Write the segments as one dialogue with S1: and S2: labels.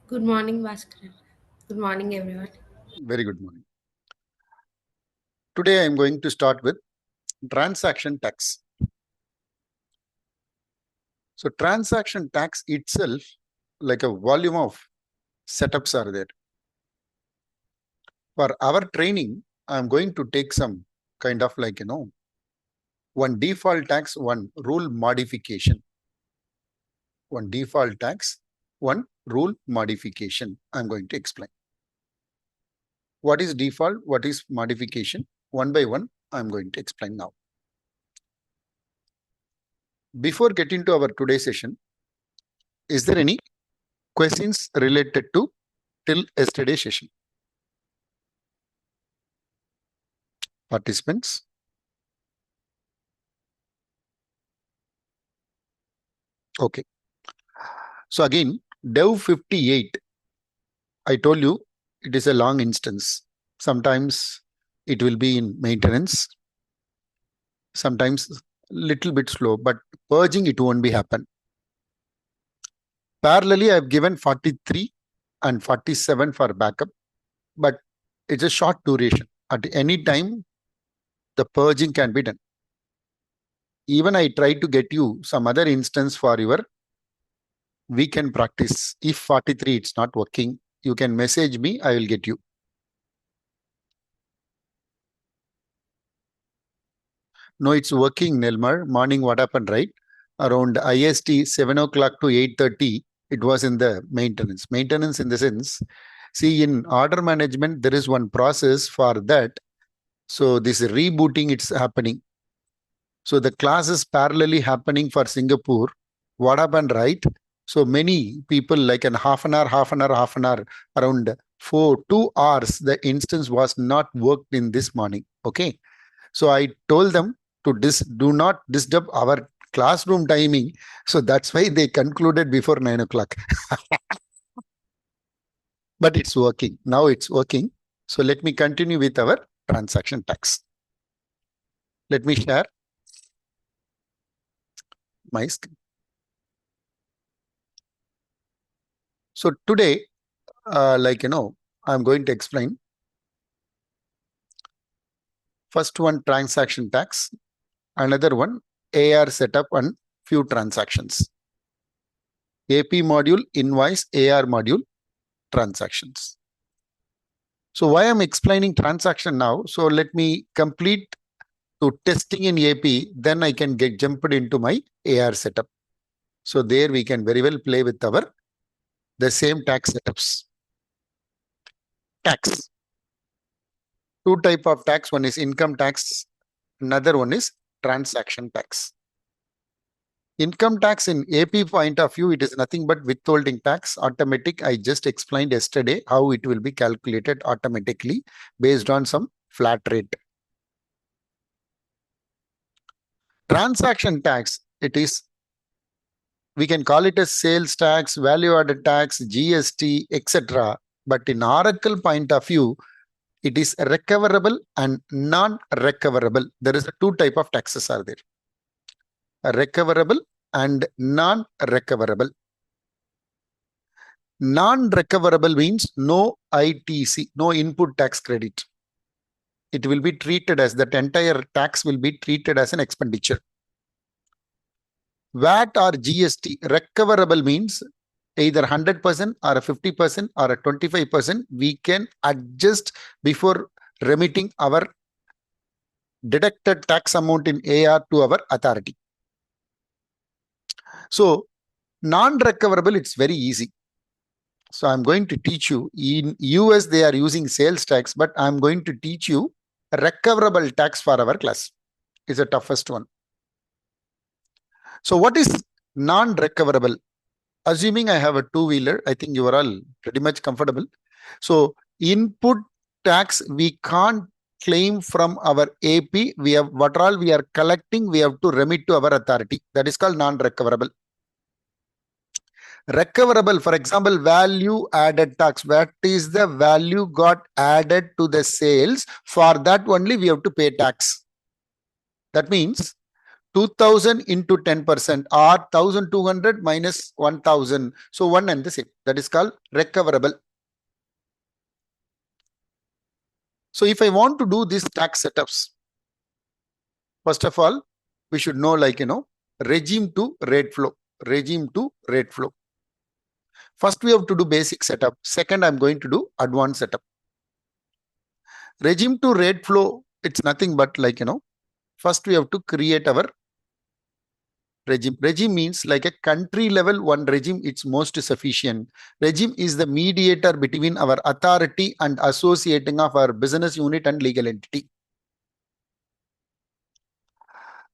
S1: Good morning, Bhaskar. Good morning, everyone.
S2: Very good morning. Today I am going to start with transaction tax. So transaction tax itself, like a volume of setups are there. For our training, I am going to take some kind of one default tax, one rule modification. One default tax, one rule modification. I am going to explain. What is default? What is modification? One by one, I am going to explain now. Before getting to our today's session, is there any questions related to till yesterday's session? Participants? Okay. So again, dev 58, I told you it is a long instance. Sometimes it will be in maintenance. Sometimes little bit slow, but purging it won't be happen. Parallelly, I have given 43 and 47 for backup, but it's a short duration. At any time, the purging can be done. Even I try to get you some other instance for your weekend practice. If 43 it's not working, you can message me, I will get you. No, it's working, Nelmar. Morning, what happened, right? Around IST 7 o'clock to 8:30, it was in the maintenance. Maintenance in the sense, see, in order management, there is one process for that. So this rebooting, it's happening. So the class is parallelly happening for Singapore. What happened, right? So many people, like an half an hour, around 2 hours, the instance was not worked in this morning. Okay. So I told them to do not disturb our classroom timing. So that's why they concluded before 9 o'clock. But it's working. Now it's working. So let me continue with our transaction tax. Let me share my screen. So today, I'm going to explain. First one, transaction tax. Another one, AR setup and few transactions. AP module, invoice, AR module, transactions. So why I'm explaining transaction now? So let me complete to testing in AP, then I can get jumped into my AR setup. So there we can very well play with the same tax setups. Tax. Two type of tax. One is income tax. Another one is transaction tax. Income tax in AP point of view, it is nothing but withholding tax, automatic. I just explained yesterday how it will be calculated automatically based on some flat rate. Transaction tax, it is, we can call it as sales tax, value added tax, GST, etc. But in Oracle point of view, it is recoverable and non-recoverable. There is a two type of taxes are there. Recoverable and non-recoverable. Non-recoverable means no ITC, no input tax credit. It will be treated as that entire tax will be treated as an expenditure. VAT or GST, recoverable means either 100% or a 50% or a 25%. We can adjust before remitting our deducted tax amount in AR to our authority. So non-recoverable, it's very easy. So I'm going to teach you. In US, they are using sales tax, but I'm going to teach you recoverable tax for our class. It's the toughest one. So what is non-recoverable? Assuming I have a two-wheeler, I think you are all pretty much comfortable. So input tax, we can't claim from our AP. We have what all we are collecting, we have to remit to our authority. That is called non-recoverable. Recoverable, for example, value added tax. What is the value got added to the sales? For that only we have to pay tax. That means 2000 into 10% or 1200 minus 1000. So one and the same. That is called recoverable. So if I want to do these tax setups, first of all, we should know regime to rate flow. Regime to rate flow. First, we have to do basic setup. Second, I'm going to do advanced setup. Regime to rate flow, it's nothing but first we have to create our regime. Regime means like a country level one regime, it's most sufficient. Regime is the mediator between our authority and associating of our business unit and legal entity.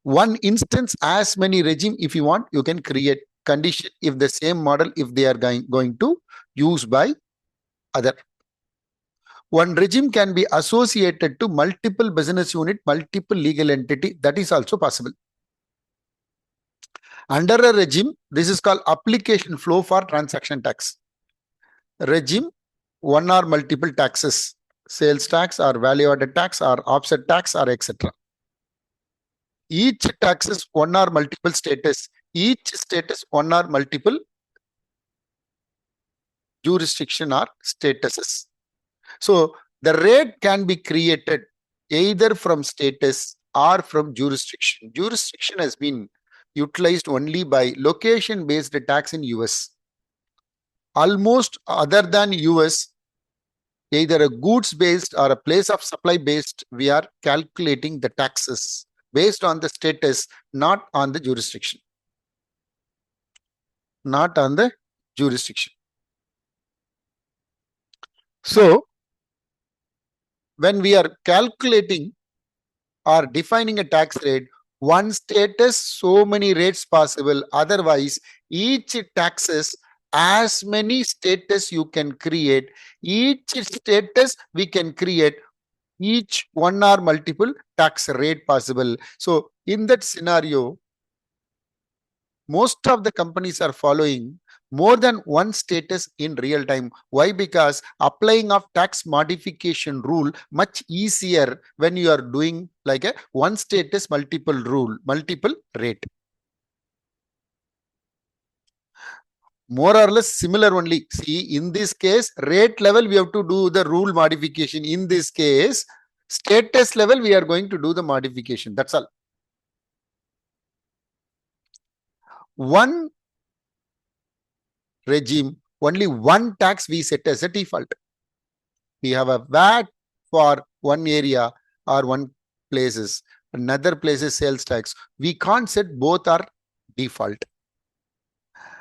S2: One instance, as many regime, if you want, you can create condition if the same model, if they are going to use by other. One regime can be associated to multiple business unit, multiple legal entity. That is also possible. Under a regime, this is called application flow for transaction tax. Regime, one or multiple taxes, sales tax or value added tax or offset tax or etc. Each taxes one or multiple status. Each status one or multiple jurisdiction or statuses. So the rate can be created either from status or from jurisdiction. Jurisdiction has been utilized only by location based tax in US. Almost other than US, either a goods based or a place of supply based, we are calculating the taxes based on the status, not on the jurisdiction. Not on the jurisdiction. So when we are calculating or defining a tax rate, one status, so many rates possible. Otherwise, each taxes, as many status you can create. Each status we can create each one or multiple tax rate possible. So in that scenario, most of the companies are following more than one status in real time. Why? Because applying of tax modification rule much easier when you are doing like a one status multiple rule, multiple rate. More or less similar only. See, in this case, rate level, we have to do the rule modification. In this case, status level, we are going to do the modification. That's all. One regime, only one tax we set as a default. We have a VAT for one area or one places, another places sales tax. We can't set both are default.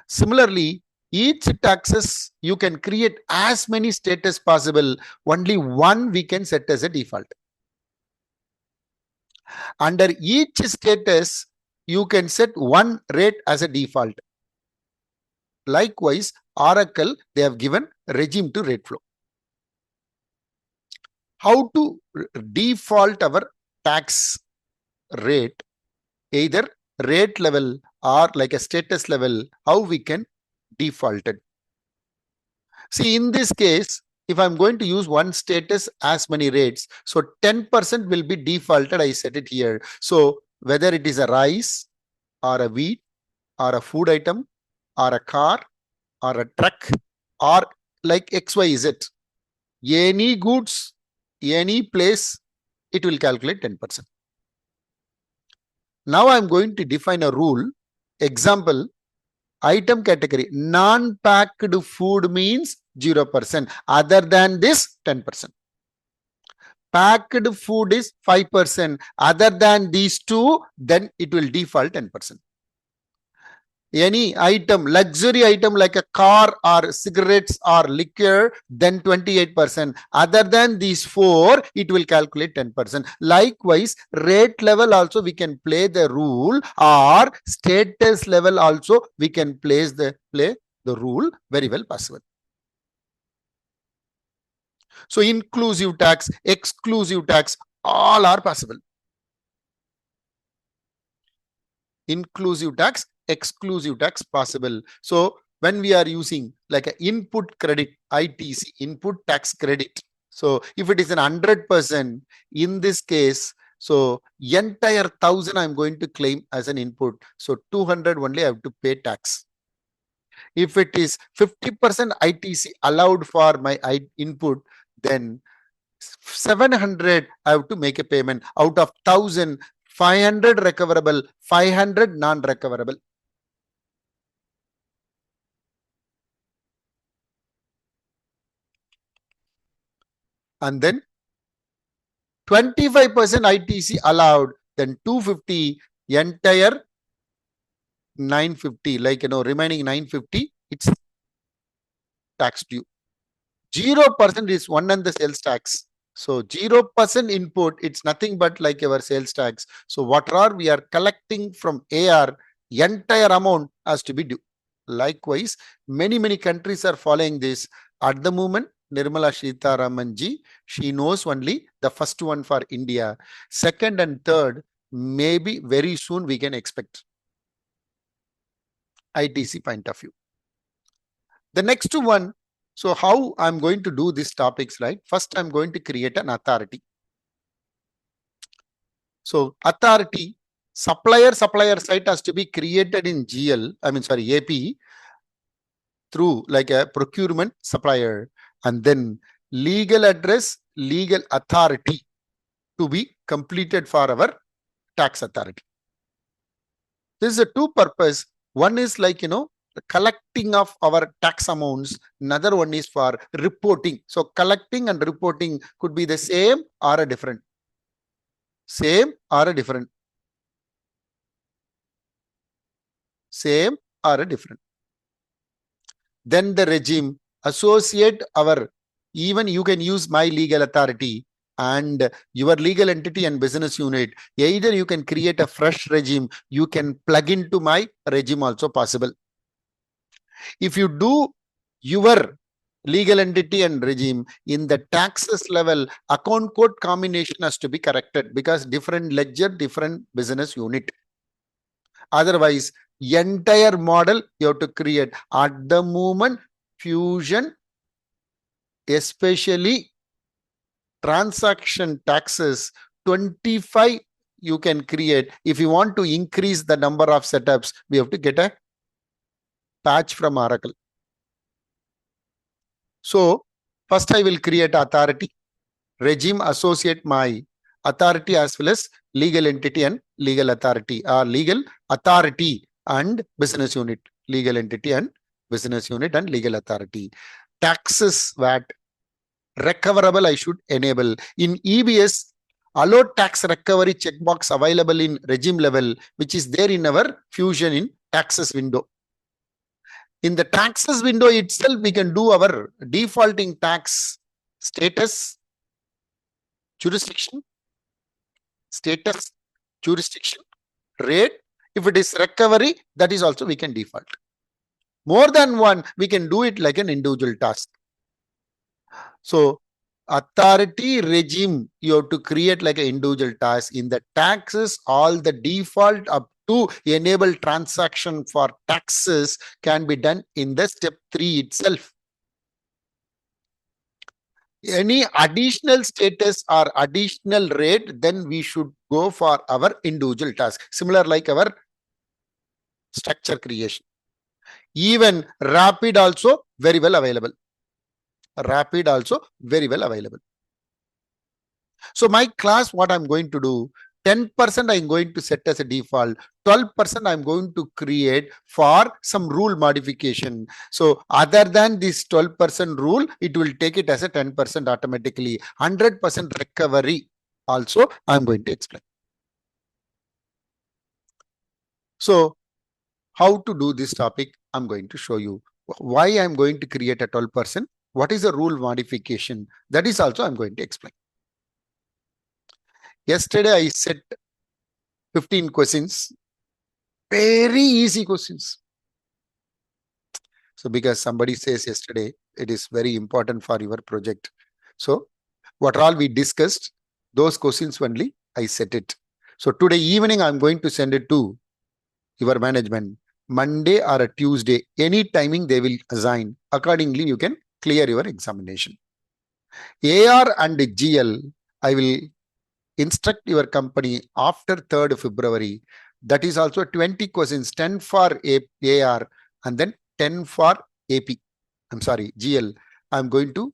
S2: Similarly, each taxes you can create as many status possible. Only one we can set as a default. Under each status, you can set one rate as a default. Likewise, Oracle, they have given regime to rate flow. How to default our tax rate, either rate level or like a status level, how we can default it. See, in this case, if I'm going to use one status as many rates, so 10% will be defaulted. I set it here. So whether it is a rice or a wheat or a food item or a car or a truck or like XYZ, any goods, any place, it will calculate 10%. Now I'm going to define a rule. Example, item category, non-packed food means 0%. Other than this, 10%. Packed food is 5%. Other than these two, then it will default 10%. Any item, luxury item like a car or cigarettes or liquor, then 28%. Other than these four, it will calculate 10%. Likewise, rate level also we can play the rule, or status level also we can play the rule very well possible. So inclusive tax, exclusive tax, all are possible. Inclusive tax, exclusive tax possible. So when we are using like an input credit, ITC, input tax credit. So if it is an 100%, in this case, So entire 1000 I'm going to claim as an input. So 200 only I have to pay tax. If it is 50% ITC allowed for my input, then 700 I have to make a payment. Out of 1000, 500 recoverable, 500 non-recoverable. And then 25% ITC allowed, then 250, entire 950, like, remaining 950, it's tax due. 0% is one and the sales tax. So 0% input, it's nothing but like our sales tax. So whatever we are collecting from AR, entire amount has to be due. Likewise, many countries are following this. At the moment, Nirmala Sitharaman ji, she knows only the first one for India. Second and third, maybe very soon we can expect. ITC point of view. The next one, so how I'm going to do these topics, right? First, I'm going to create an authority. So authority, supplier site has to be created in AP through like a procurement supplier, and then legal address, legal authority to be completed for our tax authority. This is a two purpose. One is like, the collecting of our tax amounts. Another one is for reporting. So collecting and reporting could be the same or a different. Same or a different. Same or a different. Then the regime associate our, even you can use my legal authority and your legal entity and business unit. Either you can create a fresh regime, you can plug into my regime also possible. If you do your legal entity and regime in the taxes level, account code combination has to be corrected because different ledger, different business unit. Otherwise, entire model you have to create. At the moment, fusion, especially transaction taxes, 25 you can create. If you want to increase the number of setups, we have to get a patch from Oracle. So first I will create authority, regime associate my authority as well as legal entity and legal authority, or legal authority and business unit, legal entity and business unit and legal authority. Taxes, VAT, recoverable I should enable. In EBS, allow tax recovery checkbox available in regime level, which is there in our fusion in taxes window. In the taxes window itself, we can do our defaulting tax status, jurisdiction, status, jurisdiction, rate. If it is recovery, that is also we can default. More than one, we can do it like an individual task. So authority regime, you have to create like an individual task. In the taxes, all the default up to enable transaction for taxes can be done in the step 3 itself. Any additional status or additional rate, then we should go for our individual task. Similar like our structure creation. Even rapid also very well available. Rapid also very well available. So my class, what I'm going to do, 10% I'm going to set as a default, 12% I'm going to create for some rule modification. So other than this 12% rule, it will take it as a 10% automatically. 100% recovery also I'm going to explain. So how to do this topic, I'm going to show you. Why I'm going to create a 12%, what is the rule modification, that is also I'm going to explain. Yesterday I set 15 questions, very easy questions. So because somebody says yesterday, it is very important for your project. So what all we discussed, those questions only I set it. So today evening, I'm going to send it to your management. Monday or a Tuesday, any timing they will assign. Accordingly, you can clear your examination. AR and GL, I will instruct your company after 3rd February. That is also 20 questions, 10 for AR and then 10 for AP. I'm sorry, GL. I'm going to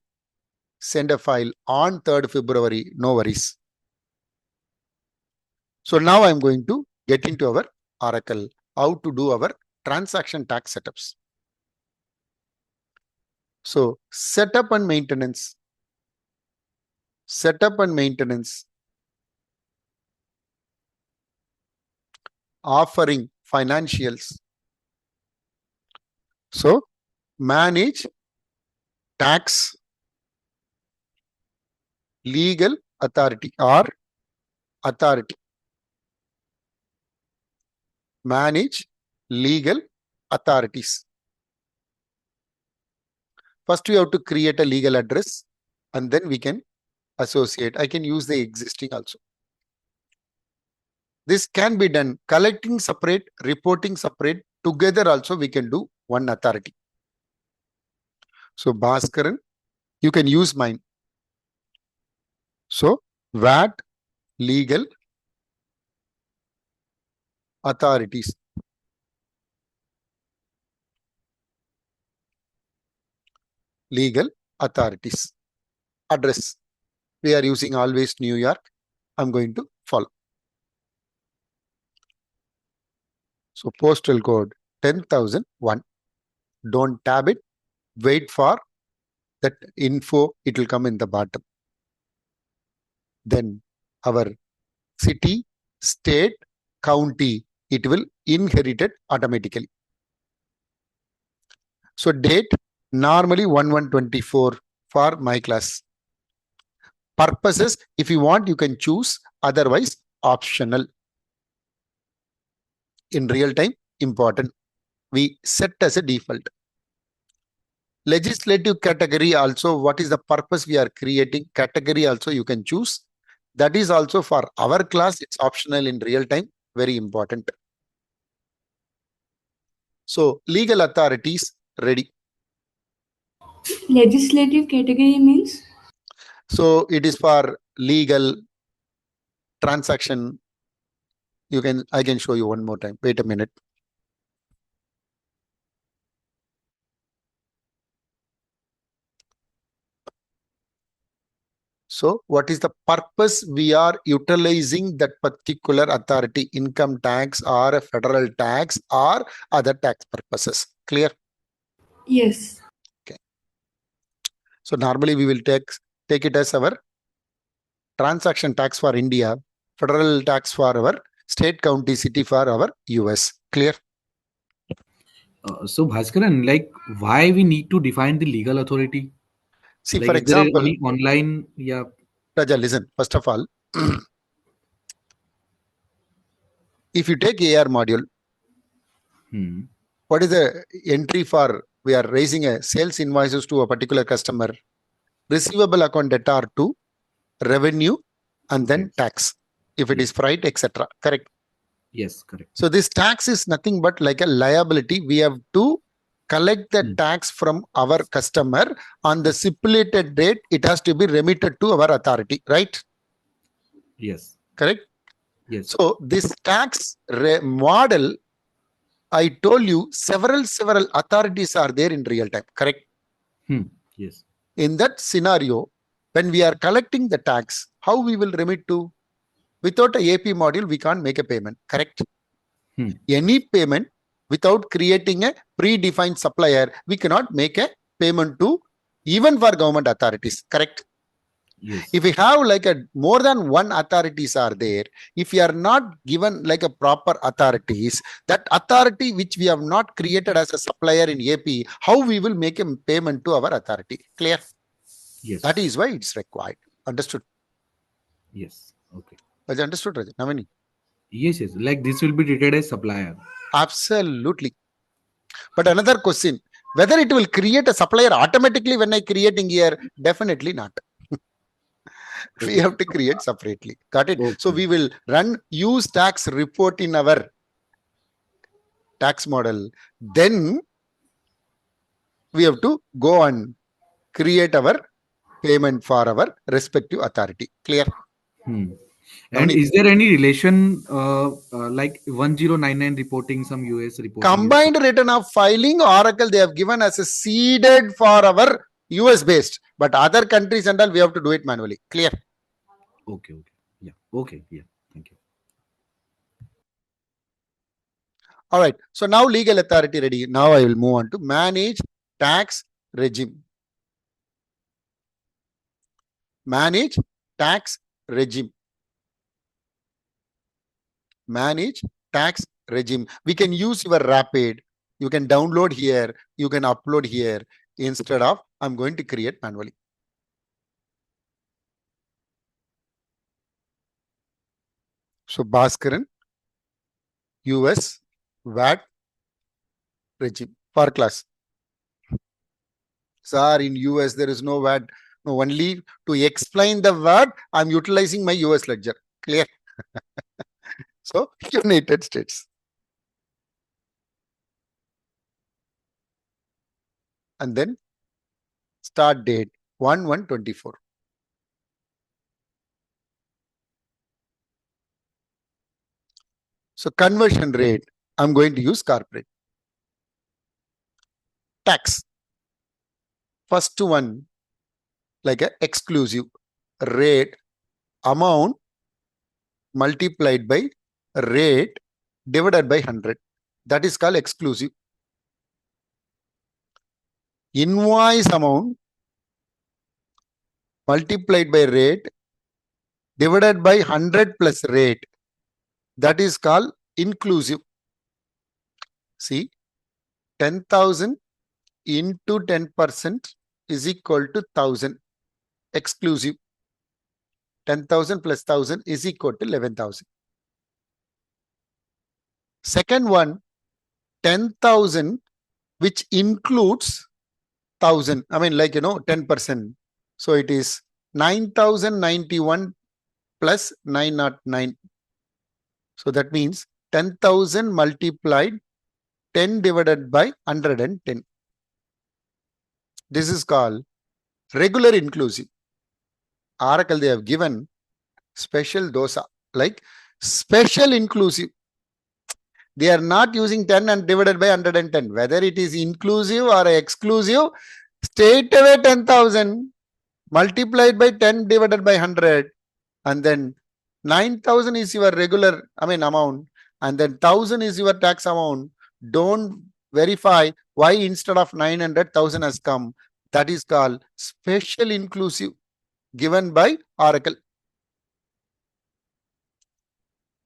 S2: send a file on 3rd February. No worries. So now I'm going to get into our Oracle, how to do our transaction tax setups. So setup and maintenance. Setup and maintenance. Offering financials. So manage tax legal authority or authority. Manage legal authorities. First, we have to create a legal address and then we can associate. I can use the existing also. This can be done collecting separate, reporting separate. Together also we can do one authority. So Bhaskaran, you can use mine. So VAT legal authorities. Legal authorities. Address. We are using always New York. I'm going to follow. So postal code 10,001. Don't tab it. Wait for that info. It will come in the bottom. Then our city, state, county, it will inherit it automatically. So date, normally 1124 for my class. Purposes, if you want, you can choose, otherwise optional. In real time, important. We set as a default. Legislative category also, what is the purpose we are creating? Category also you can choose. That is also for our class, it's optional. In real time, very important. So legal authorities ready.
S3: Legislative category means?
S2: So it is for legal transaction. I can show you one more time. Wait a minute. So what is the purpose we are utilizing that particular authority? Income tax or a federal tax or other tax purposes. Clear?
S3: Yes.
S2: Okay. So normally we will take it as our transaction tax for India, federal tax for our state, county, city for our US. Clear?
S4: So Bhaskaran, like why we need to define the legal authority?
S2: See,
S4: Like
S2: for
S4: is there
S2: example,
S4: any online? Yeah.
S2: Raja, listen. First of all, if you take AR module, what is the entry for? We are raising a sales invoices to a particular customer, receivable account debtor to revenue, and then
S4: Yes.
S2: tax, if it is freight, etc. Correct?
S4: Yes, correct.
S2: So this tax is nothing but like a liability. We have to collect the tax from our customer on the stipulated date. It has to be remitted to our authority, right?
S4: Yes.
S2: Correct?
S4: Yes.
S2: So this tax model, I told you several authorities are there in real time. Correct?
S4: Yes.
S2: In that scenario, when we are collecting the tax, how we will remit to? Without a AP module, we can't make a payment. Correct? Any payment without creating a predefined supplier, we cannot make a payment to even for government authorities. Correct?
S4: Yes.
S2: If we have like a more than one authorities are there, if we are not given like a proper authorities, that authority which we have not created as a supplier in AP, how we will make a payment to our authority? Clear?
S4: Yes.
S2: That is why it's required. Understood?
S4: Yes. Okay.
S2: Was understood, Rajan? Navani?
S4: Yes, yes. Like this will be treated as supplier.
S2: Absolutely. But another question, whether it will create a supplier automatically when I creating here, definitely not. We have to create separately. Got it? So we will run use tax report in our tax model. Then we have to go and create our payment for our respective authority. Clear?
S4: And
S2: Navneet,
S4: is there any relation, like 1099 reporting, some US reporting?
S2: combined return of filing, Oracle they have given as a seeded for our US based, but other countries and all we have to do it manually. Clear?
S4: Okay, okay. Yeah. Okay, yeah. Thank you.
S2: All right. So now legal authority ready. Now I will move on to manage tax regime. Manage tax regime. Manage tax regime. We can use your rapid. You can download here. You can upload here. Instead of I'm going to create manually. So Bhaskaran, US VAT regime for class. Sir, in US there is no VAT. No, only to explain the VAT, I'm utilizing my US ledger. Clear? So United States. And then start date 1/1/24. So conversion rate, I'm going to use corporate. Tax. First one, like a exclusive rate, amount multiplied by rate divided by 100. That is called exclusive. Invoice amount multiplied by rate divided by 100 plus rate. That is called inclusive. See, 10,000 into 10% is equal to 1,000. Exclusive. 10,000 plus 1,000 is equal to 11,000. Second one, 10,000 which includes 1,000. I mean, like, 10%. So it is 9,091 plus 909. So that means 10,000 multiplied 10 divided by 110. This is called regular inclusive. Oracle, they have given special dosa, like special inclusive. They are not using 10 and divided by 110. Whether it is inclusive or exclusive, straight away 10,000 multiplied by 10 divided by 100. And then 9,000 is your regular, amount. And then 1,000 is your tax amount. Don't verify why instead of 900, 1,000 has come. That is called special inclusive given by Oracle.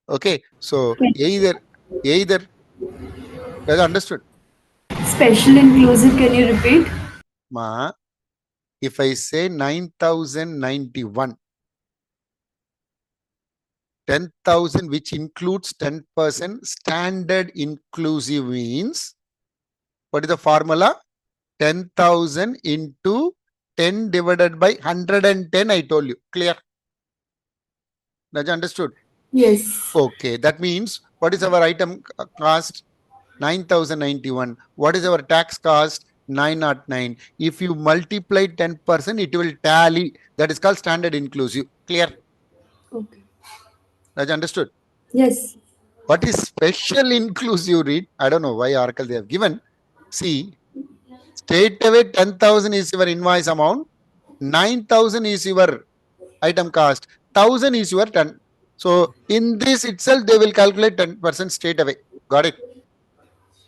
S2: Okay. So either, has understood?
S3: Special inclusive, can you repeat?
S2: Ma, if I say 9,091, 10,000 which includes 10%, standard inclusive means, what is the formula? 10,000 into 10 divided by 110, I told you. Clear? That's understood?
S3: Yes.
S2: Okay, that means what is our item cost? 9,091. What is our tax cost? 909. If you multiply 10%, it will tally. That is called standard inclusive. Clear?
S3: Okay.
S2: That's understood?
S3: Yes.
S2: What is special inclusive read? I don't know why Oracle they have given. See, straight away 10,000 is your invoice amount. 9,000 is your item cost. 1,000 is your 10. So in this itself, they will calculate 10% straight away. Got it?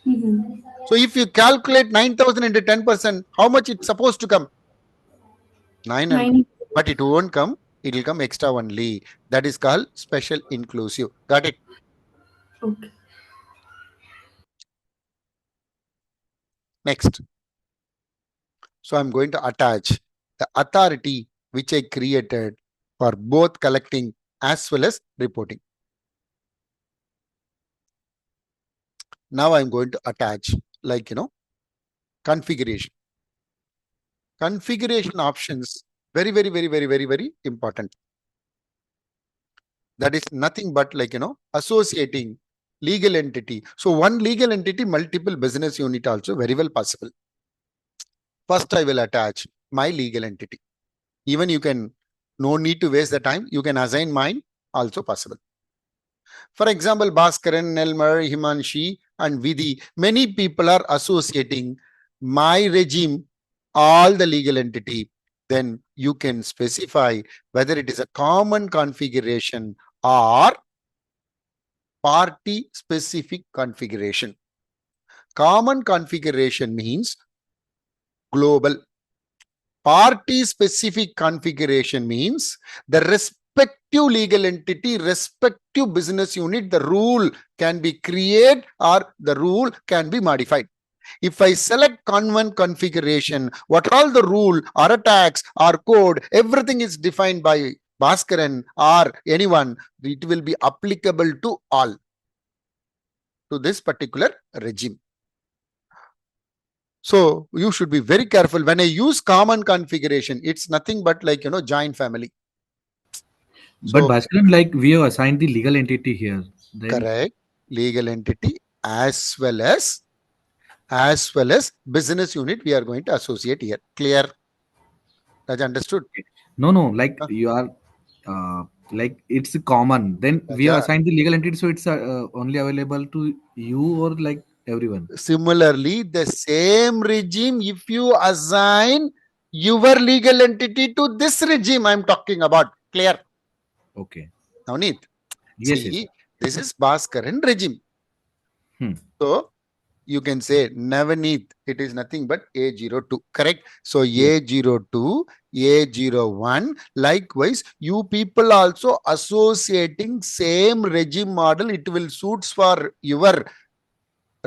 S3: Mm-hmm.
S2: So if you calculate 9,000 into 10%, how much it's supposed to come? 900.
S3: 9.
S2: But it won't come. It will come extra only. That is called special inclusive. Got it?
S3: Okay.
S2: Next. So I'm going to attach the authority which I created for both collecting as well as reporting. Now I'm going to attach, like, configuration. Configuration options, very, very, very, very, very, very important. That is nothing but, like, associating legal entity. So one legal entity, multiple business unit also very well possible. First, I will attach my legal entity. Even you can, no need to waste the time. You can assign mine also possible. For example, Bhaskaran, Nelmar, Himanshi, and Vidhi, many people are associating my regime, all the legal entity. Then you can specify whether it is a common configuration or party specific configuration. Common configuration means global. Party specific configuration means the respective legal entity, respective business unit, the rule can be created or the rule can be modified. If I select common configuration, what are all the rule or a tax or code, everything is defined by Bhaskaran or anyone, it will be applicable to all, to this particular regime. So you should be very careful. When I use common configuration, it's nothing but like, joint family.
S4: But
S2: So
S4: Bhaskaran, like we have assigned the legal entity here. Then
S2: correct, legal entity as well as business unit we are going to associate here. Clear? That's understood?
S4: no, like
S2: Huh?
S4: you are like it's common. Then we have
S2: Raja,
S4: assigned the legal entity, so it's only available to you or like everyone.
S2: similarly, the same regime, if you assign your legal entity to this regime I'm talking about. Clear?
S4: Okay.
S2: Navneet,
S4: Yes.
S2: see, this is Bhaskaran regime.
S4: Hmm.
S2: So you can say Navaneeth, it is nothing but A02, correct? So
S4: Yes.
S2: A02, A01, likewise, you people also associating same regime model, it will suits for your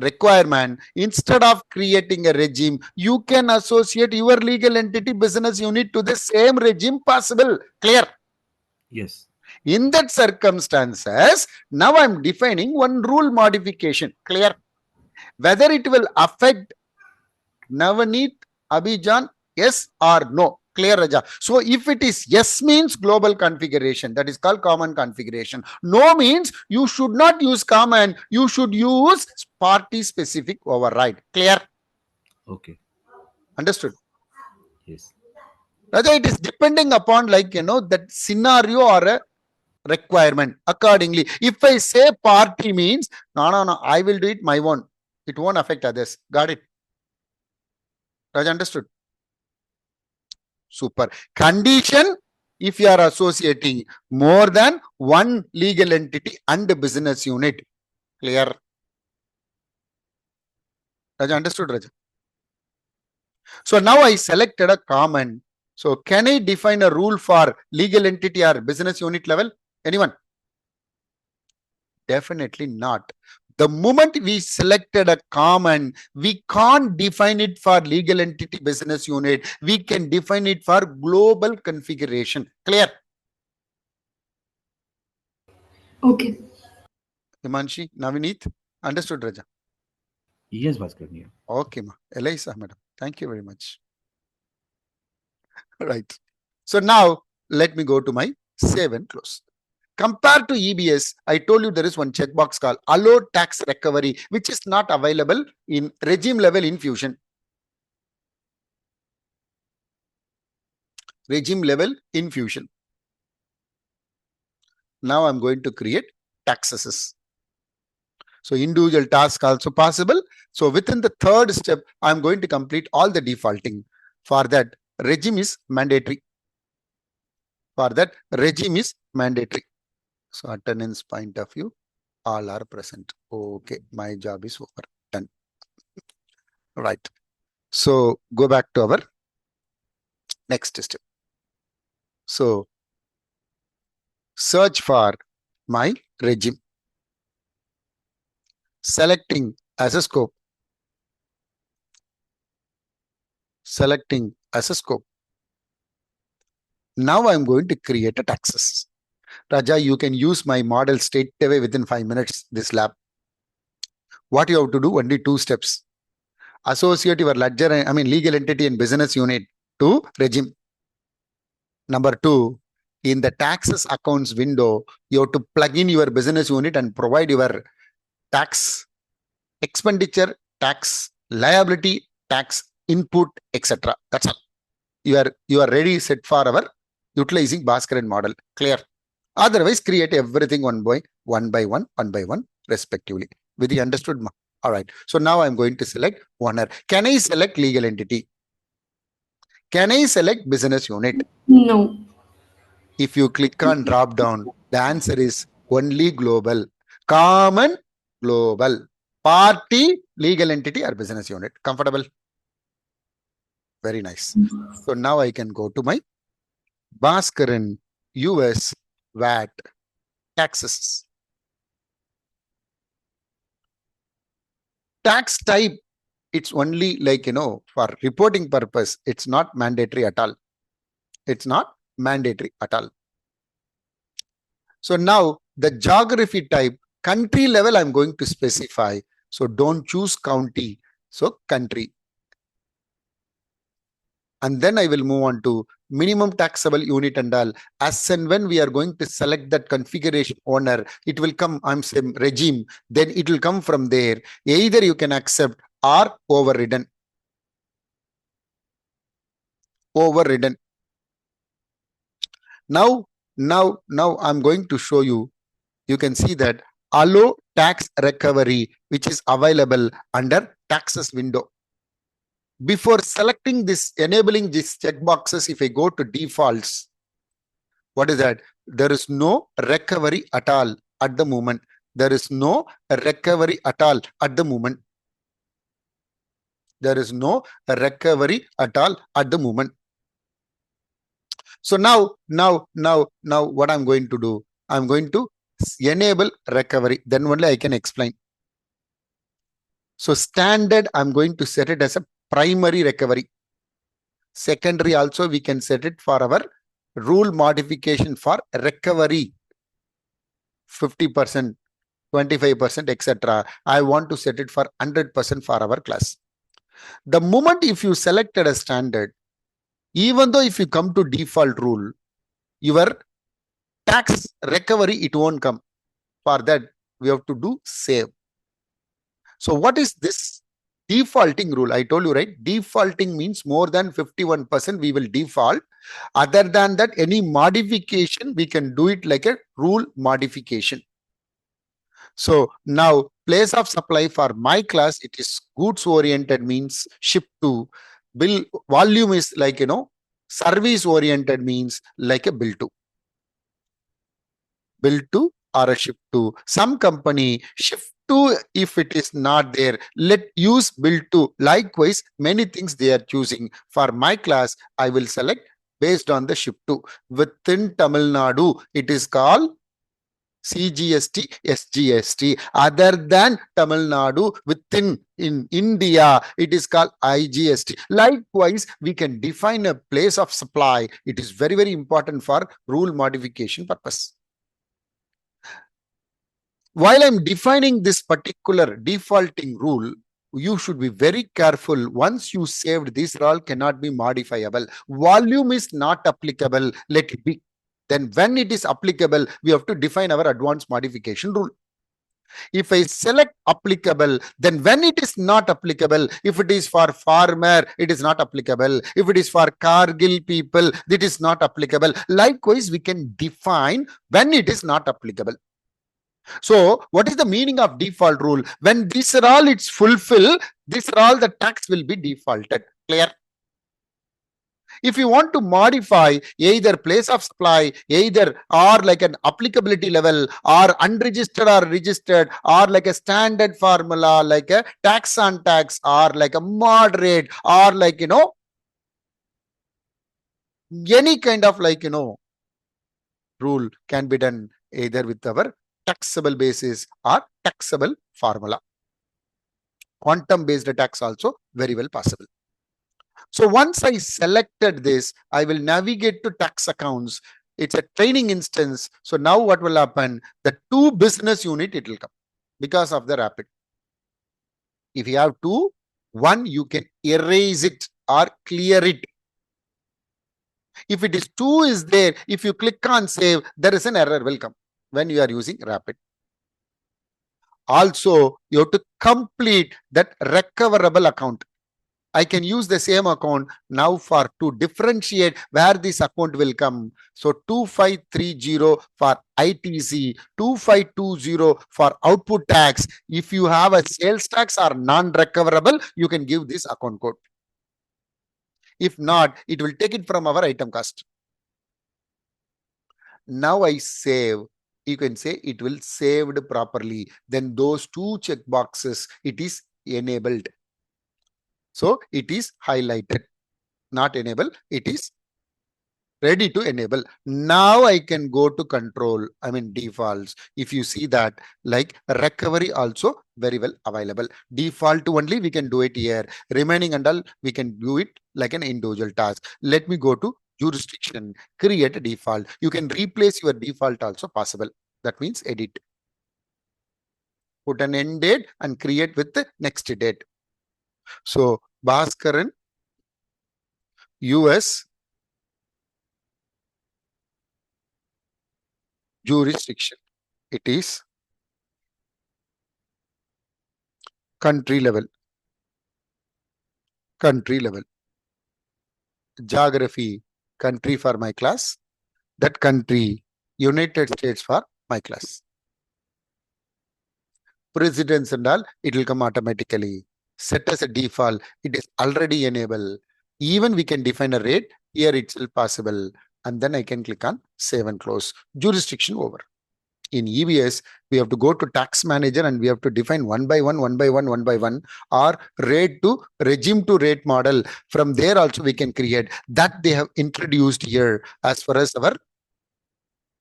S2: requirement. Instead of creating a regime, you can associate your legal entity business unit to the same regime possible. Clear?
S4: Yes.
S2: In that circumstances, now I'm defining one rule modification. Clear? Whether it will affect Navaneet, Abhijan, yes or no? Clear, Raja? So if it is yes means global configuration, that is called common configuration. No means you should not use common, you should use party specific override. Clear?
S4: Okay.
S2: Understood?
S4: Yes.
S2: Raja, it is depending upon that scenario or a requirement accordingly. If I say party means, no, I will do it my own. It won't affect others. Got it? Raja, understood? Super. Condition, if you are associating more than one legal entity and business unit. Clear? Raja, understood, Raja? So now I selected a common. So can I define a rule for legal entity or business unit level? Anyone? Definitely not. The moment we selected a common, we can't define it for legal entity business unit. We can define it for global configuration. Clear?
S3: Okay.
S2: Himanshi, Navneet, understood, Raja?
S4: Yes, Bhaskaran. Yeah.
S2: Okay, ma. Elisa, madam. Thank you very much. Right. So now let me go to my save and close. Compared to EBS, I told you there is one checkbox called allow tax recovery, which is not available in regime level infusion. Regime level infusion. Now I'm going to create taxes. So individual task also possible. So within the third step, I'm going to complete all the defaulting. For that, regime is mandatory. For that, regime is mandatory. So attendance point of view, all are present. Okay, my job is over. Done. Right. So go back to our next step. So search for my regime. Selecting as a scope. Selecting as a scope. Now I'm going to create a taxes. Raja, you can use my model straight away within 5 minutes, this lab. What you have to do, only 2 steps. Associate your ledger, legal entity and business unit to regime. Number 2, in the taxes accounts window, you have to plug in your business unit and provide your tax expenditure, tax liability, tax input, etc. That's all. You are ready set for our utilizing Bhaskaran model. Clear? Otherwise, create everything one by one, respectively. With the understood? All right. So now I'm going to select owner. Can I select legal entity? Can I select business unit?
S3: No.
S2: If you click on drop down, the answer is only global. Common, global. Party, legal entity or business unit. Comfortable? Very nice. So now I can go to my Bhaskaran US VAT taxes. Tax type, it's only like, for reporting purpose, it's not mandatory at all. It's not mandatory at all. So now the geography type, country level, I'm going to specify. So don't choose county. So country. And then I will move on to minimum taxable unit and all. As and when we are going to select that configuration owner, it will come, I'm saying regime, then it will come from there. Either you can accept or overridden. Overridden. Now I'm going to show you. You can see that allow tax recovery, which is available under taxes window. Before selecting this, enabling these checkboxes, if I go to defaults, what is that? There is no recovery at all at the moment. There is no recovery at all at the moment. There is no recovery at all at the moment. So now what I'm going to do, I'm going to enable recovery. Then only I can explain. So standard, I'm going to set it as a primary recovery. Secondary also we can set it for our rule modification for recovery. 50%, 25%, etc. I want to set it for 100% for our class. The moment if you selected a standard, even though if you come to default rule, your tax recovery, it won't come. For that, we have to do save. So what is this defaulting rule? I told you, right? Defaulting means more than 51% we will default. Other than that, any modification, we can do it like a rule modification. So now place of supply for my class, it is goods oriented, means ship to. Bill volume is like, service oriented, means like a bill to. Bill to or a ship to. Some company ship to, if it is not there, let use bill to. Likewise, many things they are choosing. For my class, I will select based on the ship to. Within Tamil Nadu, it is called CGST, SGST. Other than Tamil Nadu, within in India, it is called IGST. Likewise, we can define a place of supply. It is very, very important for rule modification purpose. While I'm defining this particular defaulting rule, you should be very careful. Once you saved, this rule cannot be modifiable. Volume is not applicable. Let it be. Then when it is applicable, we have to define our advanced modification rule. If I select applicable, then when it is not applicable, if it is for farmer, it is not applicable. If it is for Kargil people, it is not applicable. Likewise, we can define when it is not applicable. So what is the meaning of default rule? When this all it's fulfilled, this all the tax will be defaulted. Clear? If you want to modify either place of supply, either or like an applicability level or unregistered or registered or like a standard formula, like a tax on tax or like a moderate or like, any kind of like, rule can be done either with our taxable basis or taxable formula. Quantum based tax also very well possible. So once I selected this, I will navigate to tax accounts. It's a training instance. So now what will happen? The two business unit, it will come because of the rapid. If you have two, one, you can erase it or clear it. If it is two is there, if you click on save, there is an error will come when you are using rapid. Also, you have to complete that recoverable account. I can use the same account now for to differentiate where this account will come. So 2530 for ITC, 2520 for output tax. If you have a sales tax or non-recoverable, you can give this account code. If not, it will take it from our item cost. Now I save. You can say it will saved properly. Then those two check boxes, it is enabled. So it is highlighted, not enable. It is ready to enable. Now I can go to control, I mean defaults. If you see that, like recovery also very well available. Default only we can do it here. Remaining and all we can do it like an individual task. Let me go to jurisdiction, create a default. You can replace your default also possible. That means edit. Put an end date and create with the next date. So Bhaskaran US jurisdiction. It is country level. Country level. Geography, country for my class. That country, United States for my class. Precedence and all, it will come automatically. Set as a default, it is already enabled. Even we can define a rate, here itself possible. And then I can click on save and close. Jurisdiction over. In EBS, we have to go to tax manager and we have to define one by one, or rate to regime to rate model. From there also we can create that they have introduced here as far as our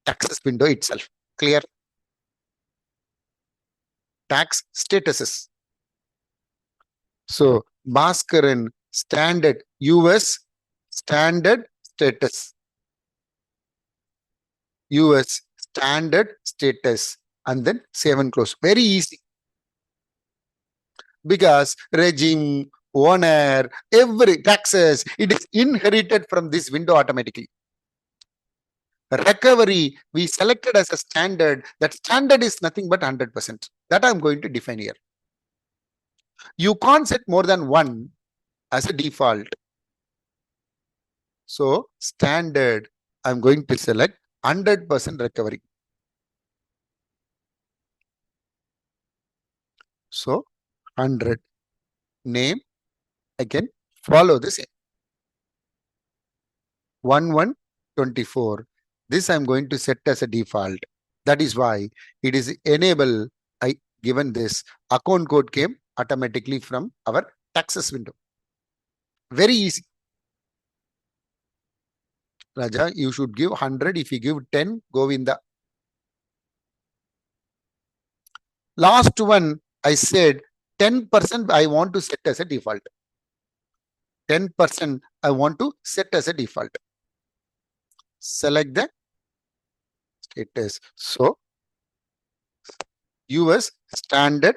S2: taxes window itself. Clear? Tax statuses. So Bhaskaran standard US standard status. US standard status, and then save and close. Very easy. Because regime, owner, every taxes, it is inherited from this window automatically. Recovery, we selected as a standard. That standard is nothing but 100%. That I'm going to define here. You can't set more than one as a default. So standard, I'm going to select 100% recovery. So 100 name, I can follow the same. 1124. This I'm going to set as a default. That is why it is enable. I given this account code came automatically from our taxes window. Very easy. Raja, you should give 100. If you give 10, go in the last one. I said 10% I want to set as a default. 10% I want to set as a default. Select the status. So US standard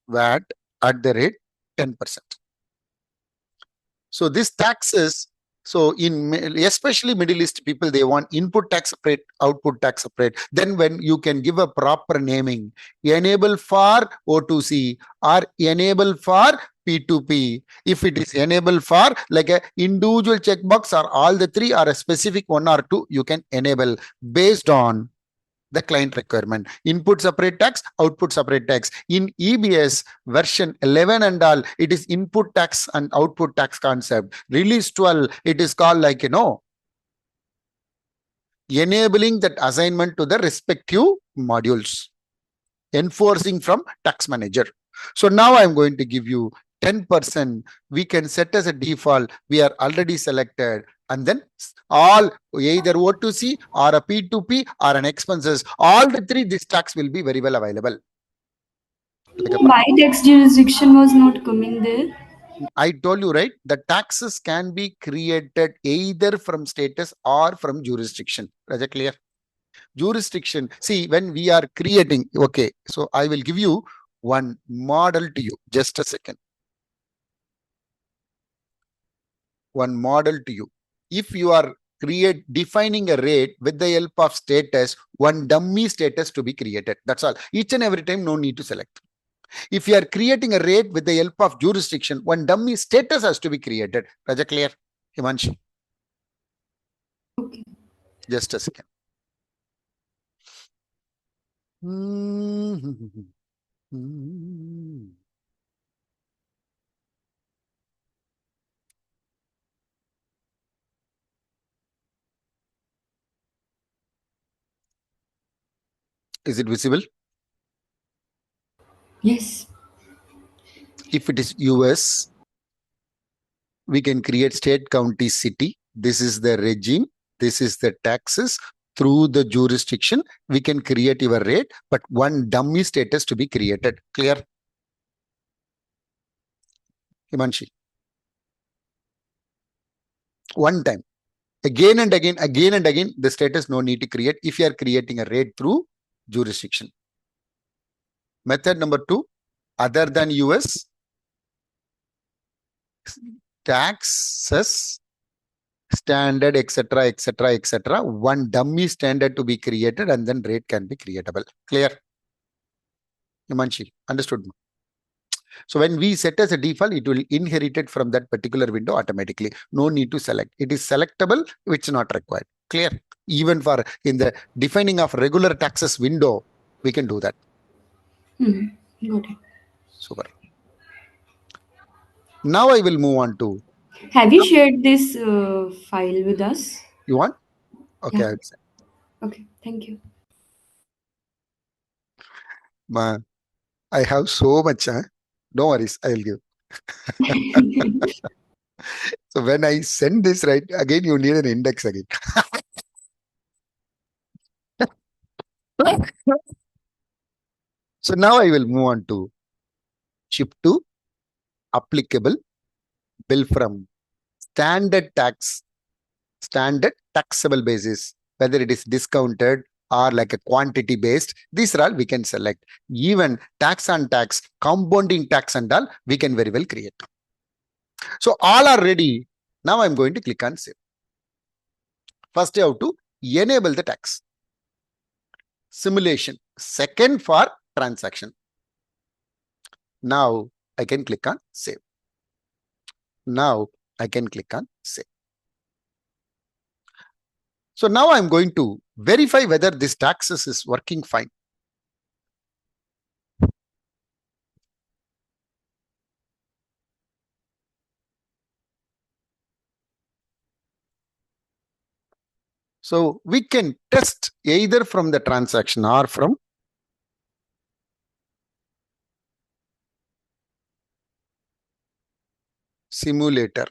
S2: VAT at the rate 10%. So this taxes, so in especially Middle East people, they want input tax separate, output tax separate. Then when you can give a proper naming, enable for O2C or enable for P2P. If it is enable for like a individual checkbox or all the three or a specific one or two, you can enable based on the client requirement. Input separate tax, output separate tax. In EBS version 11 and all, it is input tax and output tax concept. Release 12, it is called like, enabling that assignment to the respective modules. Enforcing from tax manager. So now I'm going to give you 10%. We can set as a default. We are already selected. And then all either O2C or a P2P or an expenses, all the three, this tax will be very well available.
S3: My tax jurisdiction was not coming there.
S2: I told you, right? The taxes can be created either from status or from jurisdiction. Raja, clear? Jurisdiction. See, when we are creating, okay, so I will give you one model to you. Just a second. One model to you. If you are defining a rate with the help of status, one dummy status to be created. That's all. Each and every time, no need to select. If you are creating a rate with the help of jurisdiction, one dummy status has to be created. Raja, clear? Himanshi,
S3: Okay.
S2: just a second. Is it visible?
S3: Yes.
S2: If it is US, we can create state, county, city. This is the regime. This is the taxes. Through the jurisdiction, we can create your rate, but one dummy status to be created. Clear? Himanshi. One time. Again and again, the status no need to create if you are creating a rate through jurisdiction. Method number 2, other than US, taxes, standard, etc., etc., etc. One dummy standard to be created and then rate can be creatable. Clear? Himanshi, understood? So when we set as a default, it will inherit it from that particular window automatically. No need to select. It is selectable, which is not required. Clear? Even for in the defining of regular taxes window, we can do that.
S3: Got it.
S2: Super. Now I will move on to.
S3: Have you shared this file with us?
S2: You want? Okay,
S3: Yeah.
S2: I will send.
S3: Okay. Thank you.
S2: I have so much. No worries, I will give. So when I send this, right, again, you need an index again. So now I will move on to shift to applicable bill from standard taxable basis, whether it is discounted or like a quantity based. These are all we can select. Even tax on tax, compounding tax and all, we can very well create. So all are ready. Now I'm going to click on save. First, you have to enable the tax. Simulation. Second for transaction. Now I can click on save. Now I can click on save. So now I'm going to verify whether this taxes is working fine. So we can test either from the transaction or from simulator.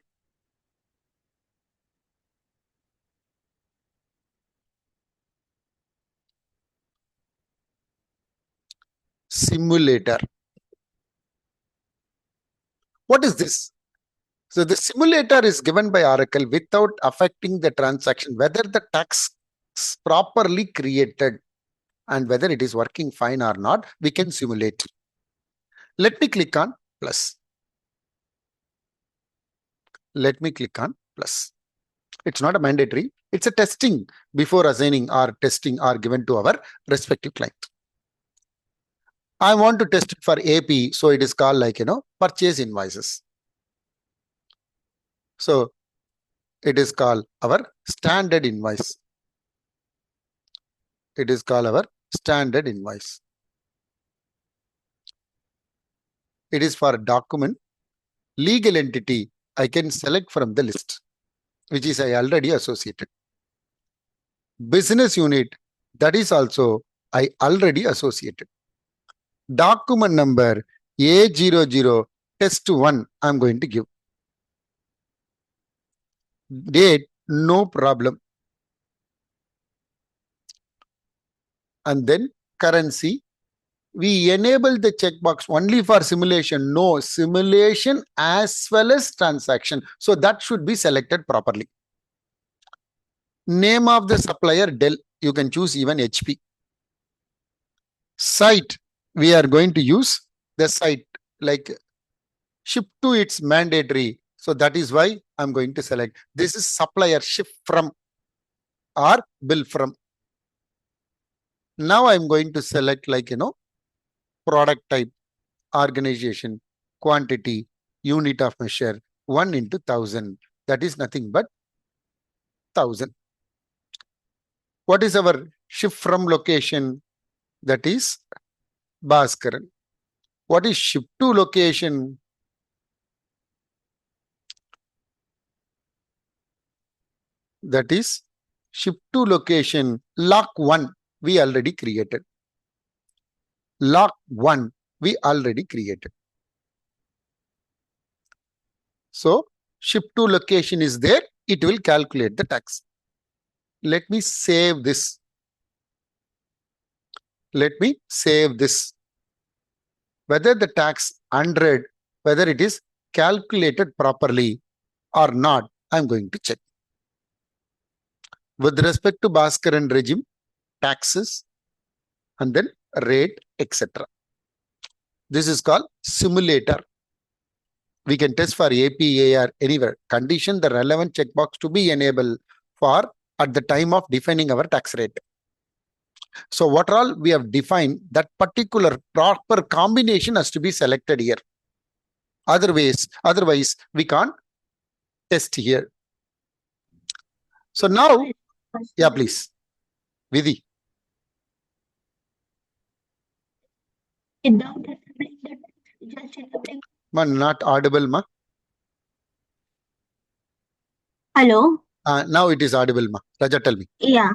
S2: Simulator. What is this? So the simulator is given by Oracle without affecting the transaction, whether the tax is properly created and whether it is working fine or not, we can simulate. Let me click on plus. Let me click on plus. It's not a mandatory. It's a testing before assigning or testing are given to our respective client. I want to test it for AP. So it is called like, purchase invoices. So it is called our standard invoice. It is called our standard invoice. It is for a document. Legal entity, I can select from the list, which is I already associated. Business unit, that is also I already associated. Document number A00 test 1, I'm going to give. Date, no problem. And then currency, we enable the checkbox only for simulation. No, simulation as well as transaction. So that should be selected properly. Name of the supplier, Dell. You can choose even HP. Site, we are going to use the site like ship to, it's mandatory. So that is why I'm going to select. This is supplier, ship from or bill from. Now I'm going to select like, product type. organization, quantity, unit of measure, 1 into 1000. That is nothing but 1000. What is our shift from location? That is Bhaskaran. What is shift to location? That is shift to location. Lock 1 we already created. Lock 1 we already created. So shift to location is there. It will calculate the tax. Let me save this. Let me save this. Whether the tax 100, whether it is calculated properly or not, I'm going to check. With respect to Bhaskaran regime, taxes, and then rate, etc. This is called simulator. We can test for APA or anywhere. Condition the relevant checkbox to be enabled for at the time of defining our tax rate. So what all we have defined, that particular proper combination has to be selected here. Otherwise we can't test here. So now, yeah, please. Vidhi.
S5: Without enabling the text, just enabling.
S2: Ma, not audible, ma.
S5: Hello.
S2: Now it is audible, ma. Raja, tell me.
S5: Yeah.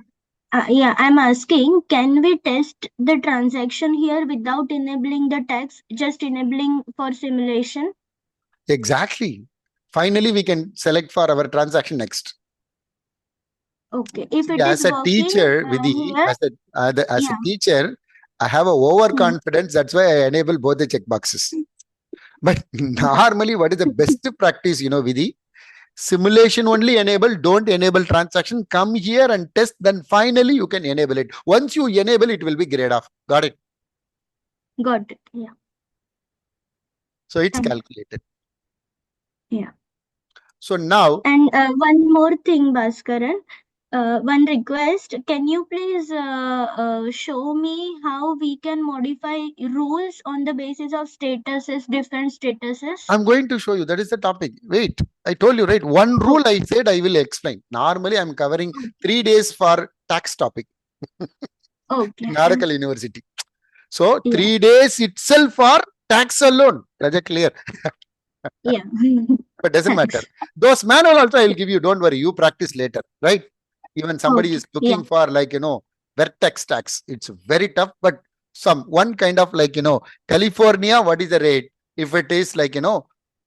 S5: Yeah, I'm asking, can we test the transaction here without enabling the text, just enabling for simulation?
S2: Exactly. Finally, we can select for our transaction next.
S5: Okay. If
S2: See,
S5: it
S2: as
S5: is
S2: a
S5: working
S2: teacher, Vidhi,
S5: here,
S2: as a
S5: yeah.
S2: teacher, I have a overconfidence. That's why I enable both the checkboxes. But normally, what is the best practice, Vidhi? Simulation only enable, don't enable transaction. Come here and test, then finally you can enable it. Once you enable, it will be grade off. Got it?
S5: Got it. Yeah.
S2: So it's
S5: Thank you.
S2: calculated.
S5: Yeah.
S2: So now,
S5: And one more thing, Bhaskaran. One request. Can you please show me how we can modify rules on the basis of statuses, different statuses?
S2: I'm going to show you. That is the topic. Wait, I told you, right? One rule I said I will explain. Normally, I'm covering 3 days for tax topic.
S5: Okay.
S2: Narakkal University. So,
S5: Yeah.
S2: 3 days itself for tax alone. Raja, clear?
S5: Yeah.
S2: But doesn't matter.
S5: Thanks.
S2: Those manual also I will give you. Don't worry. You practice later, right? Even somebody
S5: Okay.
S2: is looking for vertex tax. It's very tough, but one kind of California, what is the rate? If it is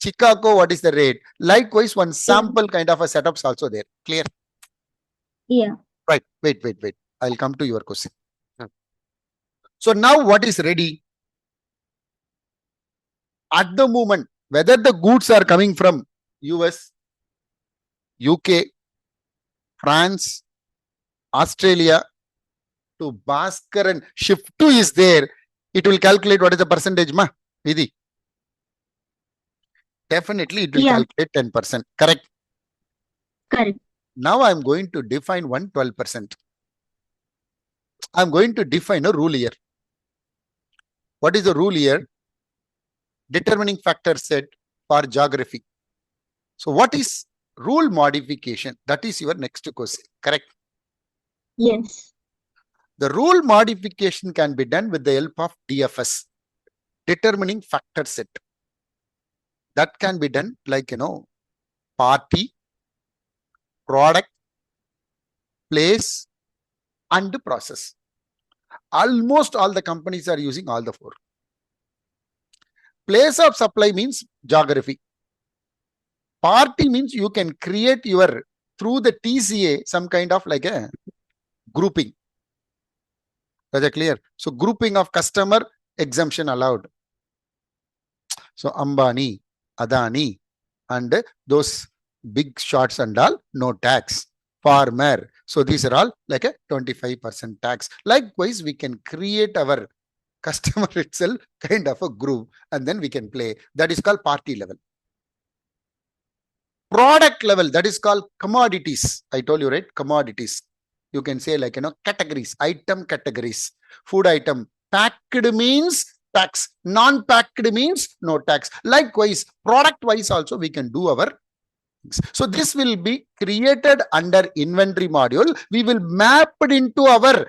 S2: Chicago, what is the rate? Likewise, one sample kind of a setup's also there. Clear?
S5: Yeah.
S2: Right. Wait. I'll come to your question. So now what is ready? At the moment, whether the goods are coming from US, UK, France, Australia to Bhaskaran, shift 2 is there. It will calculate what is the percentage, ma? Vidhi. Definitely it will calculate 10%. Correct?
S5: Correct.
S2: Now I'm going to define 12%. I'm going to define a rule here. What is the rule here? Determining factor set for geography. So what is rule modification? That is your next question. Correct?
S5: Yes.
S2: The rule modification can be done with the help of DFS, determining factor set. That can be done like, party, product, place, and process. Almost all the companies are using all the 4. Place of supply means geography. Party means you can create through the TCA, some kind of like a grouping. Is that clear? So grouping of customer, exemption allowed. So Ambani, Adani, and those big shots and all, no tax. Farmer. So these are all like a 25% tax. Likewise, we can create our customer itself kind of a group and then we can play. That is called party level. Product level, that is called commodities. I told you, right? Commodities. You can say like, categories, item categories, food item. Packed means tax. Non-packed means no tax. Likewise, product wise also we can do our. So this will be created under inventory module. We will map it into our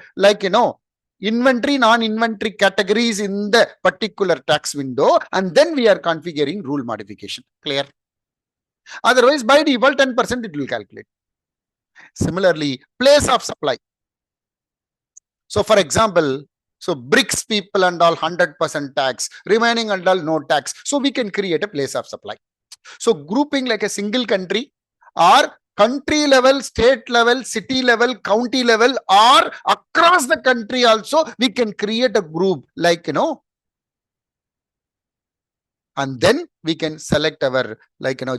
S2: inventory, non-inventory categories in the particular tax window, and then we are configuring rule modification. Clear? Otherwise, by default 10% it will calculate. Similarly, place of supply. So for example, so bricks people and all 100% tax, remaining and all no tax. So we can create a place of supply. So grouping like a single country or country level, state level, city level, county level, or across the country also, we can create a group like, and then we can select our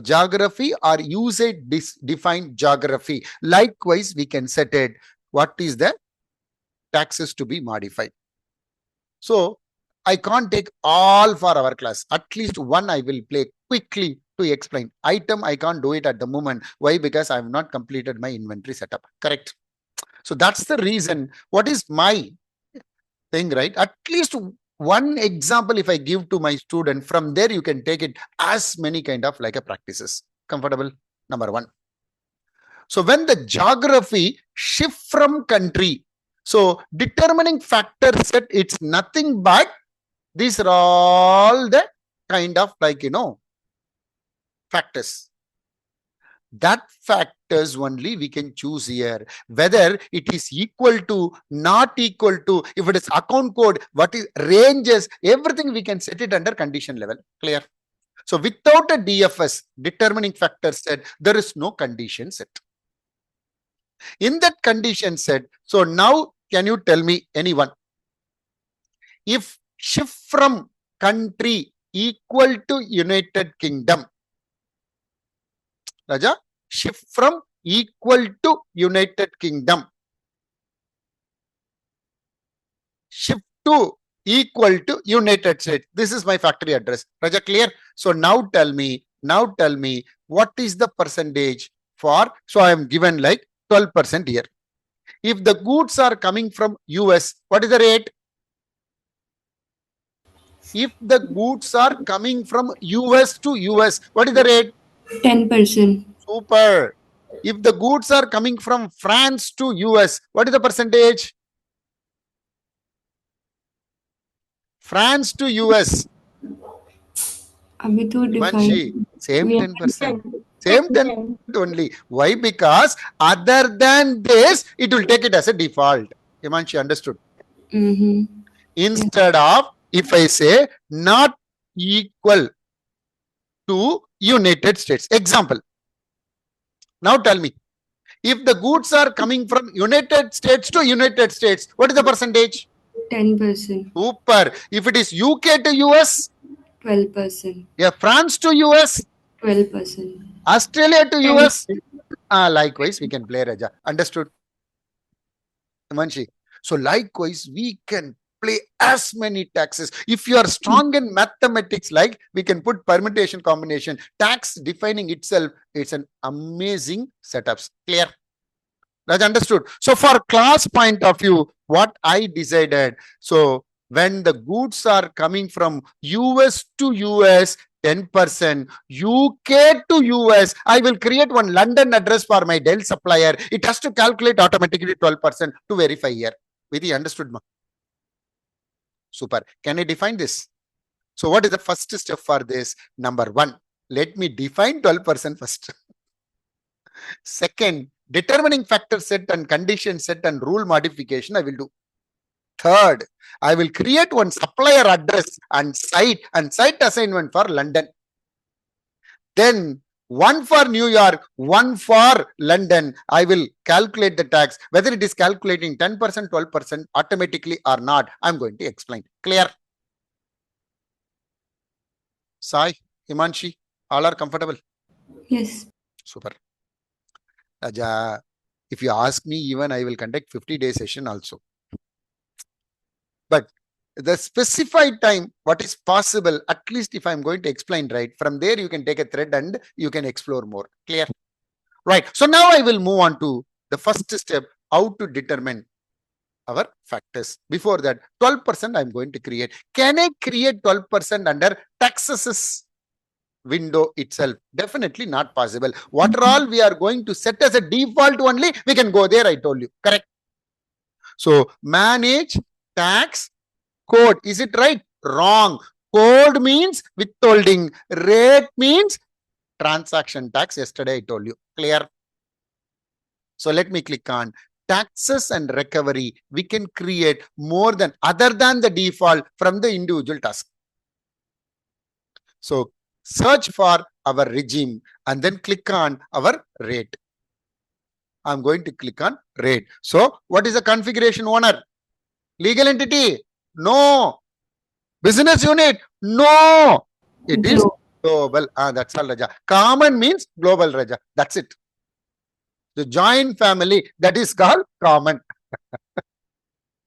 S2: geography or usage defined geography. Likewise, we can set it what is the taxes to be modified. So I can't take all for our class. At least one I will play quickly to explain. Item I can't do it at the moment. Why? Because I have not completed my inventory setup. Correct. So that's the reason. What is my thing, right? At least one example if I give to my student, from there you can take it as many kind of like a practices. Comfortable? Number one. So when the geography shift from country, so determining factor set, it's nothing but these are all the kind of factors. That factors only we can choose here, whether it is equal to, not equal to, if it is account code, what is ranges, everything we can set it under condition level. Clear? So without a DFS, determining factor set, there is no condition set. In that condition set, so now can you tell me anyone, if shift from country equal to United Kingdom, Raja, shift from equal to United Kingdom, shift to equal to United States. This is my factory address. Raja, clear? So now tell me what is the percentage for, so I am given like 12% here. If the goods are coming from US, what is the rate? If the goods are coming from US to US, what is the rate?
S3: 10%.
S2: Super. If the goods are coming from France to US, what is the percentage? France to US.
S3: अभी तो
S2: Manshi,
S3: define.
S2: same
S5: We are
S2: 10%.
S5: 10.
S2: Same 10 only. Why? Because other than this, it will take it as a default. Imanshi, understood? Instead of, if I say not equal to United States. Example. Now tell me, if the goods are coming from United States to United States, what is the percentage?
S3: 10%.
S2: Super. If it is UK to US,
S3: 12%.
S2: yeah, France to US,
S3: 12%.
S2: Australia to
S5: 10.
S2: US, likewise, we can play Raja. Understood? Manshi. So likewise, we can play as many taxes. If you are strong in mathematics, like we can put permutation combination, tax defining itself, it's an amazing setups. Clear? That's understood. So for class point of view, what I decided, so when the goods are coming from US to US, 10%, UK to US, I will create one London address for my Dell supplier. It has to calculate automatically 12% to verify here. Vidhi, understood? Ma? Super. Can I define this? So what is the first step for this? Number one, let me define 12% first. Second, determining factor set and condition set and rule modification I will do. Third, I will create one supplier address and site assignment for London. Then one for New York, one for London. I will calculate the tax, whether it is calculating 10%, 12% automatically or not. I'm going to explain. Clear? Sai, Himanshi, all are comfortable?
S3: Yes.
S2: Super. Raja, if you ask me, even I will conduct 50-day session also. But the specified time, what is possible, at least if I'm going to explain right, from there you can take a thread and you can explore more. Clear? Right. So now I will move on to the first step, how to determine our factors. Before that, 12% I'm going to create. Can I create 12% under taxes window itself? Definitely not possible. What are all we are going to set as a default only, we can go there, I told you. Correct. So manage tax code. Is it right? Wrong. Code means withholding. Rate means transaction tax. Yesterday I told you. Clear? So let me click on taxes and recovery. We can create more than other than the default from the individual task. So search for our regime and then click on our rate. I'm going to click on rate. So what is the configuration owner? Legal entity? No. Business unit? No. It is global. That's all, Raja. Common means global, Raja. That's it. The joint family, that is called common.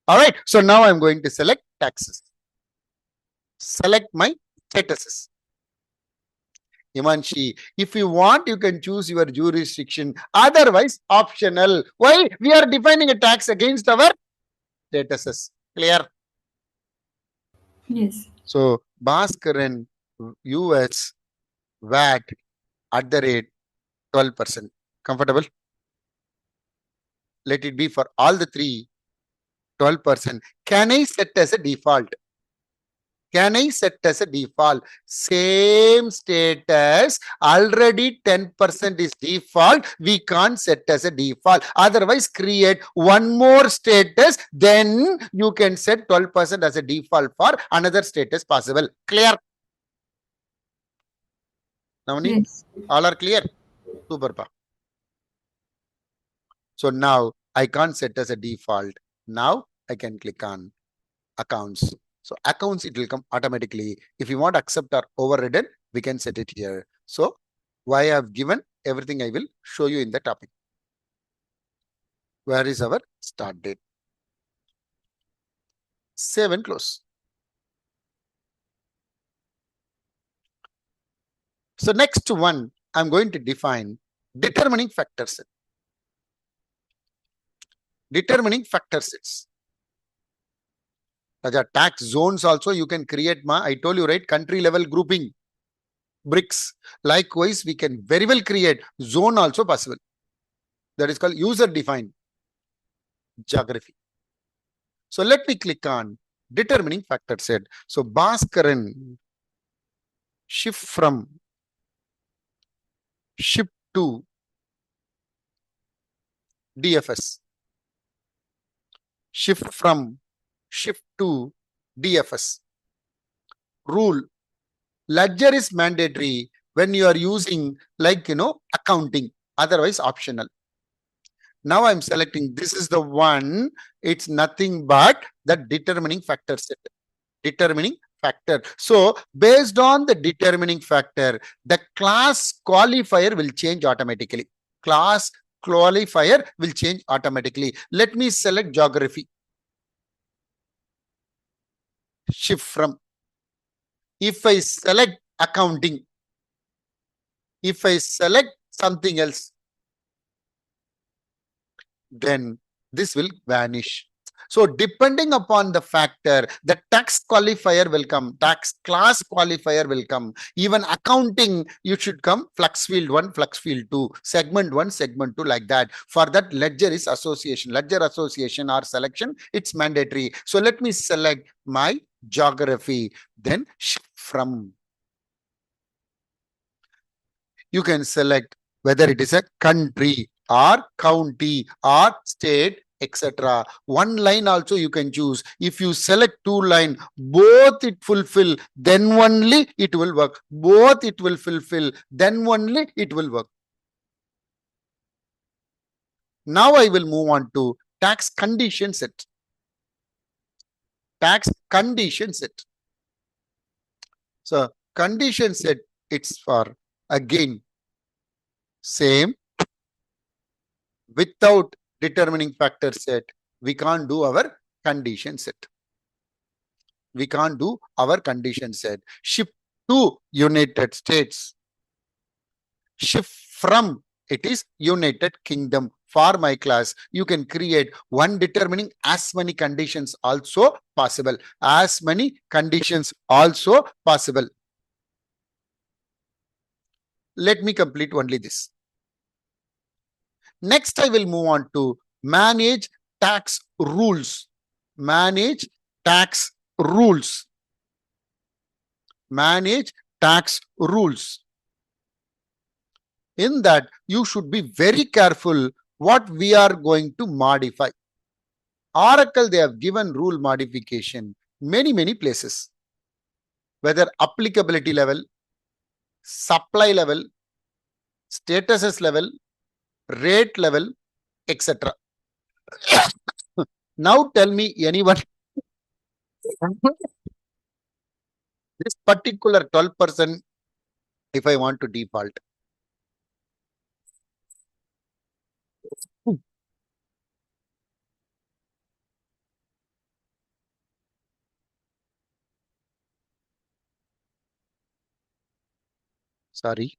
S2: All right. So now I'm going to select taxes. Select my statuses. Imanshi, if you want, you can choose your jurisdiction. Otherwise, optional. Why? We are defining a tax against our statuses. Clear?
S3: Yes.
S2: So, Bhaskaran, US, VAT at the rate 12%. Comfortable? Let it be for all the three 12%. Can I set as a default? Can I set as a default? Same status, already 10% is default. We can't set as a default. Otherwise, create one more status. Then you can set 12% as a default for another status possible. Clear? Navneet?
S3: Yes.
S2: All are clear? Super. So now I can't set as a default. Now I can click on accounts. So accounts, it will come automatically. If you want to accept or overridden, we can set it here. So why I have given everything, I will show you in the topic. Where is our start date? Save and close. So next one, I'm going to define determining factor set. Determining factor sets. Tax zones also you can create. I told you, right? Country level grouping. Bricks. Likewise, we can very well create zone also possible. That is called user defined geography. So let me click on determining factor set. So Bhaskaran, shift to DFS. Shift to DFS. Rule. Ledger is mandatory when you are using accounting, otherwise optional. Now I'm selecting, this is the one, it's nothing but the determining factor set. Determining factor. So based on the determining factor, the class qualifier will change automatically. Class qualifier will change automatically. Let me select geography. Shift from. If I select accounting, if I select something else, then this will vanish. So depending upon the factor, the tax qualifier will come, tax class qualifier will come. Even accounting, you should come flux field 1, flux field 2, segment 1, segment 2, like that. For that, ledger is association. Ledger association or selection, it's mandatory. So let me select my geography, then shift from. You can select whether it is a country or county or state, etc. One line also you can choose. If you select two line, both it fulfill, then only it will work. Both it will fulfill, then only it will work. Now I will move on to tax condition set. Tax condition set. So condition set, it's for again same. Without determining factor set, we can't do our condition set. We can't do our condition set. Shift to United States. Shift from It is United Kingdom. For my class, you can create one determining as many conditions also possible. As many conditions also possible. Let me complete only this. Next, I will move on to manage tax rules. Manage tax rules. Manage tax rules. In that, you should be very careful what we are going to modify. Oracle, they have given rule modification many places, whether applicability level, supply level, statuses level, rate level, etc. Now tell me anyone this particular 12% if I want to default. Sorry.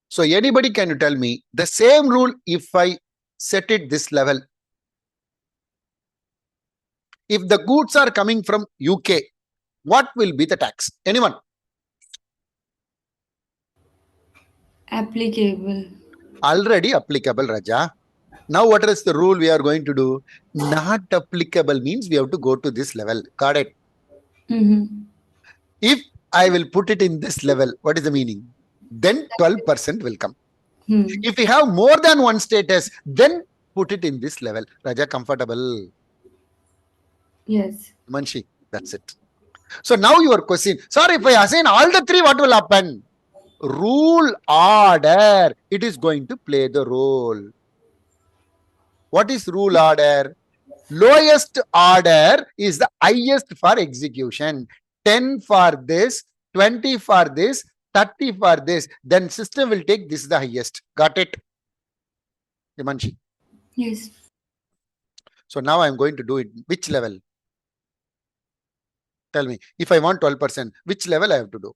S2: So anybody can you tell me the same rule if I set it this level? If the goods are coming from UK, what will be the tax? Anyone?
S3: Applicable.
S2: Already applicable, Raja. Now what is the rule we are going to do? Not applicable means we have to go to this level. Got it? If I will put it in this level, what is the meaning? Then 12% will come. If we have more than one status, then put it in this level. Raja, comfortable?
S3: Yes.
S2: Manshi, that's it. So now your question, sir, if I assign all the three, what will happen? Rule order, it is going to play the role. What is rule order? Lowest order is the highest for execution. 10 for this, 20 for this, 30 for this. Then system will take this is the highest. Got it? Himanshi.
S3: Yes.
S2: So now I'm going to do it. Which level? Tell me. If I want 12%, which level I have to do?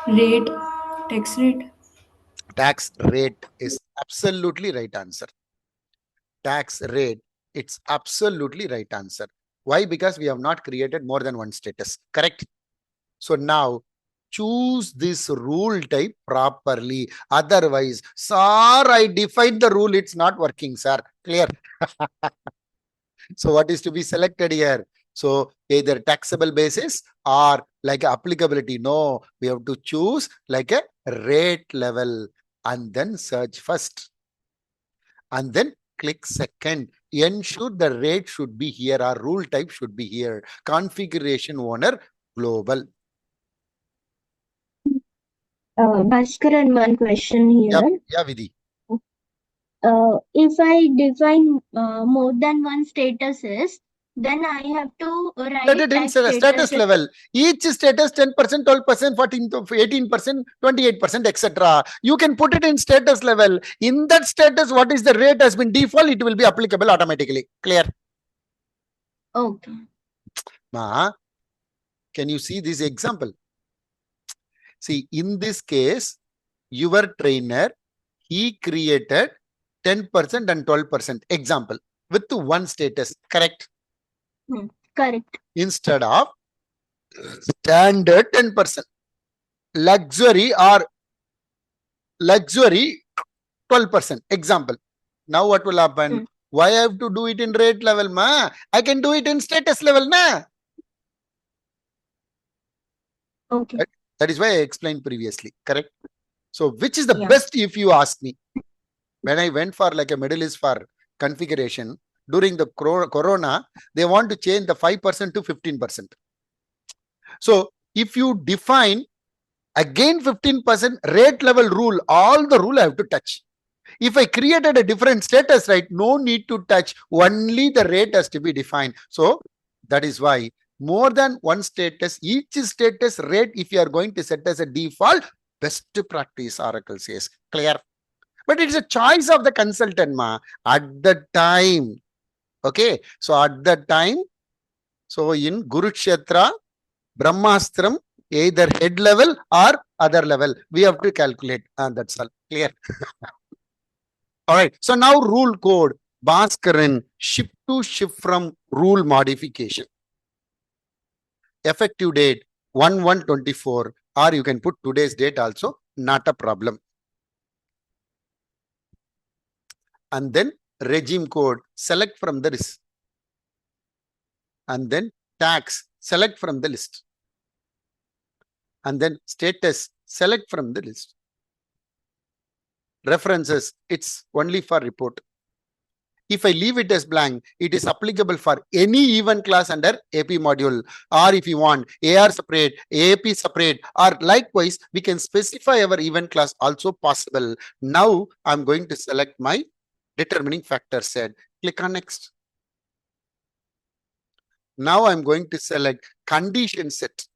S3: Rate. Tax rate.
S2: Tax rate is absolutely right answer. Tax rate, it's absolutely right answer. Why? Because we have not created more than one status. Correct? So now choose this rule type properly. Otherwise, sir, I defined the rule. It's not working, sir. Clear? So what is to be selected here? So either taxable basis or like applicability. No, we have to choose like a rate level and then search first. And then click second. Ensure the rate should be here or rule type should be here. Configuration owner global.
S5: Bhaskaran, one question here.
S2: Yeah, Vidhi.
S5: If I define more than one statuses, then I have to
S2: Set
S5: write
S2: it in
S5: that
S2: status
S5: status.
S2: level. Each status 10%, 12%, 14%, 18%, 28%, etc. You can put it in status level. In that status, what is the rate has been default, it will be applicable automatically. Clear?
S5: Okay.
S2: Ma, can you see this example? See, in this case, your trainer, he created 10% and 12% example with one status. Correct?
S5: Correct.
S2: Instead of standard 10%. Luxury or luxury 12%. Example. Now what will happen? Why I have to do it in rate level, ma? I can do it in status level, na?
S5: Okay.
S2: That is why I explained previously. Correct? So which is the best if you ask me? When I went for like a Middle East for configuration, during the corona, they want to change the 5% to 15%. So if you define again 15% rate level rule, all the rule I have to touch. If I created a different status, right, no need to touch, only the rate has to be defined. So that is why more than one status, each status rate, if you are going to set as a default, best practice Oracle says. Clear? But it's a choice of the consultant, ma. At the time, Okay. So at that time, so in Gurukshetra, Brahmastram, either head level or other level, we have to calculate. And that's all. Clear? All right. So now rule code. Bhaskaran, shift to shift from rule modification. Effective date 1/1/24, or you can put today's date also, not a problem. And then regime code, select from the list. And then tax, select from the list. And then status, select from the list. References, it's only for report. If I leave it as blank, it is applicable for any event class under AP module. Or if you want AR separate, AP separate, or likewise, we can specify our event class also possible. Now I'm going to select my determining factor set. Click on next. Now I'm going to select condition set.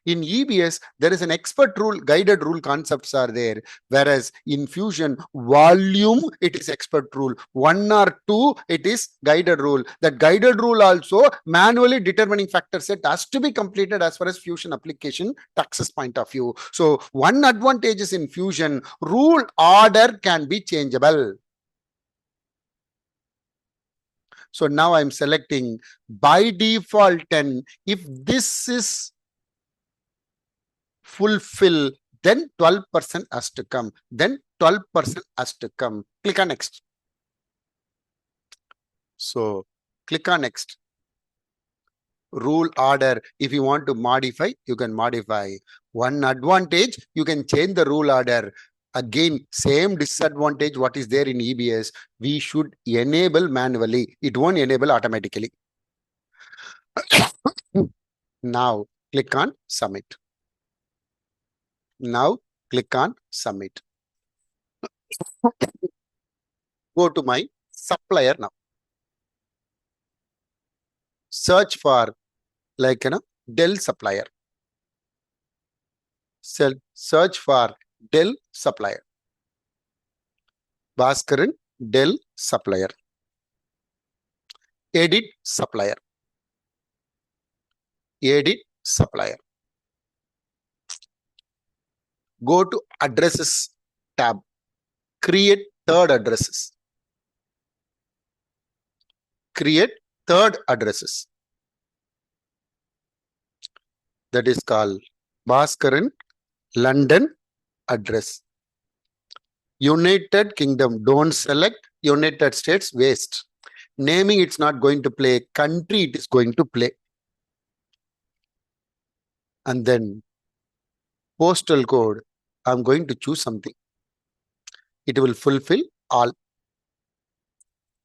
S2: In EBS, there is an expert rule, guided rule concepts are there. Whereas in Fusion, volume, it is expert rule. 1 or 2, it is guided rule. That guided rule also manually determining factor set has to be completed as far as Fusion application taxes point of view. So one advantage is in Fusion, rule order can be changeable. So now I'm selecting by default 10. If this is fulfill, then 12% has to come. Then 12% has to come. Click on next. So click on next. Rule order. If you want to modify, you can modify. One advantage, you can change the rule order. Again, same disadvantage what is there in EBS. We should enable manually. It won't enable automatically. Now click on submit. Now click on submit. Go to my supplier now. Search for Dell supplier. Search for Dell supplier. Bhaskaran, Dell supplier. Edit supplier. Edit supplier. Go to addresses tab. Create third addresses. Create third addresses. That is called Bhaskaran London address. United Kingdom, don't select. United States, waste. Naming, it's not going to play. Country, it is going to play. And then postal code, I'm going to choose something. It will fulfill all.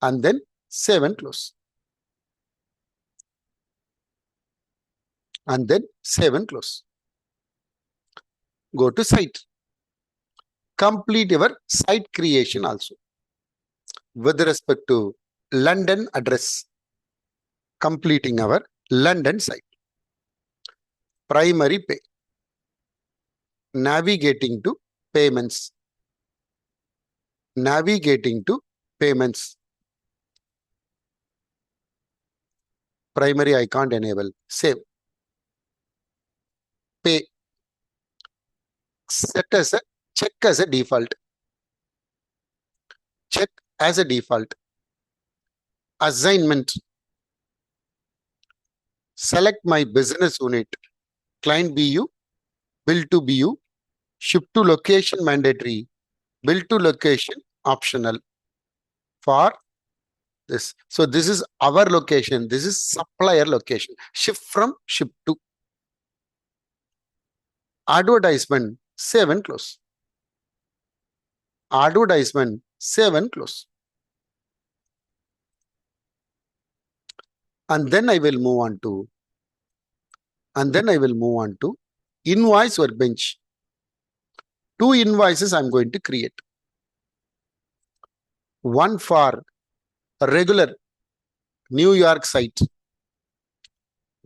S2: And then save and close. And then save and close. Go to site. Complete your site creation also. With respect to London address, completing our London site. Primary pay. Navigating to payments. Navigating to payments. Primary I can't enable. Save. Pay. Set as a check as a default. Check as a default. Assignment. Select my business unit. Client BU, bill to BU, ship to location mandatory, bill to location optional for this. So this is our location. This is supplier location. Ship from, ship to. Advertisement, save and close. Advertisement, save and close. And then I will move on to invoice workbench. 2 invoices I'm going to create. One for regular New York site,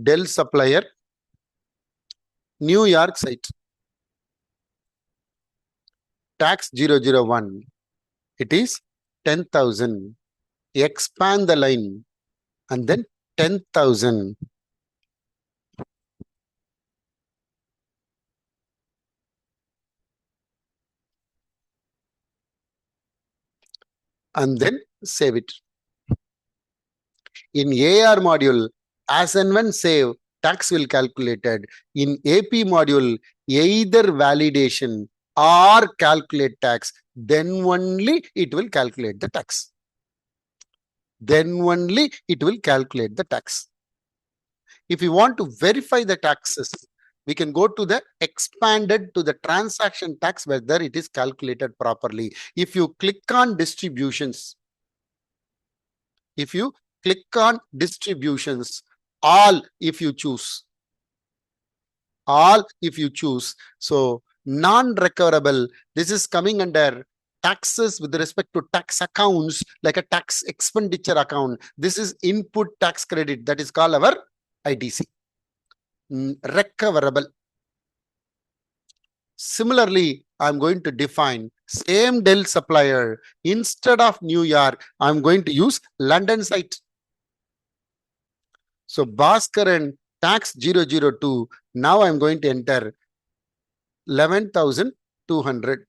S2: Dell supplier, New York site. Tax 001. It is 10,000. Expand the line. and then 10,000. And then save it. In AR module, as and when save, tax will calculated. In AP module, either validation or calculate tax, then only it will calculate the tax. Then only it will calculate the tax. If you want to verify the taxes, we can go to the expanded to the transaction tax, whether it is calculated properly. If you click on distributions, if you click on distributions, all if you choose, so non-recoverable, this is coming under taxes with respect to tax accounts, like a tax expenditure account. This is input tax credit, that is called our ITC. Recoverable. Similarly, I'm going to define same Dell supplier. Instead of New York, I'm going to use London site. So Bhaskaran tax 002. Now I'm going to enter 11,200.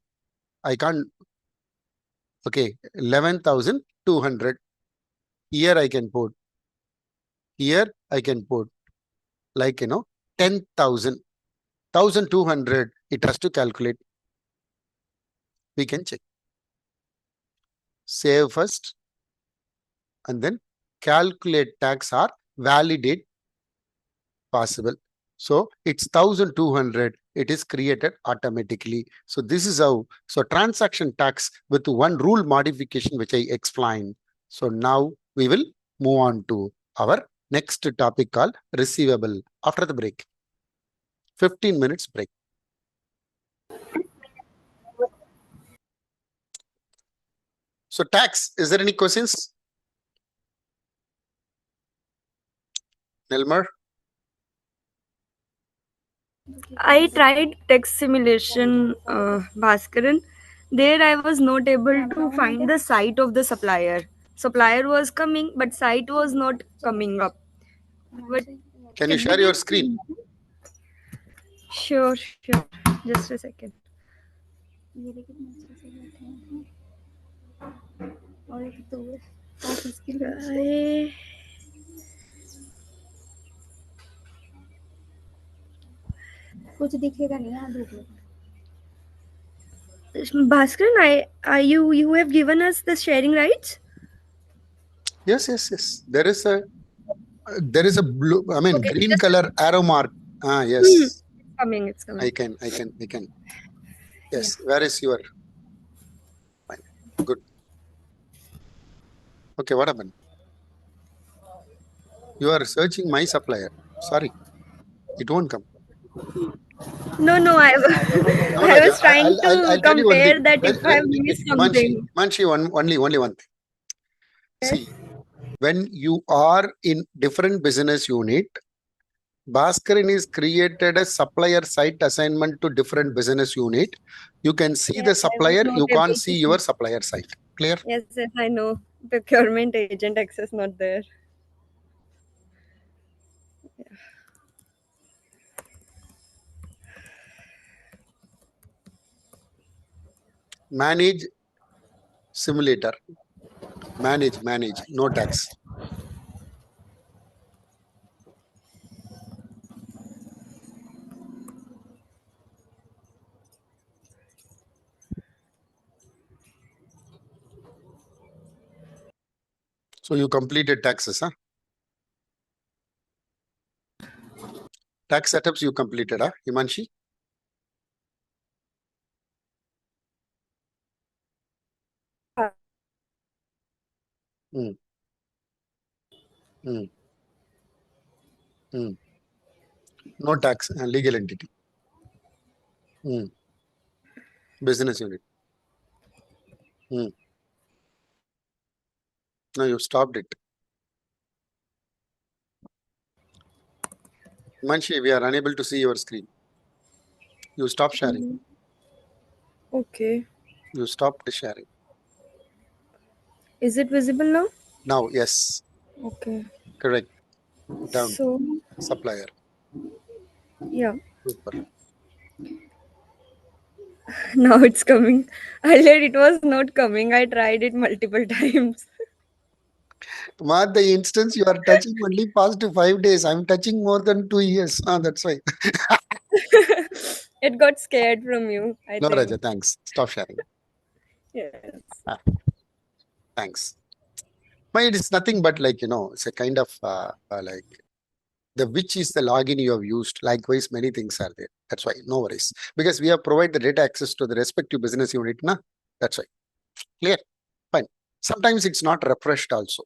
S2: I can't. Okay, 11,200. Here I can put. Here I can put like 10,000. 1,200. It has to calculate. We can check. Save first, and then calculate tax or validate possible. So it's 1,200. It is created automatically. So this is how. So transaction tax with one rule modification, which I explained. So now we will move on to our next topic called receivable after the break. 15 minutes break. So tax, is there any questions? Nelmer?
S3: I tried text simulation, Bhaskaran. There I was not able to find the site of the supplier. Supplier was coming, but site was not coming up. But
S2: Can you share your screen?
S3: sure. Just a second. I- Bhaskaran, you have given us the sharing rights.
S2: Yes. There is a blue,
S3: Okay,
S2: green
S3: just
S2: color arrow mark. Yes.
S3: it's coming.
S2: I can. Yes. Where is your? Fine. Good. Okay. What happened? You are searching my supplier. Sorry, it won't come.
S3: No,
S2: No,
S3: I was trying to
S2: I'll tell you only.
S3: compare that if I have missed something.
S2: Manshi, only one thing. See, when you are in different business unit, Bhaskaran is created a supplier site assignment to different business unit. You can see the
S3: Yes, I was
S2: supplier,
S3: not
S2: you
S3: able
S2: can't
S3: to
S2: see
S3: see.
S2: your supplier site. Clear?
S3: Yes, I know. Procurement agent access not there.
S2: Manage simulator. Manage. No tax. So you completed taxes, huh? Tax setups you completed, huh, Himanshi? Hmm. Hmm. Hmm. No tax, legal entity. Hmm. Business unit. Hmm. No, you stopped it. Himanshi, we are unable to see your screen. You stop sharing.
S3: Okay.
S2: You stopped sharing.
S3: Is it visible now?
S2: Now, yes.
S3: Okay.
S2: Correct. Down.
S3: So
S2: Supplier.
S3: yeah,
S2: Super.
S3: now it's coming. Earlier it was not coming. I tried it multiple times.
S2: Mark the instance you are touching only past 5 days. I'm touching more than 2 years. That's why.
S3: It got scared from you, I
S2: No, Raja,
S3: think.
S2: thanks. Stop sharing.
S3: Yes.
S2: Ah, thanks. It is nothing but like, it's a kind of like the which is the login you have used. Likewise, many things are there. That's why, no worries. Because we have provided the data access to the respective business unit. That's why. Clear? Fine. Sometimes it's not refreshed also.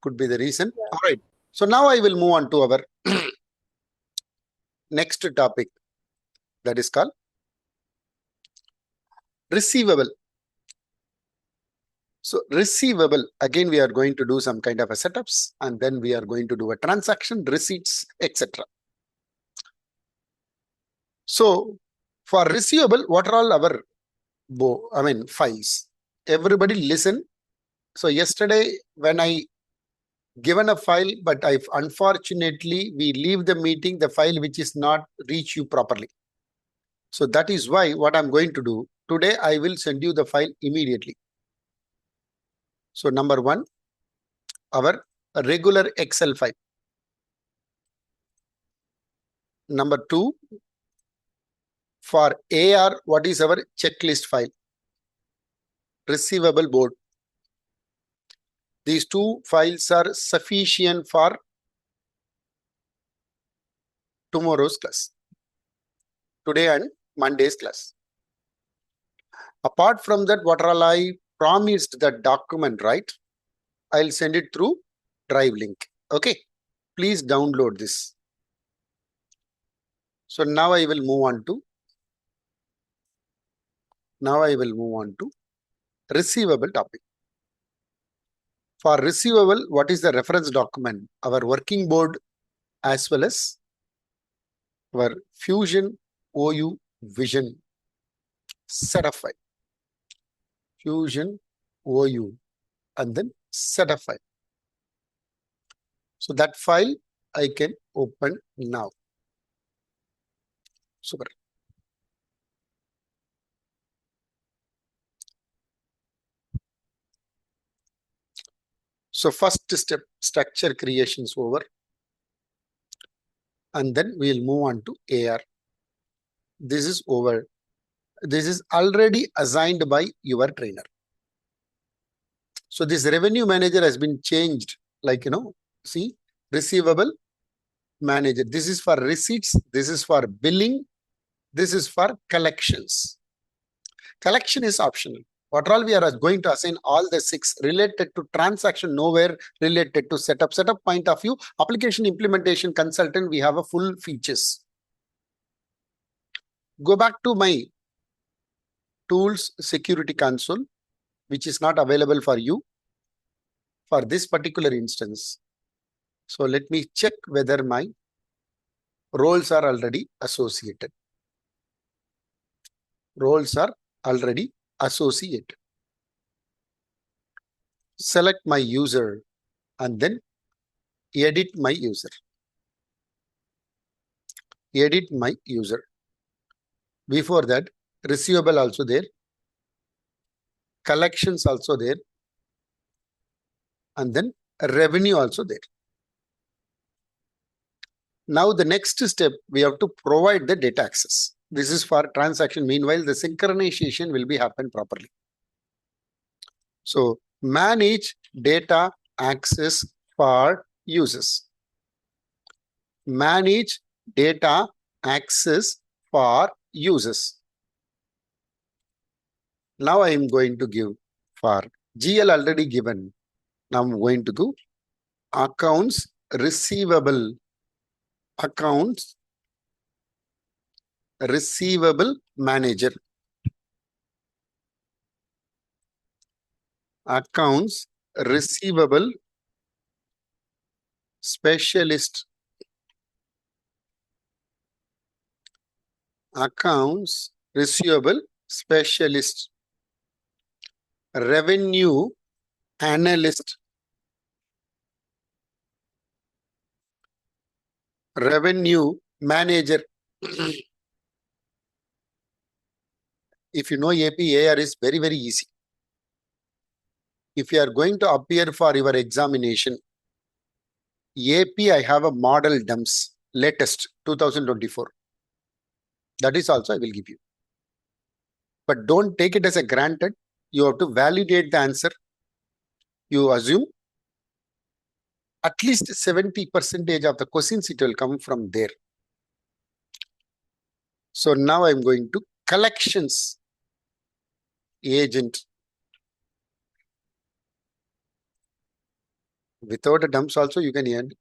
S2: Could be the reason. All right. So now I will move on to our next topic, that is called receivable. So receivable, again, we are going to do some kind of a setups, and then we are going to do a transaction, receipts, etc. So for receivable, what are all our files? Everybody listen. So yesterday when I given a file, but I unfortunately we leave the meeting, the file which is not reach you properly. So that is why what I'm going to do today, I will send you the file immediately. So number one, our regular Excel file. Number two, for AR, what is our checklist file? Receivable board. These two files are sufficient for tomorrow's class, today and Monday's class. Apart from that, what all I promised that document, right? I'll send it through Drive link. Okay, please download this. So now I will move on to receivable topic. For receivable, what is the reference document? Our working board as well as our Fusion OU Vision setup file. Fusion OU and then setup file. So that file I can open now. Super. So first step, structure creations over. And then we'll move on to AR. This is over. This is already assigned by your trainer. So this revenue manager has been changed. Like, see, receivable manager. This is for receipts. This is for billing. This is for collections. Collection is optional. What all we are going to assign all the 6 related to transaction, nowhere related to setup. Setup point of view, application implementation consultant, we have a full features. Go back to my tools security console, which is not available for you for this particular instance. So let me check whether my roles are already associated. Roles are already associated. Select my user and then edit my user. Edit my user. Before that, receivable also there. Collections also there. And then revenue also there. Now the next step, we have to provide the data access. This is for transaction. Meanwhile, the synchronization will be happen properly. So manage data access for users. Manage data access for users. Now I am going to give for GL already given. Now I'm going to do accounts receivable. Accounts receivable manager. Accounts receivable specialist. Accounts receivable specialist. Revenue analyst. revenue manager. If you know AP, AR is very, very easy. If you are going to appear for your examination, AP, I have a model dumps, latest 2024. That is also I will give you. But don't take it as a granted. You have to validate the answer. You assume at least 70% of the questions it will come from there. So now I'm going to collections agent. Without a dumps also you can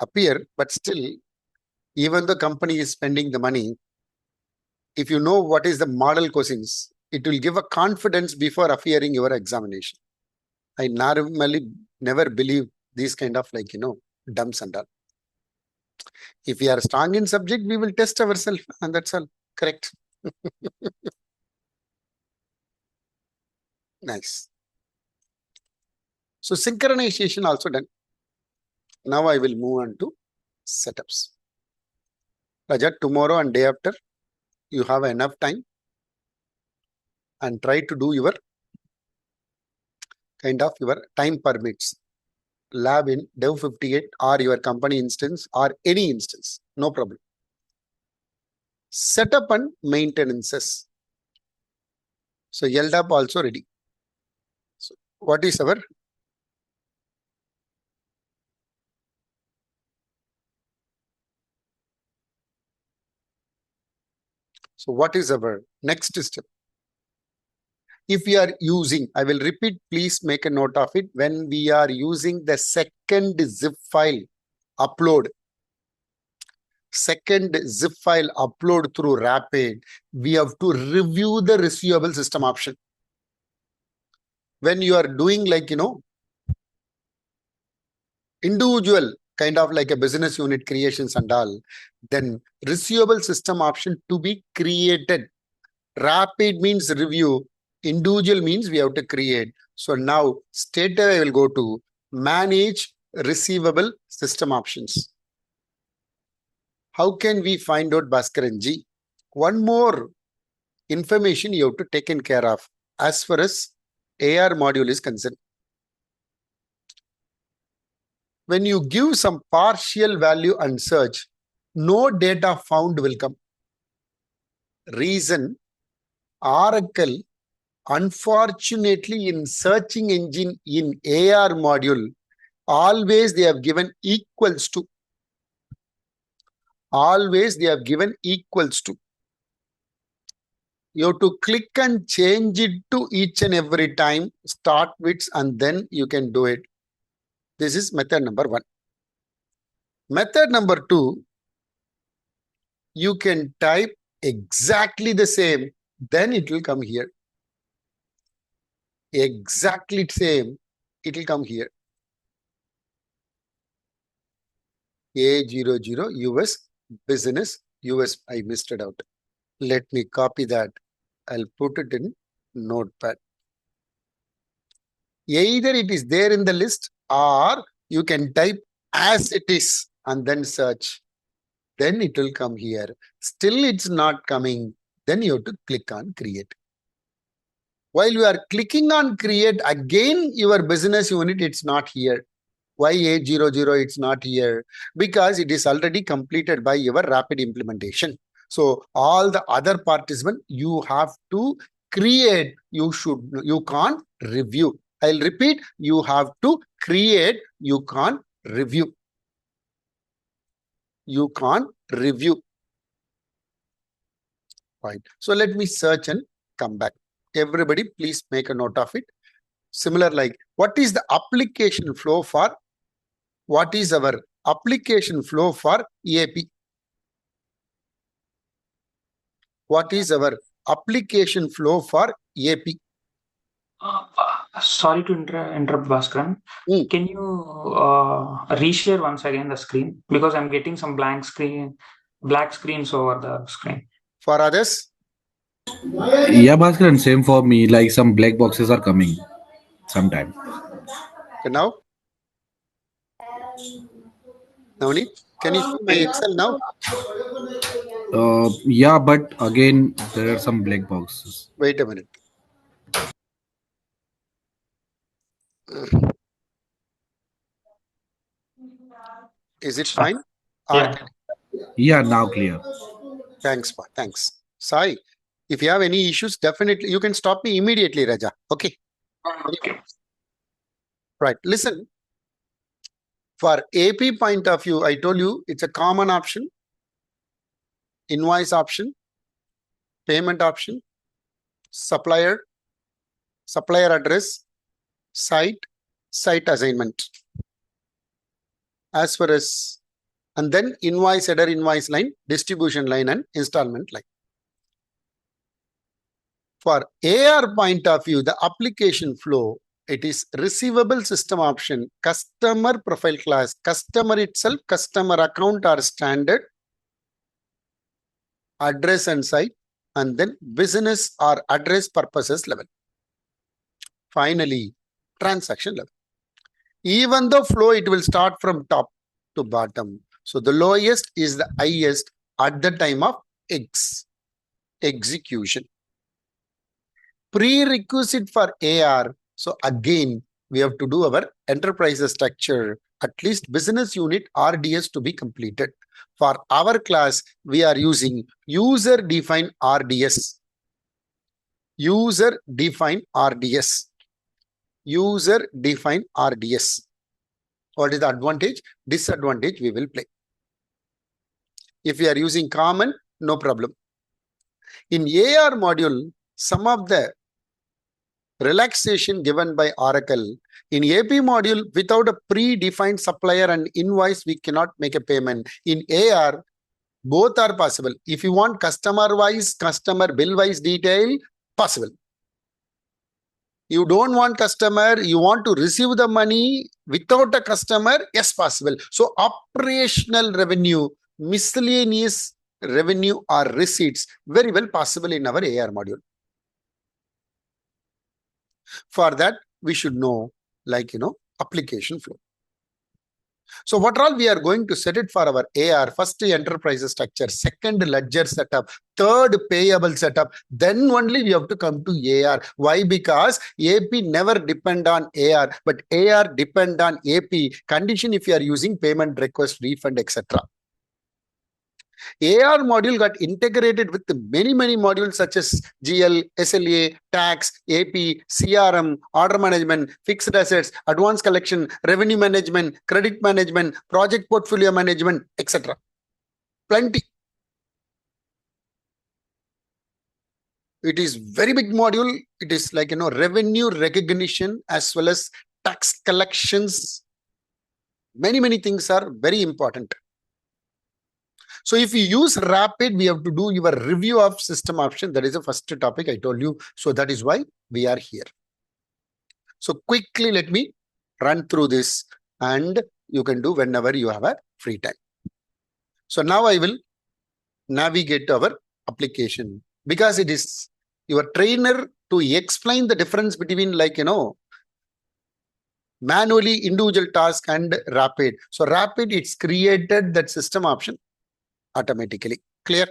S2: appear, but still, even the company is spending the money, if you know what is the model questions, it will give a confidence before appearing your examination. I normally never believe these kind of dumps and all. If we are strong in subject, we will test ourselves and that's all. Correct. Nice. So synchronization also done. Now I will move on to setups. Rajat, tomorrow and day after, you have enough time and try to do your your time permits. Lab in Dev 58 or your company instance or any instance. No problem. Setup and maintenances. So LDAP also ready. So what is our next step? If we are using, I will repeat, please make a note of it. When we are using the second zip file upload through Rapid, we have to review the receivable system option. When you are doing individual kind of like a business unit creations and all, then receivable system option to be created. Rapid means review, individual means we have to create. So now straight away I will go to manage receivable system options. How can we find out, Bhaskaranji? One more information you have to take care of as far as AR module is concerned. When you give some partial value and search, no data found will come. Reason, Oracle, unfortunately, in searching engine in AR module, always they have given equals to. Always they have given equals to. You have to click and change it to each and every time, start with, and then you can do it. This is method number 1. Method number 2, you can type exactly the same, then it will come here. Exactly same, it will come here. A00 US business US. I missed it out. Let me copy that. I'll put it in Notepad. Either it is there in the list or you can type as it is and then search. Then it will come here. Still it's not coming. Then you have to click on create. While you are clicking on create, again your business unit, it's not here. Why A00 it's not here? Because it is already completed by your rapid implementation. So all the other participants you have to create. You can't review. I'll repeat, you have to create, you can't review. You can't review. Right. So let me search and come back. Everybody, please make a note of it. Similar like, what is the application flow for? What is our application flow for EAP? What is our application flow for EAP?
S6: Sorry to interrupt, Bhaskaran. Can you reshare once again the screen? Because I'm getting some black screens over the screen.
S2: For others?
S4: Yeah, Bhaskaran, same for me. Like some black boxes are coming sometime.
S2: Okay, now? Navneet, can you see my Excel now?
S4: Yeah, but again, there are some black boxes.
S2: Wait a minute. Is it
S6: Stop.
S2: fine?
S6: Yeah.
S4: Yeah, now clear.
S2: Thanks, Pa. Thanks. Sai, if you have any issues, definitely you can stop me immediately, Raja. Okay.
S6: Okay.
S2: Right. Listen, for AP point of view, I told you it's a common option, invoice option, payment option, supplier, supplier address, site, site assignment. As far as, and then invoice header, invoice line, distribution line, and installment line. For AR point of view, the application flow, it is receivable system option, customer profile class, customer itself, customer account are standard, address and site, and then business or address purposes level. Finally, transaction level. Even the flow, it will start from top to bottom. So the lowest is the highest at the time of execution. Prerequisite for AR. So again, we have to do our enterprise structure, at least business unit RDS to be completed. For our class, we are using user-defined RDS. User-defined RDS. User-defined RDS. What is the advantage? Disadvantage we will play. If we are using common, no problem. In AR module, some of the relaxation given by Oracle. In AP module, without a predefined supplier and invoice, we cannot make a payment. In AR, both are possible. If you want customer-wise, customer bill-wise detail, possible. You don't want customer, you want to receive the money without a customer, yes, possible. So operational revenue, miscellaneous revenue or receipts, very well possible in our AR module. For that, we should know, application flow. So what all we are going to set it for our AR, first enterprise structure, second ledger setup, third payable setup, then only we have to come to AR. Why? Because AP never depend on AR, but AR depend on AP condition if you are using payment request, refund, etc. AR module got integrated with many modules such as GL, SLA, tax, AP, CRM, order management, fixed assets, advance collection, revenue management, credit management, project portfolio management, etc. Plenty. It is very big module. It is revenue recognition as well as tax collections. Many things are very important. So if you use Rapid, we have to do your review of system option. That is the first topic I told you. So that is why we are here. So quickly, let me run through this and you can do whenever you have a free time. So now I will navigate our application because it is your trainer to explain the difference between manually individual task and Rapid. So Rapid, it's created that system option automatically. Clear?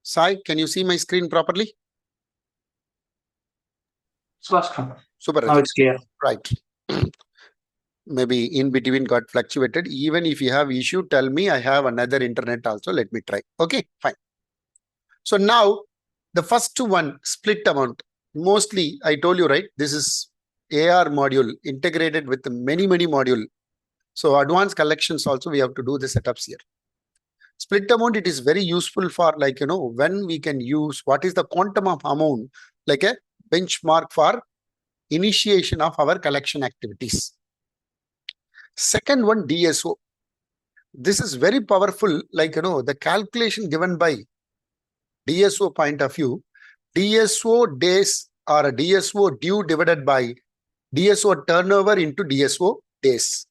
S2: Sai, can you see my screen properly?
S6: Super.
S2: Super.
S6: Now it's clear.
S2: Right. Maybe in between got fluctuated. Even if you have issue, tell me. I have another internet also. Let me try. Okay, fine. So now the first one, split amount. Mostly, I told you, right? This is AR module integrated with many module. So advanced collections also we have to do the setups here. Split amount, it is very useful for when we can use what is the quantum of amount, like a benchmark for initiation of our collection activities. Second one, DSO. This is very powerful, the calculation given by DSO point of view. DSO days or a DSO due divided by DSO turnover into DSO days.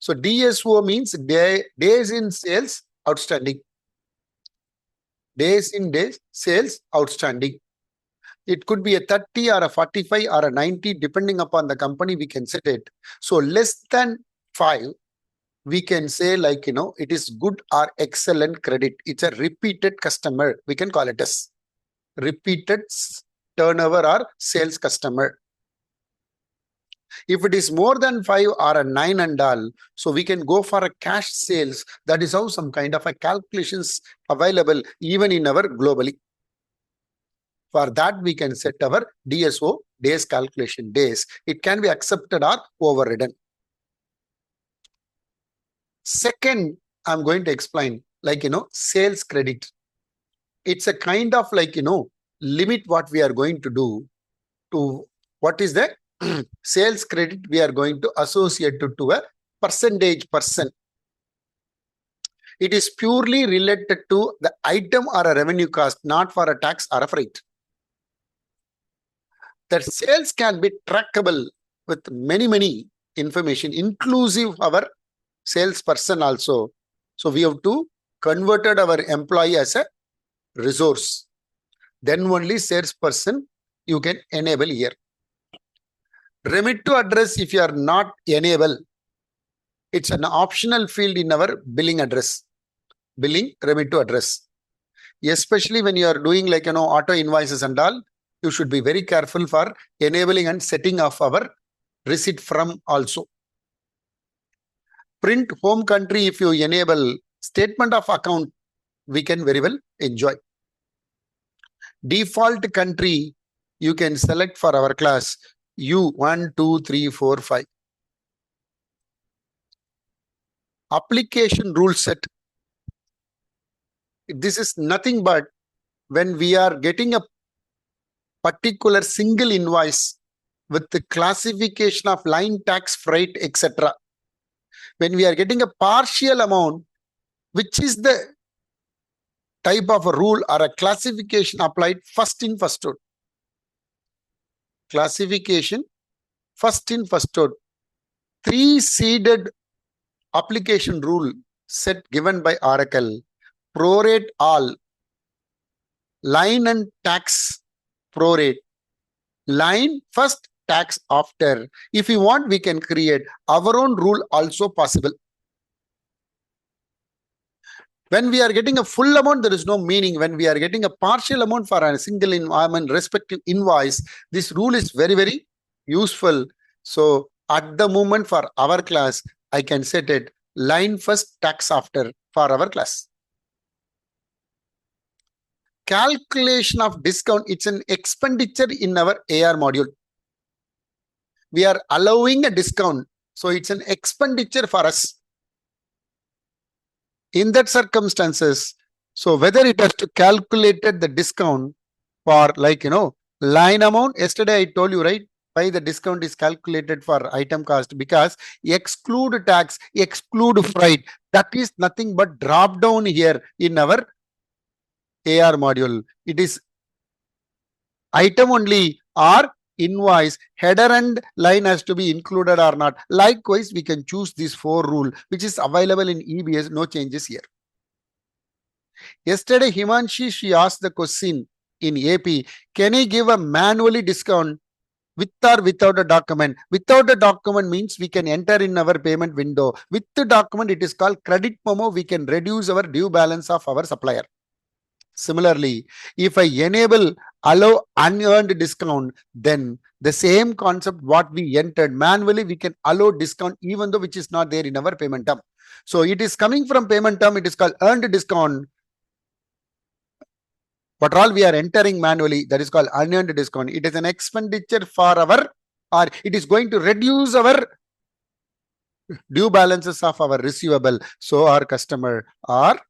S2: So DSO means days in sales outstanding. Days in sales outstanding. It could be a 30 or a 45 or a 90, depending upon the company, we can set it. So less than 5 we can say like, it is good or excellent credit. It's a repeated customer. We can call it as repeated turnover or sales customer. If it is more than 5 or a 9 and all, so we can go for a cash sales. That is how some kind of a calculations available even in our globally. For that, we can set our DSO, days calculation days. It can be accepted or overridden. Second, I'm going to explain like, sales credit. It's a kind of like, limit what we are going to do to what is the sales credit we are going to associate to a percentage person. It is purely related to the item or a revenue cost, not for a tax or a freight. That sales can be trackable with many information, inclusive our salesperson also. So we have to converted our employee as a resource. Then only salesperson you can enable here. Remit to address, if you are not enable, it's an optional field in our billing address. Billing remit to address. Especially when you are doing like, auto invoices and all, you should be very careful for enabling and setting off our receipt from also. Print home country, if you enable statement of account, we can very well enjoy. Default country, you can select for our class U1, 2, 3, 4, 5. Application rule set. This is nothing but when we are getting a particular single invoice with the classification of line, tax, freight, etc. When we are getting a partial amount, which is the type of a rule or a classification applied first in, first out. Classification first in, first out. 3-seeded application rule set given by Oracle. Prorate all. Line and tax prorate. Line first, tax after. If you want, we can create our own rule also possible. When we are getting a full amount, there is no meaning. When we are getting a partial amount for a single respective invoice, this rule is very useful. So at the moment for our class, I can set it line first, tax after for our class. Calculation of discount, it's an expenditure in our AR module. We are allowing a discount. So it's an expenditure for us. In that circumstances, so whether it has to calculate the discount for like, line amount, yesterday I told you, right? Why the discount is calculated for item cost, because exclude tax, exclude freight, that is nothing but drop down here in our AR module. It is item only or invoice, header and line has to be included or not. Likewise, we can choose this 4 rule, which is available in EBS, no changes here. Yesterday, Himanshi, she asked the question in AP, can I give a manually discount with or without a document? Without a document means we can enter in our payment window. With the document, it is called credit memo. We can reduce our due balance of our supplier. Similarly, if I enable allow unearned discount, then the same concept what we entered manually, we can allow discount even though which is not there in our payment term. So it is coming from payment term, it is called earned discount. What all we are entering manually, that is called unearned discount. It is an expenditure for our, or it is going to reduce our due balances of our receivable. So our customer or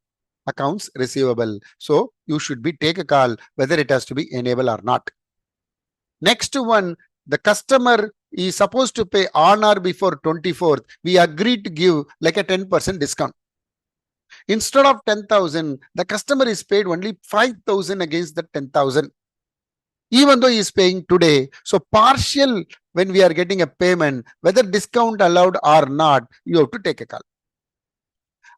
S2: accounts receivable. So you should be take a call whether it has to be enabled or not. Next one, the customer is supposed to pay on or before 24th. We agreed to give like a 10% discount. Instead of 10,000, the customer is paid only 5,000 against the 10,000. Even though he is paying today. So partial, when we are getting a payment, whether discount allowed or not, you have to take a call.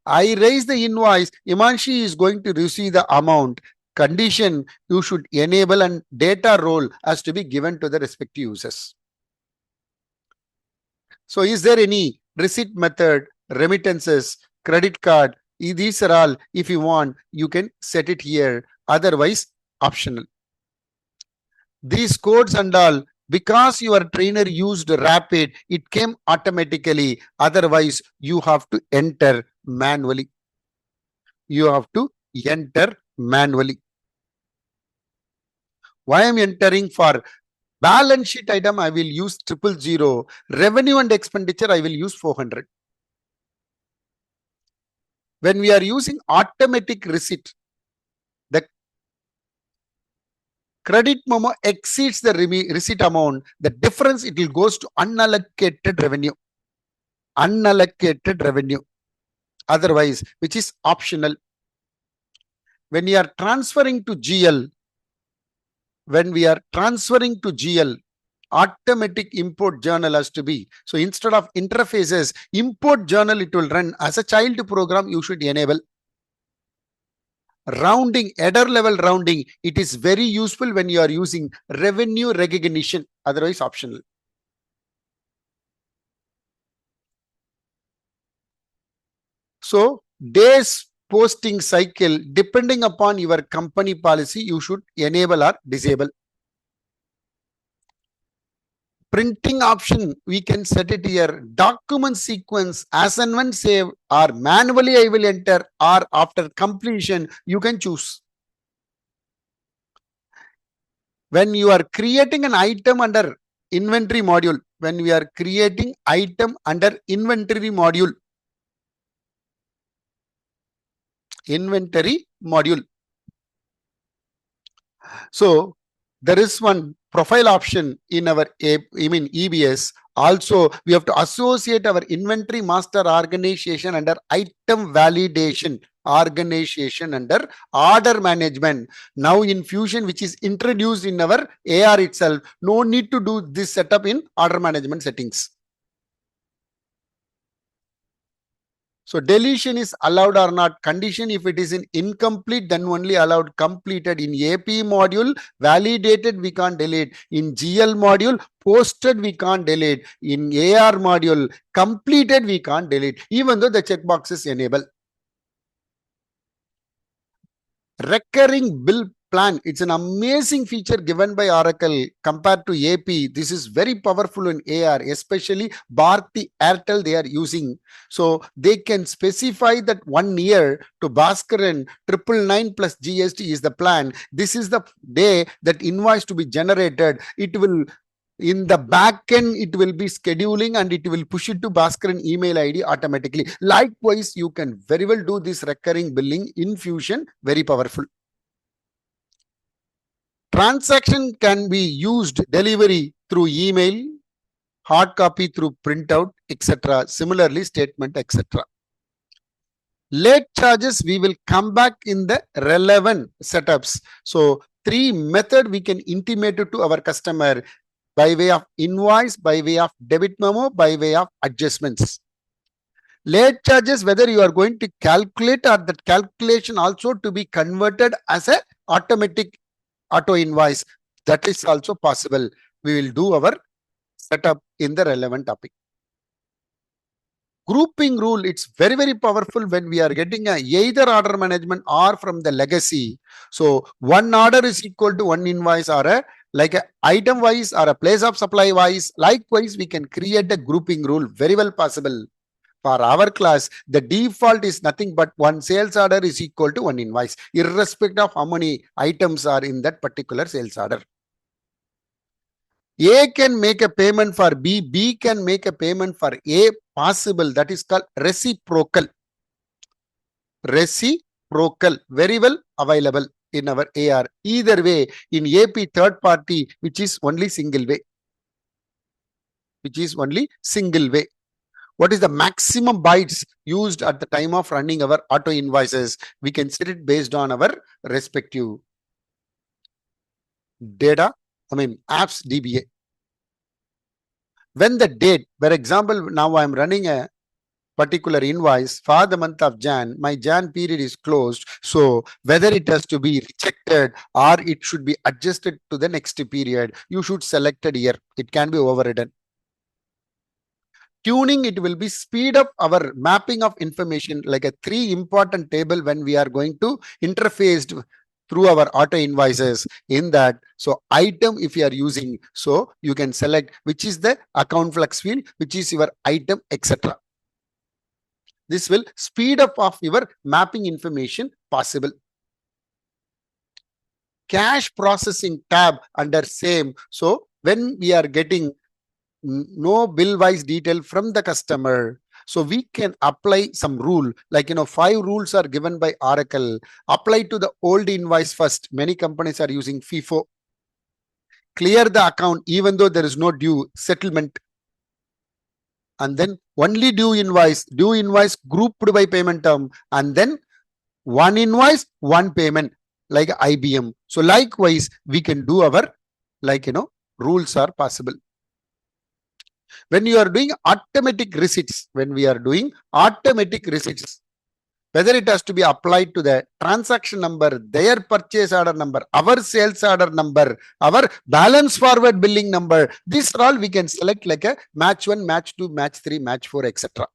S2: I raise the invoice, Imanshi is going to receive the amount. Condition, you should enable and data role has to be given to the respective users. So is there any receipt method remittances, credit card. These are all, if you want, you can set it here. Otherwise, optional. These codes and all, because your trainer used rapid, it came automatically. Otherwise, you have to enter manually. You have to enter manually. Why I'm entering? For balance sheet item, I will use 000. Revenue and expenditure, I will use 400. When we are using automatic receipt, the credit memo exceeds the receipt amount. The difference, it will goes to unallocated revenue. Unallocated revenue. Otherwise, which is optional. When you are transferring to GL, automatic import journal has to be. So instead of interfaces, import journal, it will run as a child program. You should enable. Rounding, header level rounding, it is very useful when you are using revenue recognition. Otherwise, optional. So days posting cycle, depending upon your company policy, you should enable or disable. Printing option, we can set it here. Document sequence, as and when save, or manually I will enter, or after completion, you can choose. When you are creating an item under inventory module, inventory module. So there is one profile option in our EBS. Also, we have to associate our inventory master organization under item validation organization under order management. Now in Fusion, which is introduced in our AR itself, no need to do this setup in order management settings. So deletion is allowed or not. Condition, if it is in incomplete, then only allowed. Completed. In AP module, validated, we can't delete. In GL module, posted, we can't delete. In AR module, completed, we can't delete, even though the checkbox is enabled. Recurring bill plan, it's an amazing feature given by Oracle compared to AP. This is very powerful in AR, especially Bharti Airtel they are using. So they can specify that 1 year to Bhaskaran 999 plus GST is the plan. This is the day that invoice to be generated. It will, in the back end, it will be scheduling and it will push it to Bhaskaran email ID automatically. Likewise, you can very well do this recurring billing in Fusion, very powerful. Transaction can be used delivery through email, hard copy through printout, etc. Similarly, statement, etc. Late charges, we will come back in the relevant setups. So 3 method we can intimate it to our customer: by way of invoice, by way of debit memo, by way of adjustments. Late charges, whether you are going to calculate or that calculation also to be converted as a automatic auto invoice, that is also possible. We will do our setup in the relevant topic. Grouping rule, it's very, very powerful when we are getting either order management or from the legacy. So one order is equal to one invoice, or a like a item wise or a place of supply wise. Likewise, we can create a grouping rule, very well possible. For our class, the default is nothing but one sales order is equal to one invoice, irrespective of how many items are in that particular sales order. A can make a payment for B, B can make a payment for A, possible. That is called reciprocal. Reciprocal, very well available in our AR. Either way, in AP third party, which is only single way. What is the maximum bytes used at the time of running our auto invoices? We can set it based on our respective data, apps DBA. When the date, for example, now I'm running a particular invoice for the month of Jan, my Jan period is closed. So whether it has to be rejected or it should be adjusted to the next period, you should select it here. It can be overridden. tuning, it will be speed up our mapping of information, like a 3 important table when we are going to interface through our auto invoices in that. So item, if you are using, so you can select which is the account flux field, which is your item, etc. This will speed up of your mapping information possible. Cash processing tab under same. So when we are getting no bill wise detail from the customer, so we can apply some rule, like 5 rules are given by Oracle. Apply to the old invoice first. Many companies are using FIFO. Clear the account even though there is no due settlement. And then only due invoice grouped by payment term, and then one invoice, one payment, like IBM. So likewise, we can do our, rules are possible. When you are doing automatic receipts, whether it has to be applied to the transaction number, their purchase order number, our sales order number, our balance forward billing number, this all we can select like a match 1, match 2, match 3, match 4, etc.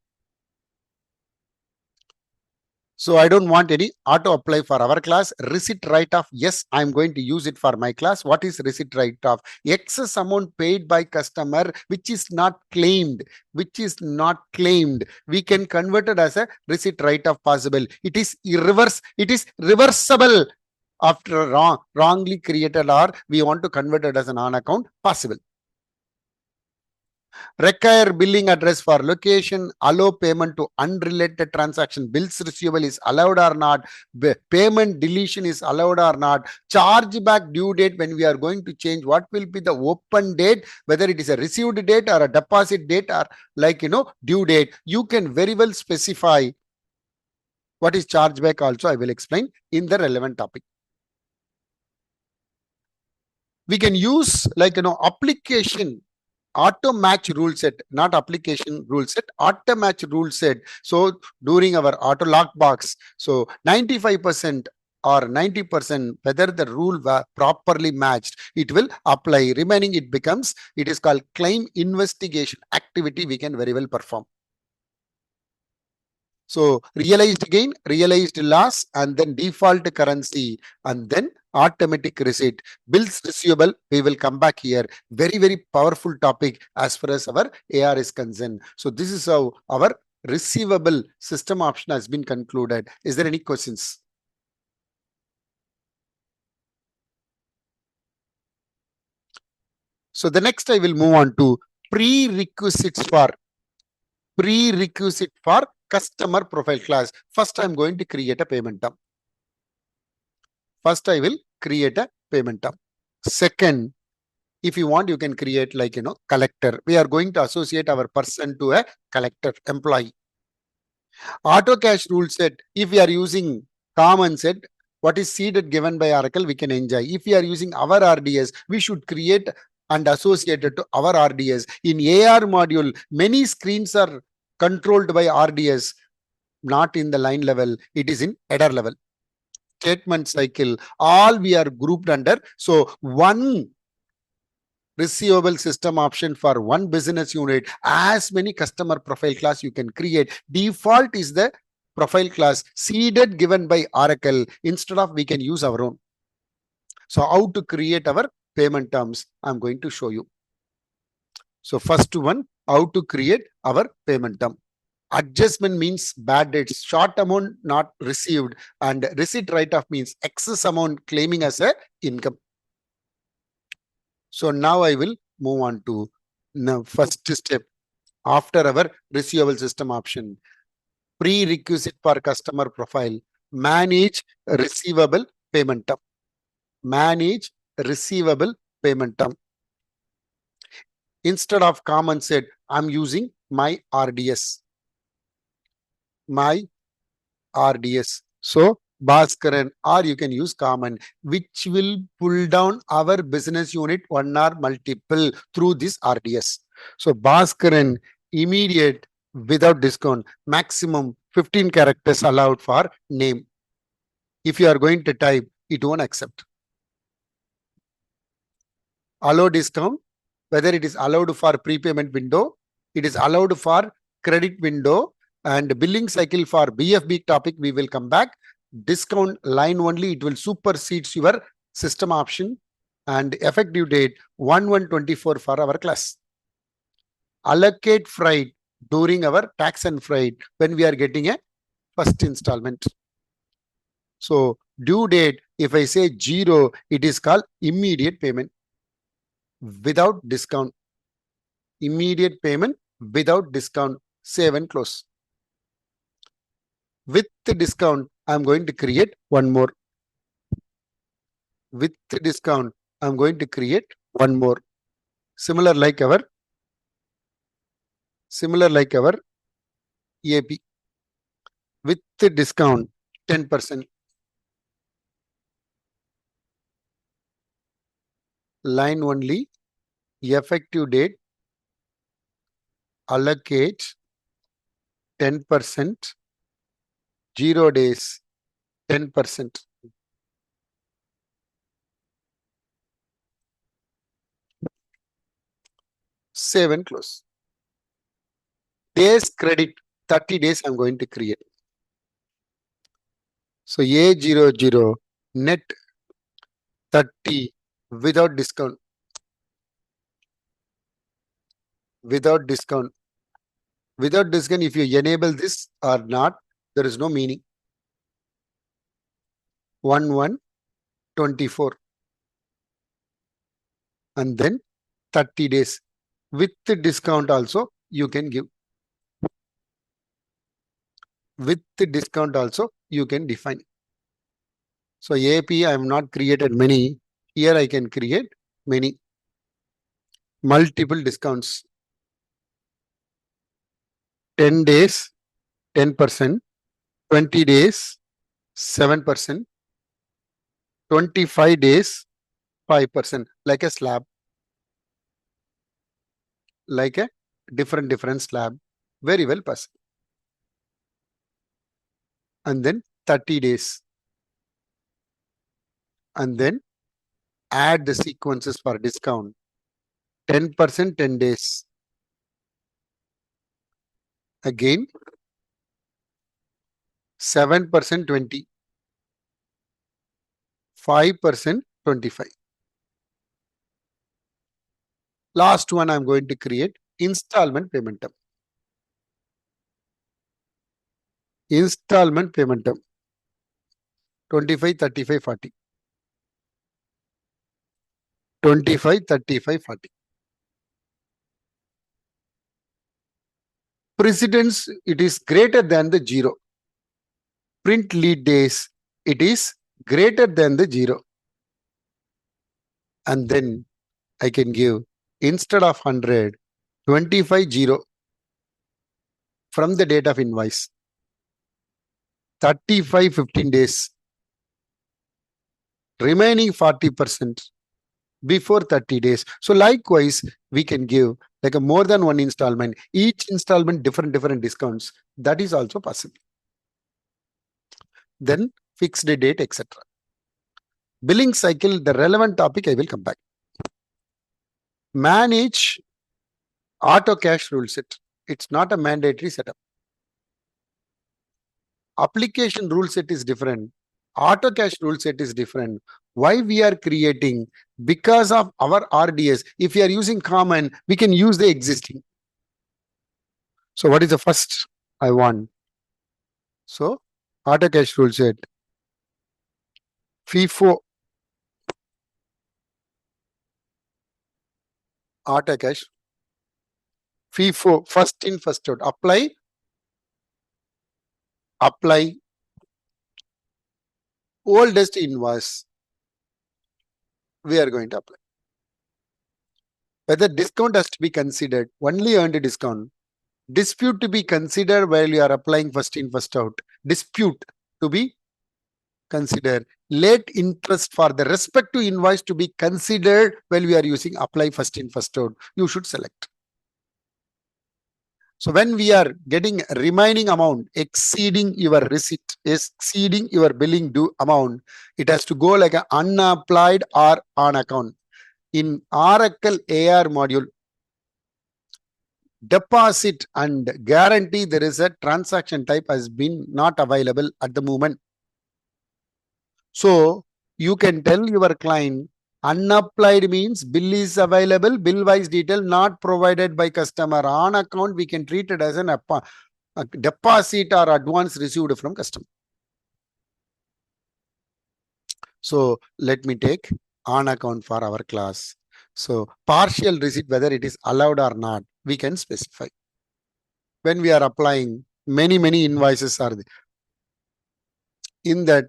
S2: So I don't want any auto apply for our class. Receipt write-off, yes, I'm going to use it for my class. What is receipt write-off? Excess amount paid by customer which is not claimed. We can convert it as a receipt write-off possible. It is reversible after wrongly created, or we want to convert it as an on account possible. Require billing address for location, allow payment to unrelated transaction, bills receivable is allowed or not, payment deletion is allowed or not, chargeback due date, when we are going to change, what will be the open date, whether it is a received date or a deposit date or due date. You can very well specify what is chargeback also. I will explain in the relevant topic. We can use application auto match rule set, not application rule set, auto match rule set. So during our auto lockbox, so 95% or 90%, whether the rule were properly matched, it will apply. Remaining, it is called claim investigation activity we can very well perform. So realized gain, realized loss, and then default currency, and then automatic receipt. Bills receivable, we will come back here. Very, very powerful topic as far as our AR is concerned. So this is how our receivable system option has been concluded. Is there any questions? So the next I will move on to prerequisite for customer profile class. First, I'm going to create a payment term. First, I will create a payment term. Second, if you want, you can create collector. We are going to associate our person to a collector employee. Auto cash rule set, if we are using common set, what is seeded given by Oracle, we can enjoy. If we are using our RDS, we should create and associate it to our RDS. In AR module, many screens are controlled by RDS, not in the line level, it is in header level. Statement cycle, all we are grouped under. So one receivable system option for one business unit, as many customer profile class you can create. Default is the profile class seeded given by Oracle. Instead of, we can use our own. So how to create our payment terms, I'm going to show you. So first one, how to create our payment term. Adjustment means bad debts, short amount not received, and receipt write-off means excess amount claiming as a income. So now I will move on to the first step after our receivable system option. Prerequisite for customer profile, manage receivable payment term. Manage receivable payment term. Instead of common set, I'm using my RDS. So Bhaskaran, or you can use common, which will pull down our business unit one or multiple through this RDS. So Bhaskaran, immediate, without discount, maximum 15 characters allowed for name. If you are going to type, it won't accept. Allow discount, whether it is allowed for prepayment window, It is allowed for credit window and billing cycle for BFB topic. We will come back. Discount line only. It will supersedes your system option and effective date 1/1/24 for our class. Allocate freight during our tax and freight when we are getting a first installment. So due date, if I say 0, it is called immediate payment without discount. Immediate payment without discount. Save and close. With the discount, I'm going to create one more. With the discount, I'm going to create one more. Similar like our AP. With the discount, 10%. Line only, effective date, allocate 10%, 0 days, 10%. Save and close. Days credit, 30 days I'm going to create. So A00 net 30 without discount. Without discount. Without discount, if you enable this or not, there is no meaning. 1/1/24. And then 30 days. With the discount also, you can give. With the discount also, you can define. So AP, I have not created many. Here I can create many. Multiple discounts. 10 days, 10%. 20 days, 7%. 25 days, 5%. Like a slab. Like a different slab. Very well possible. And then 30 days. And then add the sequences for discount. 10% 10 days. Again 7% 20. 5% 25. Last one I'm going to create installment payment term. Installment payment term. 25, 35, 40. 25, 35, 40. Precedence, it is greater than the 0. Print lead days, it is greater than the 0. And then I can give instead of 100, 25 0 from the date of invoice. 35 15 days. Remaining 40% before 30 days. So likewise, we can give like a more than one installment. Each installment different discounts. That is also possible. Then fixed date, etc. Billing cycle, the relevant topic, I will come back. Manage auto cash rule set. It's not a mandatory setup. Application rule set is different. Auto cash rule set is different. Why we are creating? Because of our RDS. If we are using common, we can use the existing. So what is the first I want? So auto cash rule set. FIFO. Auto cash. FIFO. First in, first out. Apply. Oldest invoice. We are going to apply. Whether discount has to be considered, only earned discount. Dispute to be considered while you are applying first in, first out. Dispute to be considered. Late interest for the respective invoice to be considered while we are using apply first in, first out. You should select. So when we are getting remaining amount exceeding your receipt, exceeding your billing due amount, it has to go like an unapplied or on account. In Oracle AR module, deposit and guarantee, there is a transaction type has been not available at the moment. So you can tell your client unapplied means bill is available, bill wise detail not provided by customer. On account, we can treat it as a deposit or advance received from customer. So let me take on account for our class. So partial receipt, whether it is allowed or not, we can specify. When we are applying, many invoices are there. In that,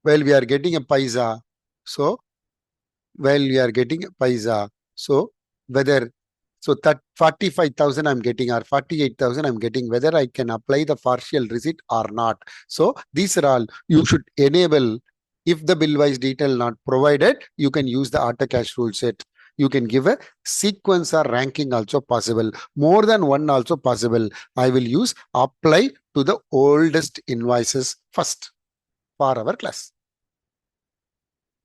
S2: while we are getting a paisa, so whether that 45,000 I'm getting or 48,000 I'm getting, whether I can apply the partial receipt or not. So these are all you should enable. If the bill wise detail not provided, you can use the auto cash rule set. You can give a sequence or ranking also possible. More than one also possible. I will use apply to the oldest invoices first for our class.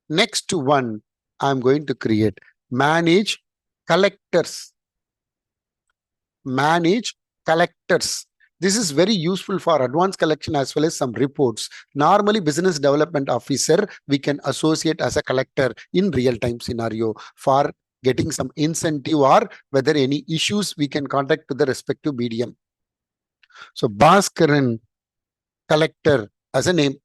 S2: Next one, I'm going to create manage collectors. Manage collectors. This is very useful for advanced collection as well as some reports. Normally, business development officer, we can associate as a collector in real-time scenario for getting some incentive or whether any issues we can contact to the respective medium. So Bhaskaran collector as a name.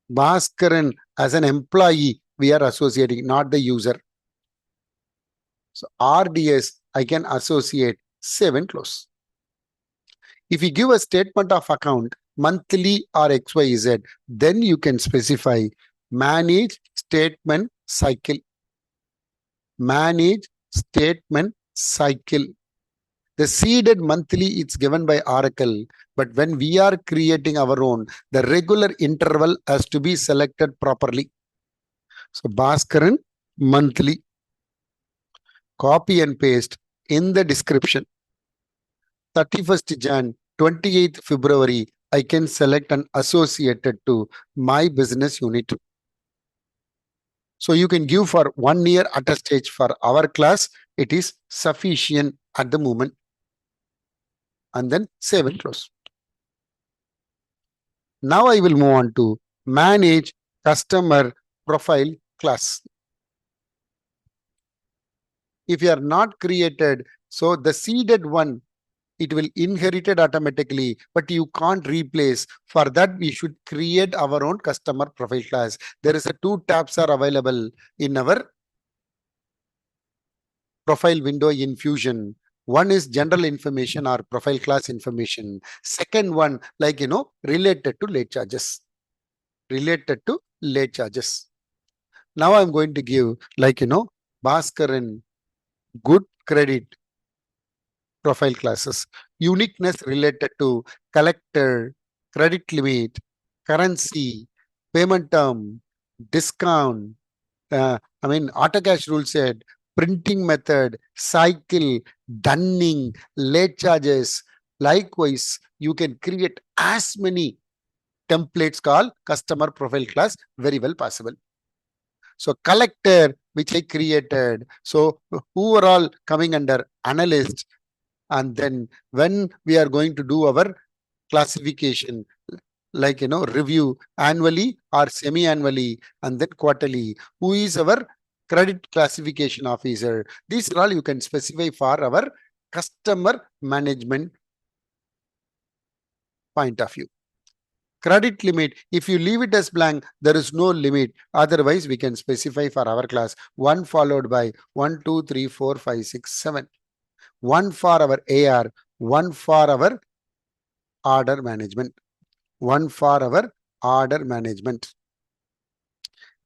S2: Bhaskaran as an employee, we are associating, not the user. So RDS, I can associate save and close. If you give a statement of account, monthly or XYZ, then you can specify manage statement cycle. Manage statement cycle. The seeded monthly it's given by Oracle, but when we are creating our own, the regular interval has to be selected properly. So Bhaskaran monthly. Copy and paste in the description. 31st Jan, 28th February, I can select and associate it to my business unit. So you can give for 1 year at a stage. For our class, it is sufficient at the moment. And then save and close. Now I will move on to manage customer profile class. If you are not created, so the seeded one, it will inherit it automatically, but you can't replace. For that, we should create our own customer profile class. There is a 2 tabs are available in our profile window in Fusion. One is general information or profile class information. Second one, related to late charges. Related to late charges. Now I'm going to give Bhaskaran good credit profile classes. Uniqueness related to collector, credit limit, currency, payment term, discount, auto cash rule set, printing method, cycle, dunning, late charges. Likewise, you can create as many templates called customer profile class, very well possible. So collector, which I created. So who are all coming under analyst? And then when we are going to do our classification, review annually or semi-annually and then quarterly, who is our credit classification officer? These are all you can specify for our customer management point of view. Credit limit, if you leave it as blank, there is no limit. Otherwise, we can specify for our class 1 followed by 1, 2, 3, 4, 5, 6, 7. 1 for our AR, 1 for our order management. 1 for our order management.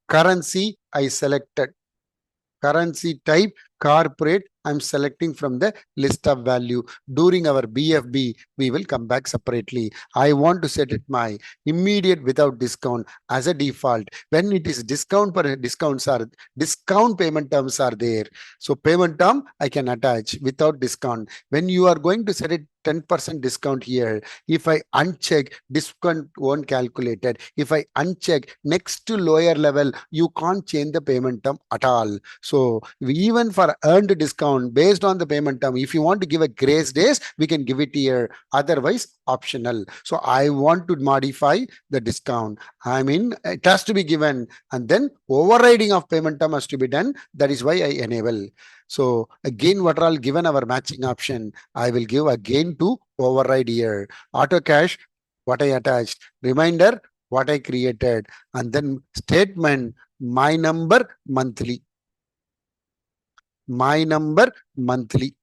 S2: Currency, I selected. Currency type, corporate, I'm selecting from the list of value. During our BFB, we will come back separately. I want to set it my immediate without discount as a default. When it is discount payment terms are there. So payment term I can attach without discount. When you are going to set it 10% discount here. If I uncheck, discount won't calculated. If I uncheck next to lower level, you can't change the payment term at all. So even for earned discount based on the payment term, if you want to give a grace days, we can give it here. Otherwise, optional. So I want to modify the discount. I mean, it has to be given, and then overriding of payment term has to be done. That is why I enable. So again, what are all given our matching option? I will give again to override here. Auto cache, what I attached. Reminder, what I created. And then statement, my number monthly. My number monthly.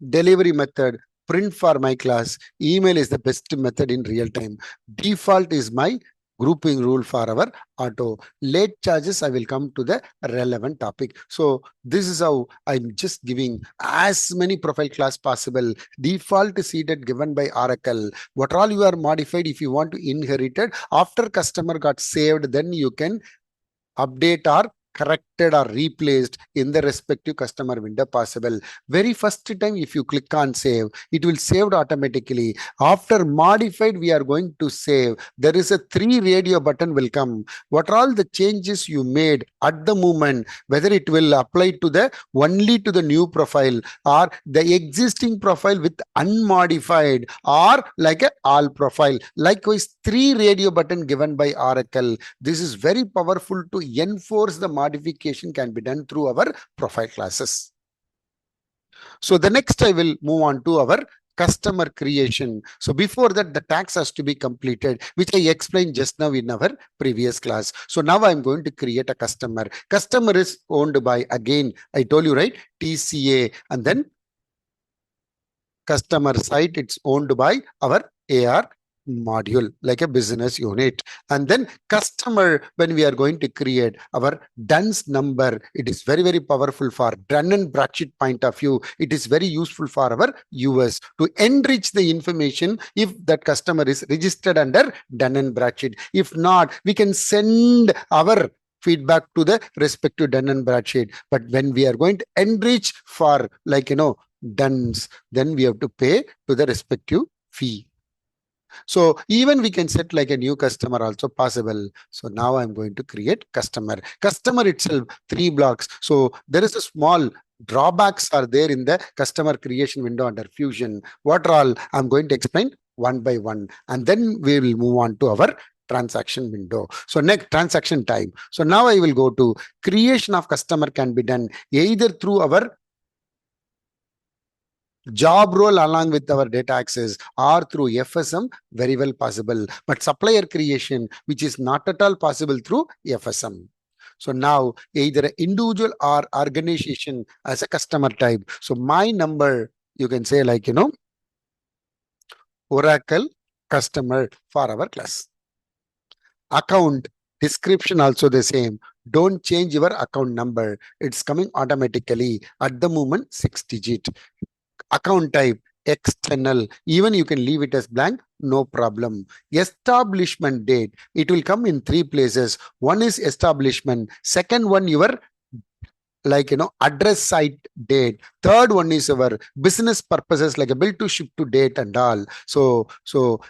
S2: Delivery method, print for my class. Email is the best method in real time. Default is my grouping rule for our auto. Late charges, I will come to the relevant topic. So this is how I'm just giving as many profile class possible. Default seeded given by Oracle. What all you are modified, if you want to inherit it, after customer got saved, then you can update or corrected or replaced in the respective customer window possible. Very first time, if you click on save, it will saved automatically. After modified, we are going to save. There is a 3 radio button will come. What are all the changes you made at the moment, whether it will apply to the only to the new profile or the existing profile with unmodified or like a all profile. Likewise, 3 radio button given by Oracle. This is very powerful to enforce the modification can be done through our profile classes. So the next I will move on to our customer creation. So before that, the tax has to be completed, which I explained just now in our previous class. So now I'm going to create a customer. Customer is owned by, again, I told you, right? TCA, and then customer site, it's owned by our AR module, like a business unit. And then customer, when we are going to create our DUNS number, it is very, very powerful for Dun and Bradstreet point of view. It is very useful for our US to enrich the information if that customer is registered under Dun and Bradstreet. If not, we can send our feedback to the respective Dun and Bradstreet. But when we are going to enrich for DUNS, then we have to pay to the respective fee. So even we can set like a new customer also possible. So now I'm going to create customer. Customer itself, 3 blocks. So there is a small drawbacks are there in the customer creation window under Fusion. What are all? I'm going to explain one by one. And then we will move on to our transaction window. So next, transaction time. So now I will go to creation of customer can be done either through our job role along with our data access or through FSM, very well possible. But supplier creation, which is not at all possible through FSM. So now either individual or organization as a customer type. So my number, you can say like, Oracle customer for our class. Account description also the same. Don't change your account number. It's coming automatically. At the moment, 6 digit. Account type external, even you can leave it as blank, no problem. Establishment date, it will come in 3 places. One is establishment, second one your address site date, third one is our business purposes like a bill to ship to date and all. So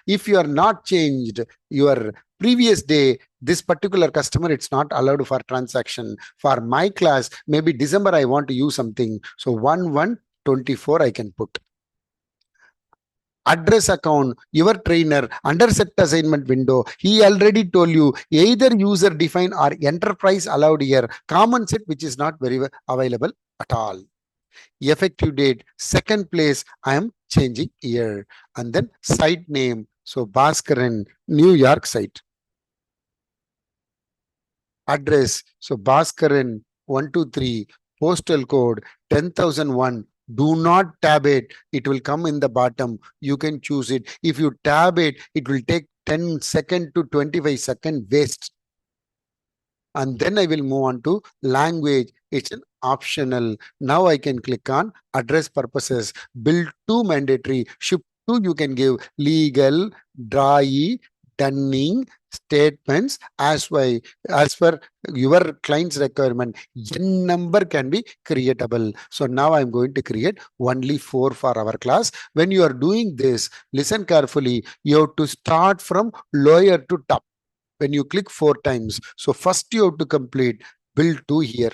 S2: if you are not changed your previous day, this particular customer, it's not allowed for transaction. For my class, maybe December I want to use something, so 1/1/24 I can put. Address account, your trainer, under set assignment window, he already told you either user defined or enterprise allowed here. Common set, which is not very available at all. Effective date, second place, I am changing here. And then site name, so Bhaskaran, New York site. Address, so Bhaskaran 123, postal code 10,001. Do not tab it. It will come in the bottom. You can choose it. If you tab it, it will take 10 second to 25 second waste. And then I will move on to language. It's an optional. Now I can click on address purposes. Bill to mandatory. Ship to you can give legal, dry, dunning statements as per your client's requirement. N number can be creatable. So now I'm going to create only 4 for our class. When you are doing this, listen carefully. You have to start from lower to top. When you click 4 times, so first you have to complete bill to here.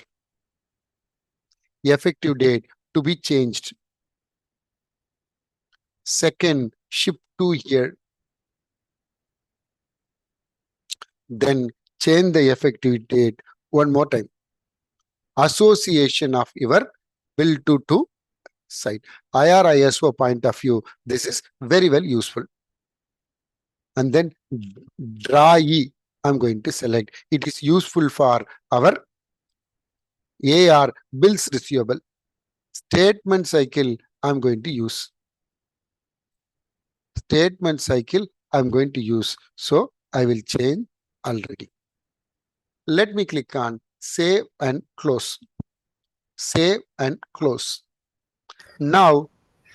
S2: Effective date to be changed. Second, ship to here. Then change the effective date one more time. Association of your bill to site. IRISO point of view, this is very well useful. And then draw E, I'm going to select. It is useful for our AR bills receivable. Statement cycle, I'm going to use. Statement cycle, I'm going to use. So I will change already. Let me click on save and close. Save and close. Now,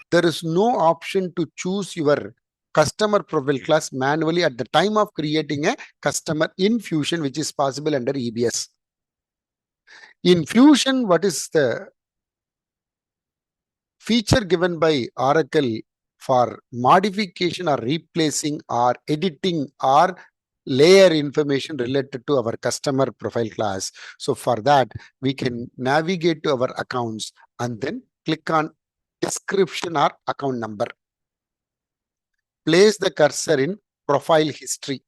S2: there is no option to choose your customer profile class manually at the time of creating a customer in Fusion, which is possible under EBS. In Fusion, what is the feature given by Oracle for modification or replacing or editing or layer information related to our customer profile class? So for that, we can navigate to our accounts and then click on description or account number. Place the cursor in profile history.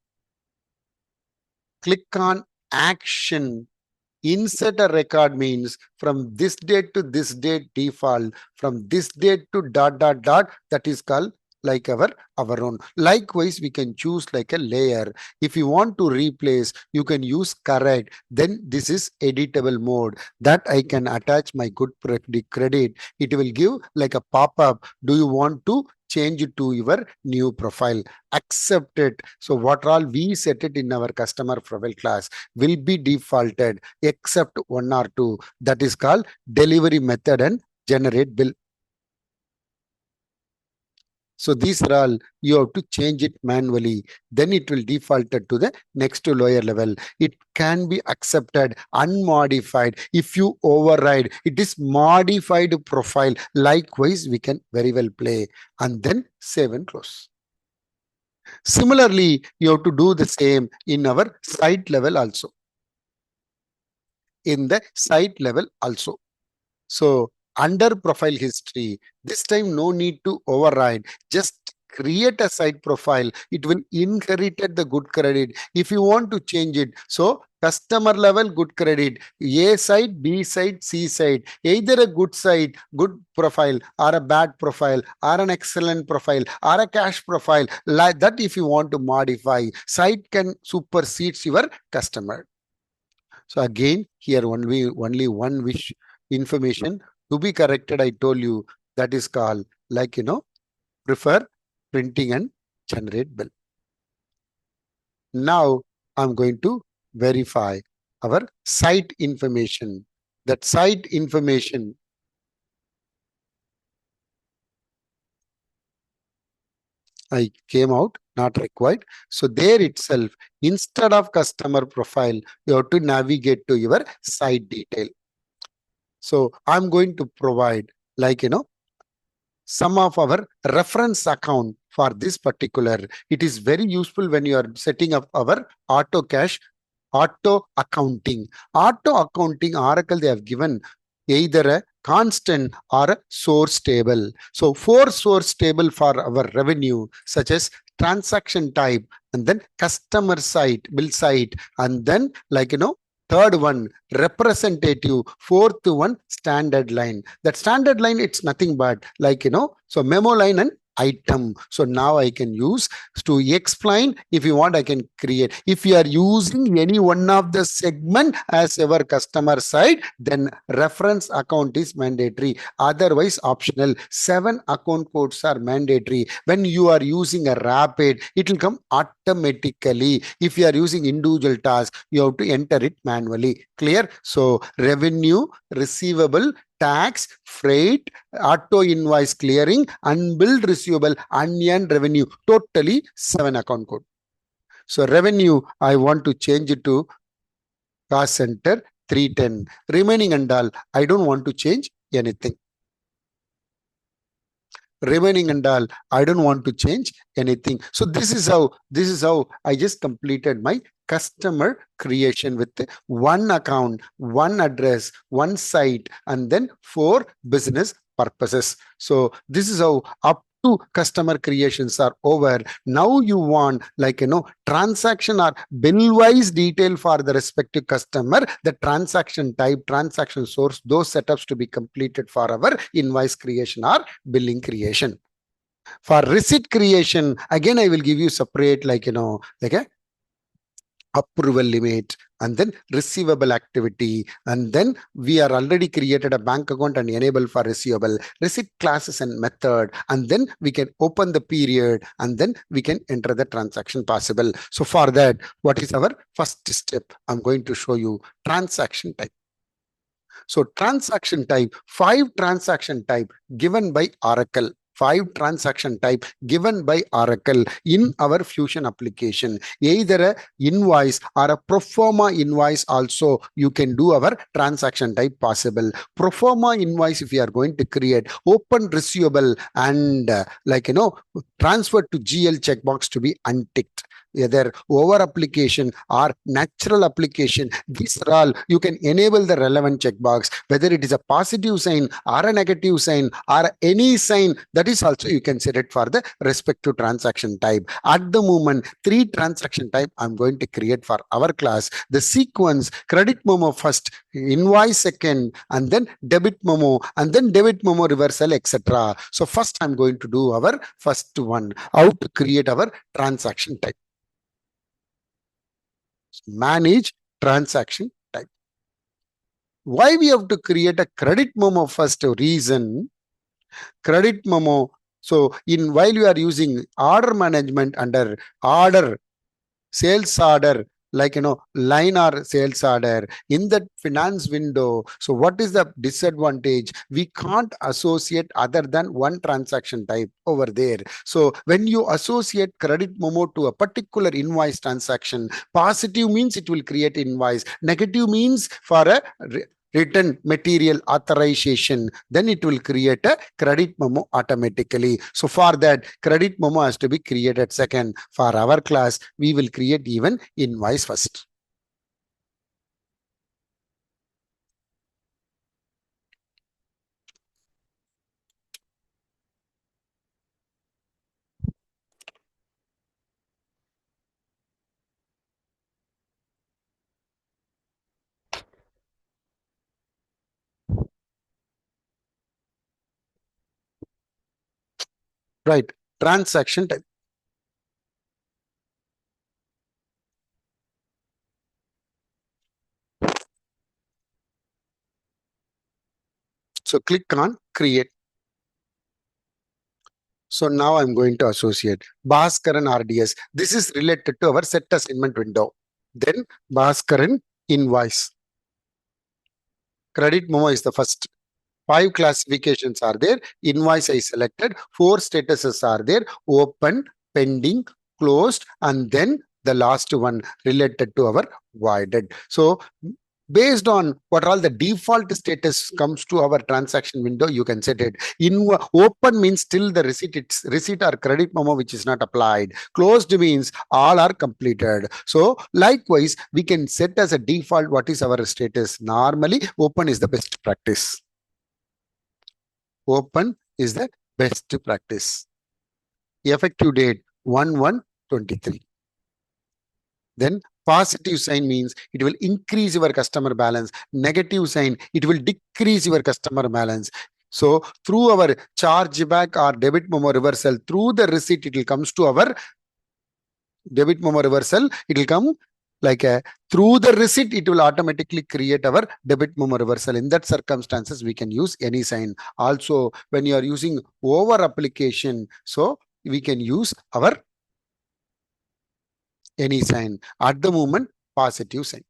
S2: Click on action. Insert a record means from this date to this date default, from this date to ... that is called like our own. Likewise, we can choose like a layer. If you want to replace, you can use correct. Then this is editable mode that I can attach my good credit. It will give like a pop-up. Do you want to change it to your new profile? Accept it. So what all we set it in our customer profile class will be defaulted except 1 or 2. That is called delivery method and generate bill. So these are all you have to change it manually. Then it will default to the next to lower level. It can be accepted unmodified. If you override, it is modified profile. Likewise, we can very well play and then save and close. Similarly, you have to do the same in our site level also. In the site level also. So under profile history, this time no need to override. Just create a site profile. It will inherit the good credit. If you want to change it, so customer level good credit, A site, B site, C site, either a good site, good profile, or a bad profile, or an excellent profile, or a cash profile. Like that, if you want to modify, site can supersede your customer. So again, here only one wish information to be corrected. I told you that is called like, prefer printing and generate bill. Now I'm going to verify our site information. That site information I came out, not required. So there itself, instead of customer profile, you have to navigate to your site detail. So I'm going to provide like, some of our reference account for this particular. It is very useful when you are setting up our auto cash, auto accounting. Auto accounting Oracle, they have given either a constant or a source table. So 4 source table for our revenue, such as transaction type, and then customer site, bill site, and then like, third one, representative. Fourth one, standard line. That standard line, it's nothing but like, so memo line and item. So now I can use to explain. If you want, I can create. If you are using any one of the segment as our customer side, then reference account is mandatory. Otherwise optional. 7 account codes are mandatory. When you are using a rapid, it will come automatically. If you are using individual task, you have to enter it manually. Clear? So revenue, receivable, tax, freight, auto invoice clearing, unbilled receivable, unearned revenue, totally 7 account code. So revenue, I want to change it to cost center 310. Remaining and all, I don't want to change anything. Remaining and all, I don't want to change anything. So this is how I just completed my customer creation with one account, one address, one site, and then 4 business purposes. So this is how up to customer creations are over. Now you want transaction or bill wise detail for the respective customer, the transaction type, transaction source, those setups to be completed for our invoice creation or billing creation. For receipt creation, again I will give you separate like a approval limit and then receivable activity, and then we are already created a bank account and enable for receivable, receipt classes and method, and then we can open the period and then we can enter the transaction possible. So for that, what is our first step? I'm going to show you transaction type. So transaction type, 5 transaction type given by Oracle. 5 transaction type given by Oracle in our Fusion application. Either a invoice or a pro forma invoice also you can do our transaction type possible. Pro forma invoice, if you are going to create, open receivable and transfer to GL checkbox to be unticked. Either over application or natural application, these are all you can enable the relevant checkbox, whether it is a positive sign or a negative sign or any sign, that is also you can set it for the respective transaction type. At the moment, 3 transaction type I'm going to create for our class. The sequence: credit memo first, invoice second, and then debit memo, and then debit memo reversal, etc. So first I'm going to do our first one, how to create our transaction type. Manage transaction type. Why we have to create a credit memo first? Reason, credit memo. So while you are using order management under order, sales order, line or sales order in that finance window. So what is the disadvantage? We can't associate other than one transaction type over there. So when you associate credit memo to a particular invoice transaction, positive means it will create invoice, negative means for a written material authorization, then it will create a credit memo automatically. So for that, credit memo has to be created second. For our class, we will create even invoice first. Right, transaction type. So click on create. So now I'm going to associate Bhaskaran RDS. This is related to our set assignment window. Then Bhaskaran invoice. Credit memo is the first. 5 classifications are there. Invoice I selected. 4 statuses are there: open, pending, closed, and then the last one related to our voided. So based on what all the default status comes to our transaction window, you can set it. In open means still the receipt or credit memo which is not applied. Closed means all are completed. So likewise, we can set as a default what is our status. Normally, open is the best practice. Open is the best practice. Effective date 1/1/23. Then positive sign means it will increase your customer balance. Negative sign, it will decrease your customer balance. So through our chargeback or debit memo reversal, through the receipt, it will comes to our debit memo reversal. It will come through the receipt, it will automatically create our debit memo reversal. In that circumstances, we can use any sign. Also, when you are using over application, so we can use our any sign. At the moment, positive sign.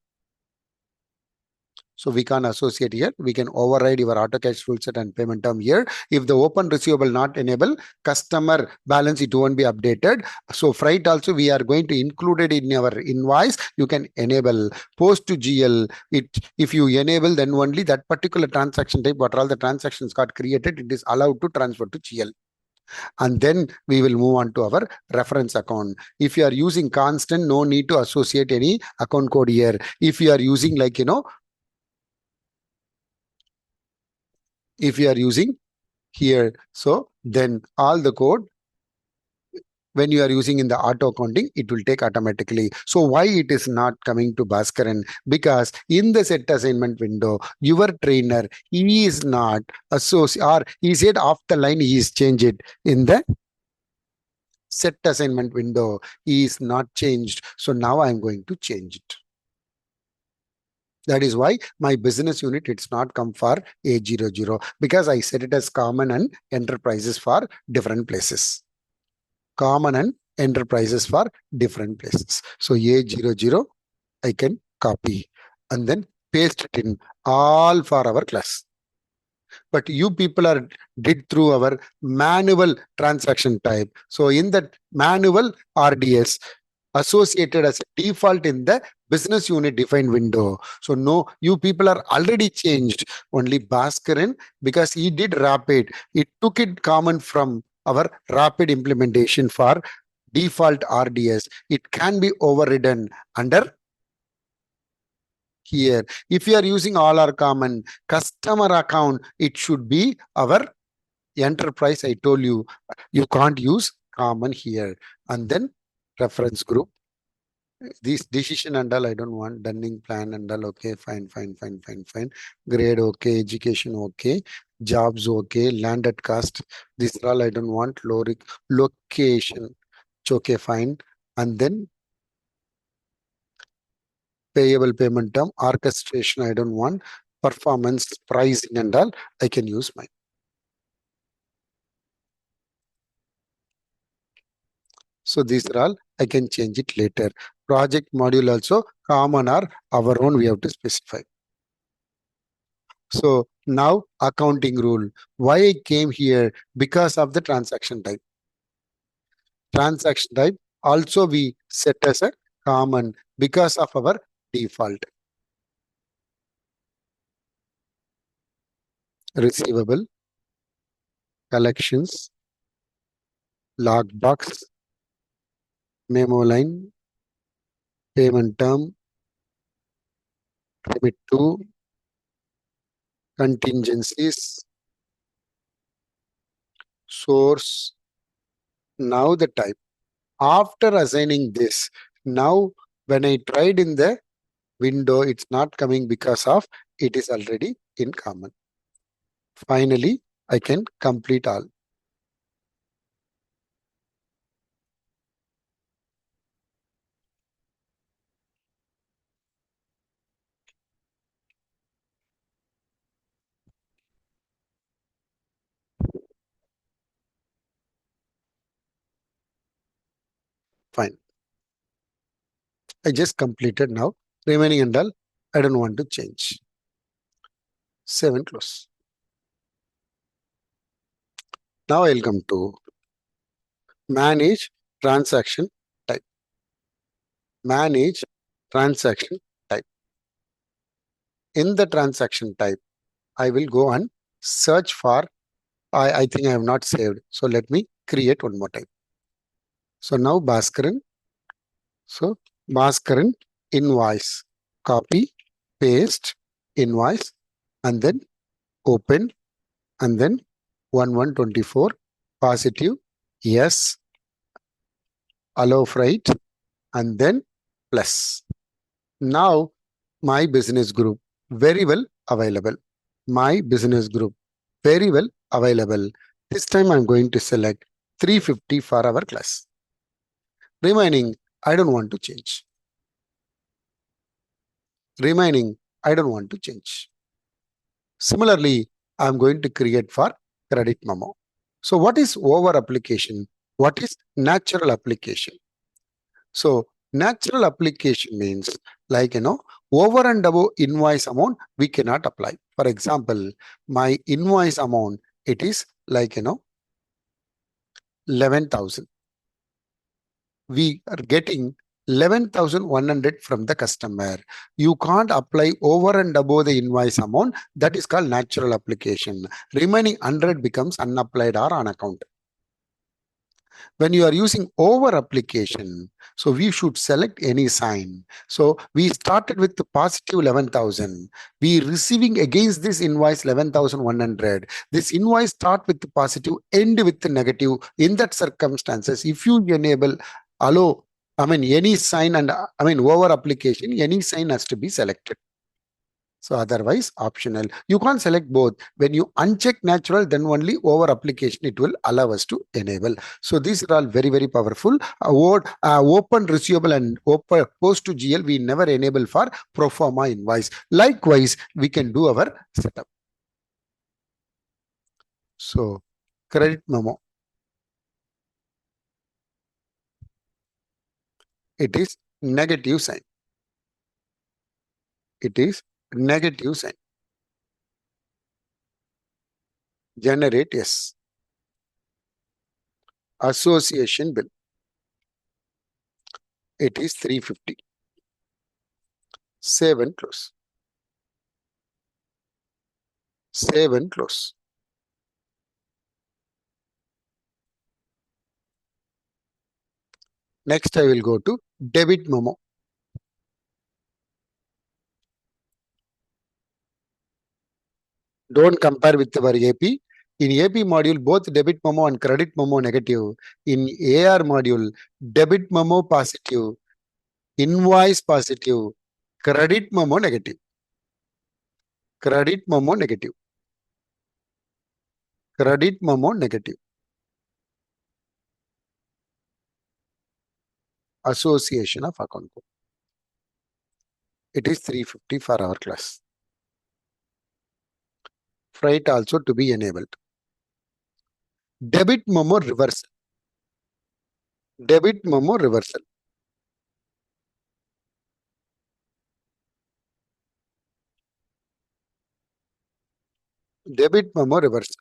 S2: So we can't associate here. We can override your auto cash rule set and payment term here. If the open receivable not enable, customer balance, it won't be updated. So freight also we are going to include it in our invoice. You can enable post to GL. If you enable, then only that particular transaction type, what all the transactions got created, it is allowed to transfer to GL. And then we will move on to our reference account. If you are using constant, no need to associate any account code here. If you are using if you are using here, so then all the code, when you are using in the auto accounting, it will take automatically. So why it is not coming to Bhaskaran? Because in the set assignment window, your trainer, he is not associate, or he said off the line, he is changed it in the set assignment window. He is not changed. So now I'm going to change it. That is why my business unit, it's not come for A00, because I set it as common and enterprises for different places. Common and enterprises for different places. So A00, I can copy and then paste it in all for our class. But you people are did through our manual transaction type. So in that manual RDS, associated as a default in the business unit defined window. So no, you people are already changed. Only Bhaskaran, because he did rapid, it took it common from our rapid implementation for default RDS. It can be overridden under here. If you are using all are common customer account, it should be our enterprise. I told you, you can't use common here. And then reference group. This decision and all I don't want. Dunning plan and all, okay, fine. Grade okay, education okay, jobs okay, landed cost, this all I don't want. Location, it's okay, fine. And then payable payment term, orchestration I don't want, performance, pricing and all, I can use mine. So these are all, I can change it later. Project module also, common or our own, we have to specify. So now accounting rule. Why I came here? Because of the transaction type. Transaction type also we set as a common because of our default. Receivable, collections, logbox, memo line, payment term, remit to, contingencies, source. Now the type. After assigning this, now when I tried in the window, it's not coming because of it is already in common. Finally, I can complete all. Fine. I just completed now. Remaining and all, I don't want to change. Save and close. Now I'll come to manage transaction type. Manage transaction type. In the transaction type, I will go and search for, I think I have not saved. So let me create one more time. So now Bhaskaran. So Bhaskaran invoice, copy, paste, invoice, and then open, and then 1124 positive, yes, allow freight, and then plus. Now my business group very well available. My business group very well available. This time I'm going to select 350 for our class. Remaining, I don't want to change. Remaining, I don't want to change. Similarly, I'm going to create for credit memo. So what is over application? What is natural application? So natural application means like, Over and above invoice amount, we cannot apply. For example, my invoice amount, it is like, 11,000. We are getting 11,100 from the customer. You can't apply over and above the invoice amount. That is called natural application. Remaining 100 becomes unapplied or on account. When you are using over application, so we should select any sign. So we started with the positive 11,000. We receiving against this invoice 11,100. This invoice start with the positive, end with the negative. In that circumstances, if you enable allow, any sign and over application, any sign has to be selected. So otherwise optional. You can't select both. When you uncheck natural, then only over application it will allow us to enable. So these are all very, very powerful. Open receivable and open post to GL we never enable for pro forma invoice. Likewise, we can do our setup. So credit memo. It is negative sign. It is negative sign. Generate yes. Association bill. It is 350. Save and close. Save and close. Next, I will go to debit memo. Don't compare with our AP. In AP module, both debit memo and credit memo negative. In AR module, debit memo positive, invoice positive, credit memo negative. Credit memo negative. Credit memo negative. Association of account code. It is 350 for our class. Freight also to be enabled. Debit memo reversal. Debit memo reversal. Debit memo reversal.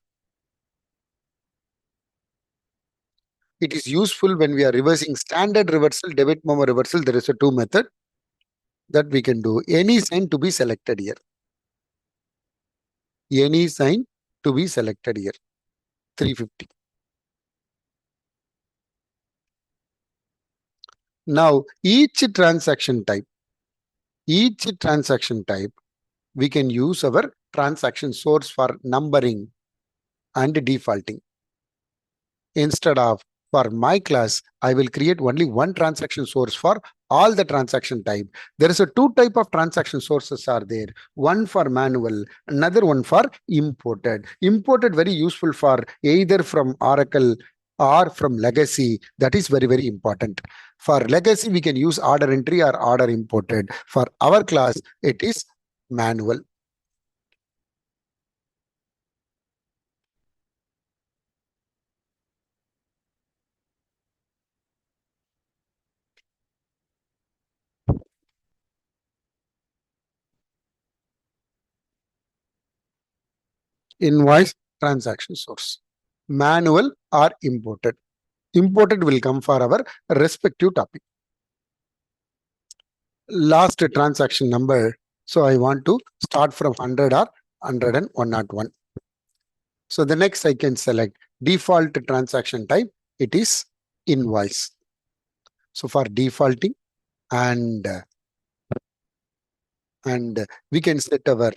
S2: It is useful when we are reversing standard reversal, debit memo reversal. There is a two method that we can do. Any sign to be selected here. Any sign to be selected here. 350. Now, each transaction type, we can use our transaction source for numbering and defaulting. Instead of for my class, I will create only one transaction source for all the transaction type. There is a two type of transaction sources are there. One for manual, another one for imported. Imported very useful for either from Oracle or from legacy. That is very, very important. For legacy, we can use order entry or order imported. For our class, it is manual. Invoice transaction source. Manual or imported. Imported will come for our respective topic. Last transaction number. So I want to start from 100 or 101. So the next I can select default transaction type. It is invoice. So for defaulting and we can set our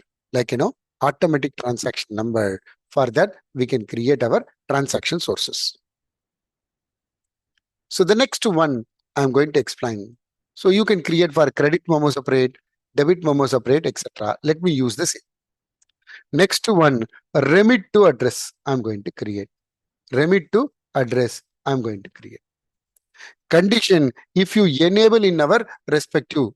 S2: automatic transaction number. For that, we can create our transaction sources. So the next one I'm going to explain. So you can create for credit memo separate, debit memo separate, etc. Let me use this. Next one, remit to address I'm going to create. Remit to address I'm going to create. Condition, if you enable in our respective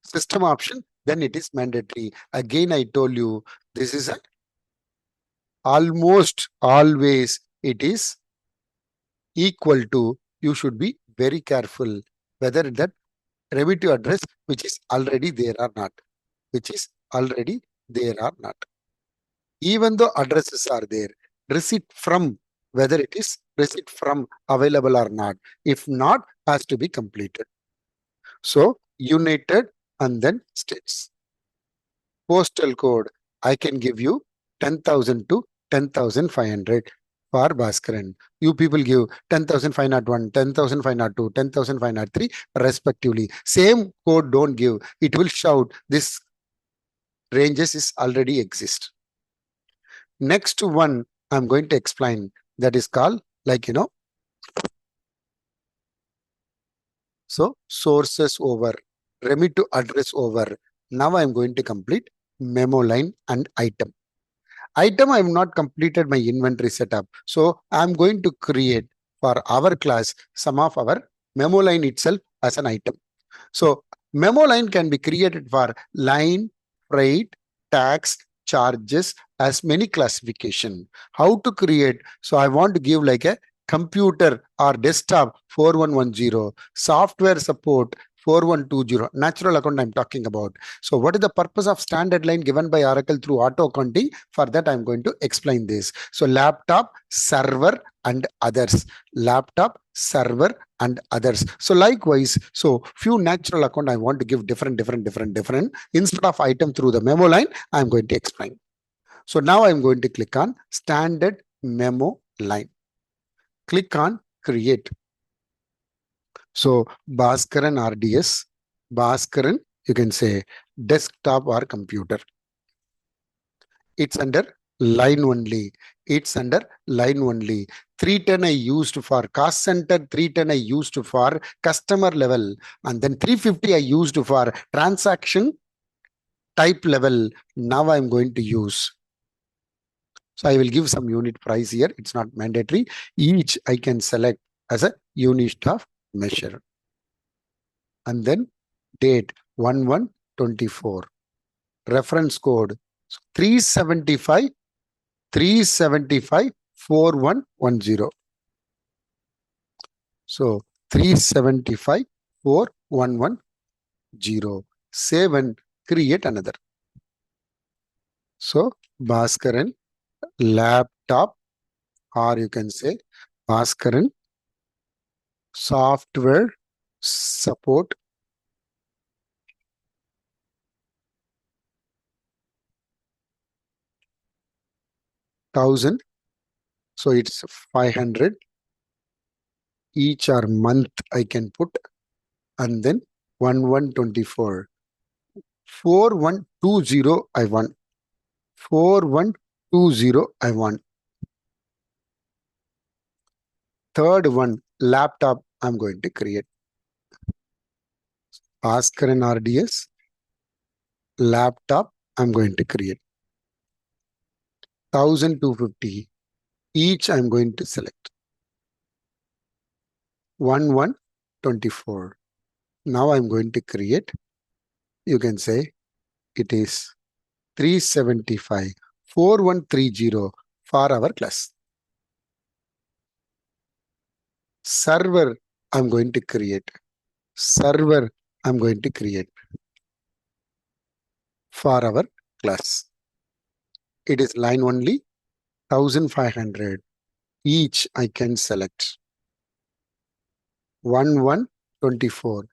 S2: system option, then it is mandatory. Again, I told you this is almost always it is equal to. You should be very careful whether that Remit address which is already there or not. Which is already there or not. Even though addresses are there, receipt from, whether it is receipt from available or not. If not, has to be completed. So united and then states. Postal code, I can give you 10,000 to 10,500 for Bhaskaran. You people give 10,501, 10,502, 10,503 respectively. Same code don't give. It will shout this ranges is already exist. Next one I'm going to explain, that is called so sources over, remit to address over. Now I'm going to complete memo line and item. Item, I have not completed my inventory setup. So I'm going to create for our class some of our memo line itself as an item. So memo line can be created for line, freight, tax, charges, as many classification. How to create? So I want to give like a computer or desktop 4110, software support 4120, natural account I'm talking about. So what is the purpose of standard line given by Oracle through auto accounting? For that, I'm going to explain this. So laptop, server, and others. Laptop, server, and others. So likewise, so few natural account I want to give different. Instead of item through the memo line, I'm going to explain. So now I'm going to click on standard memo line. Click on create. So Bhaskaran RDS, Bhaskaran, you can say desktop or computer. It's under line only. It's under line only. 310 I used for cost center, 310 I used for customer level, and then 350 I used for transaction type level. Now I'm going to use. So I will give some unit price here. It's not mandatory. Each I can select as a unit of measure. And then date 1124. Reference code 375 4110. So 375 4110. Save and create another. So Bhaskaran laptop, or you can say Bhaskaran software support 1000. So it's 500. Each or month I can put, and then 1124. 4120 I want. 4120 I want. Third one, laptop I'm going to create. Bhaskaran RDS laptop I'm going to create. 1250. Each I'm going to select. 1124. Now I'm going to create. You can say it is 375 4130 for our class. Server I'm going to create. Server I'm going to create for our class. It is line only, 1500. Each I can select. 1124,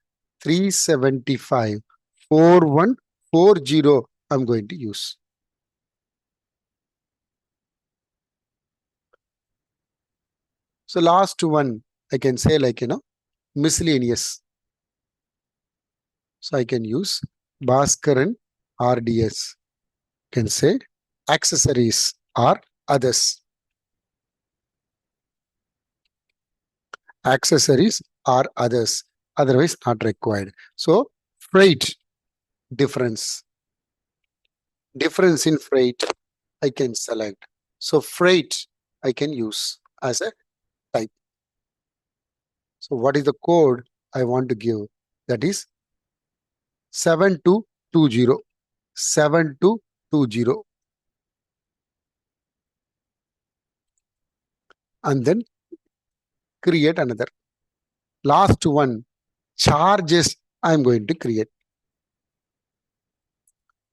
S2: 375, 4140 I'm going to use. So last one, I can say miscellaneous. So I can use Bhaskaran RDS. Can say accessories or others. Accessories or others. Otherwise not required. So freight difference. Difference in freight I can select. So freight I can use as a type. So what is the code I want to give? That is 7220. 7220. And then create another. Last one, charges I'm going to create.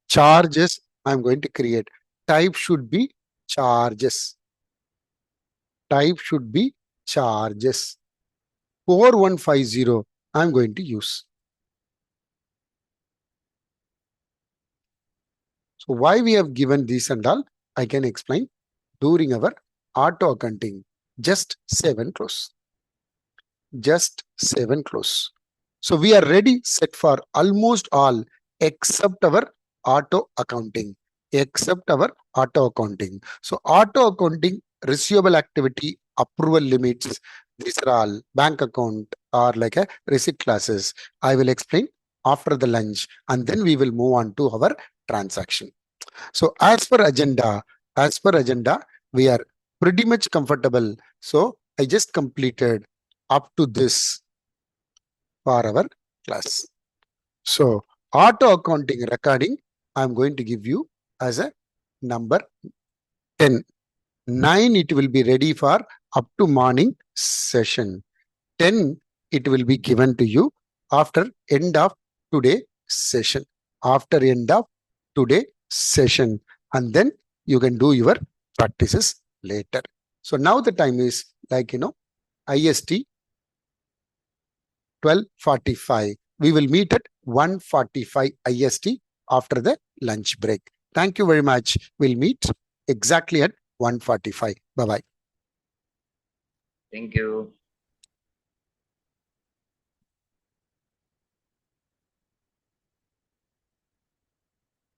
S2: Charges, I'm going to create. Type should be charges. Type should be charges. 4150, I'm going to use. So why we have given this and all, I can explain during our auto accounting. Just 7 close. Just 7 close. So we are ready, set for almost all except our auto accounting. Except our auto accounting. So auto accounting, receivable activity, approval limits, these are all bank account or like a receipt classes. I will explain after the lunch, and then we will move on to our transaction. So as per agenda, we are pretty much comfortable. So I just completed up to this for our class. So auto accounting recording, I'm going to give you as a number 10. 9, it will be ready for up to morning session. 10, it will be given to you after end of today session. After end of today session. And then you can do your practices later. So now the time is like, IST 12:45. We will meet at 1:45 IST after the lunch break. Thank you very much. We'll meet exactly at 1:45. Bye-bye.
S7: Thank you.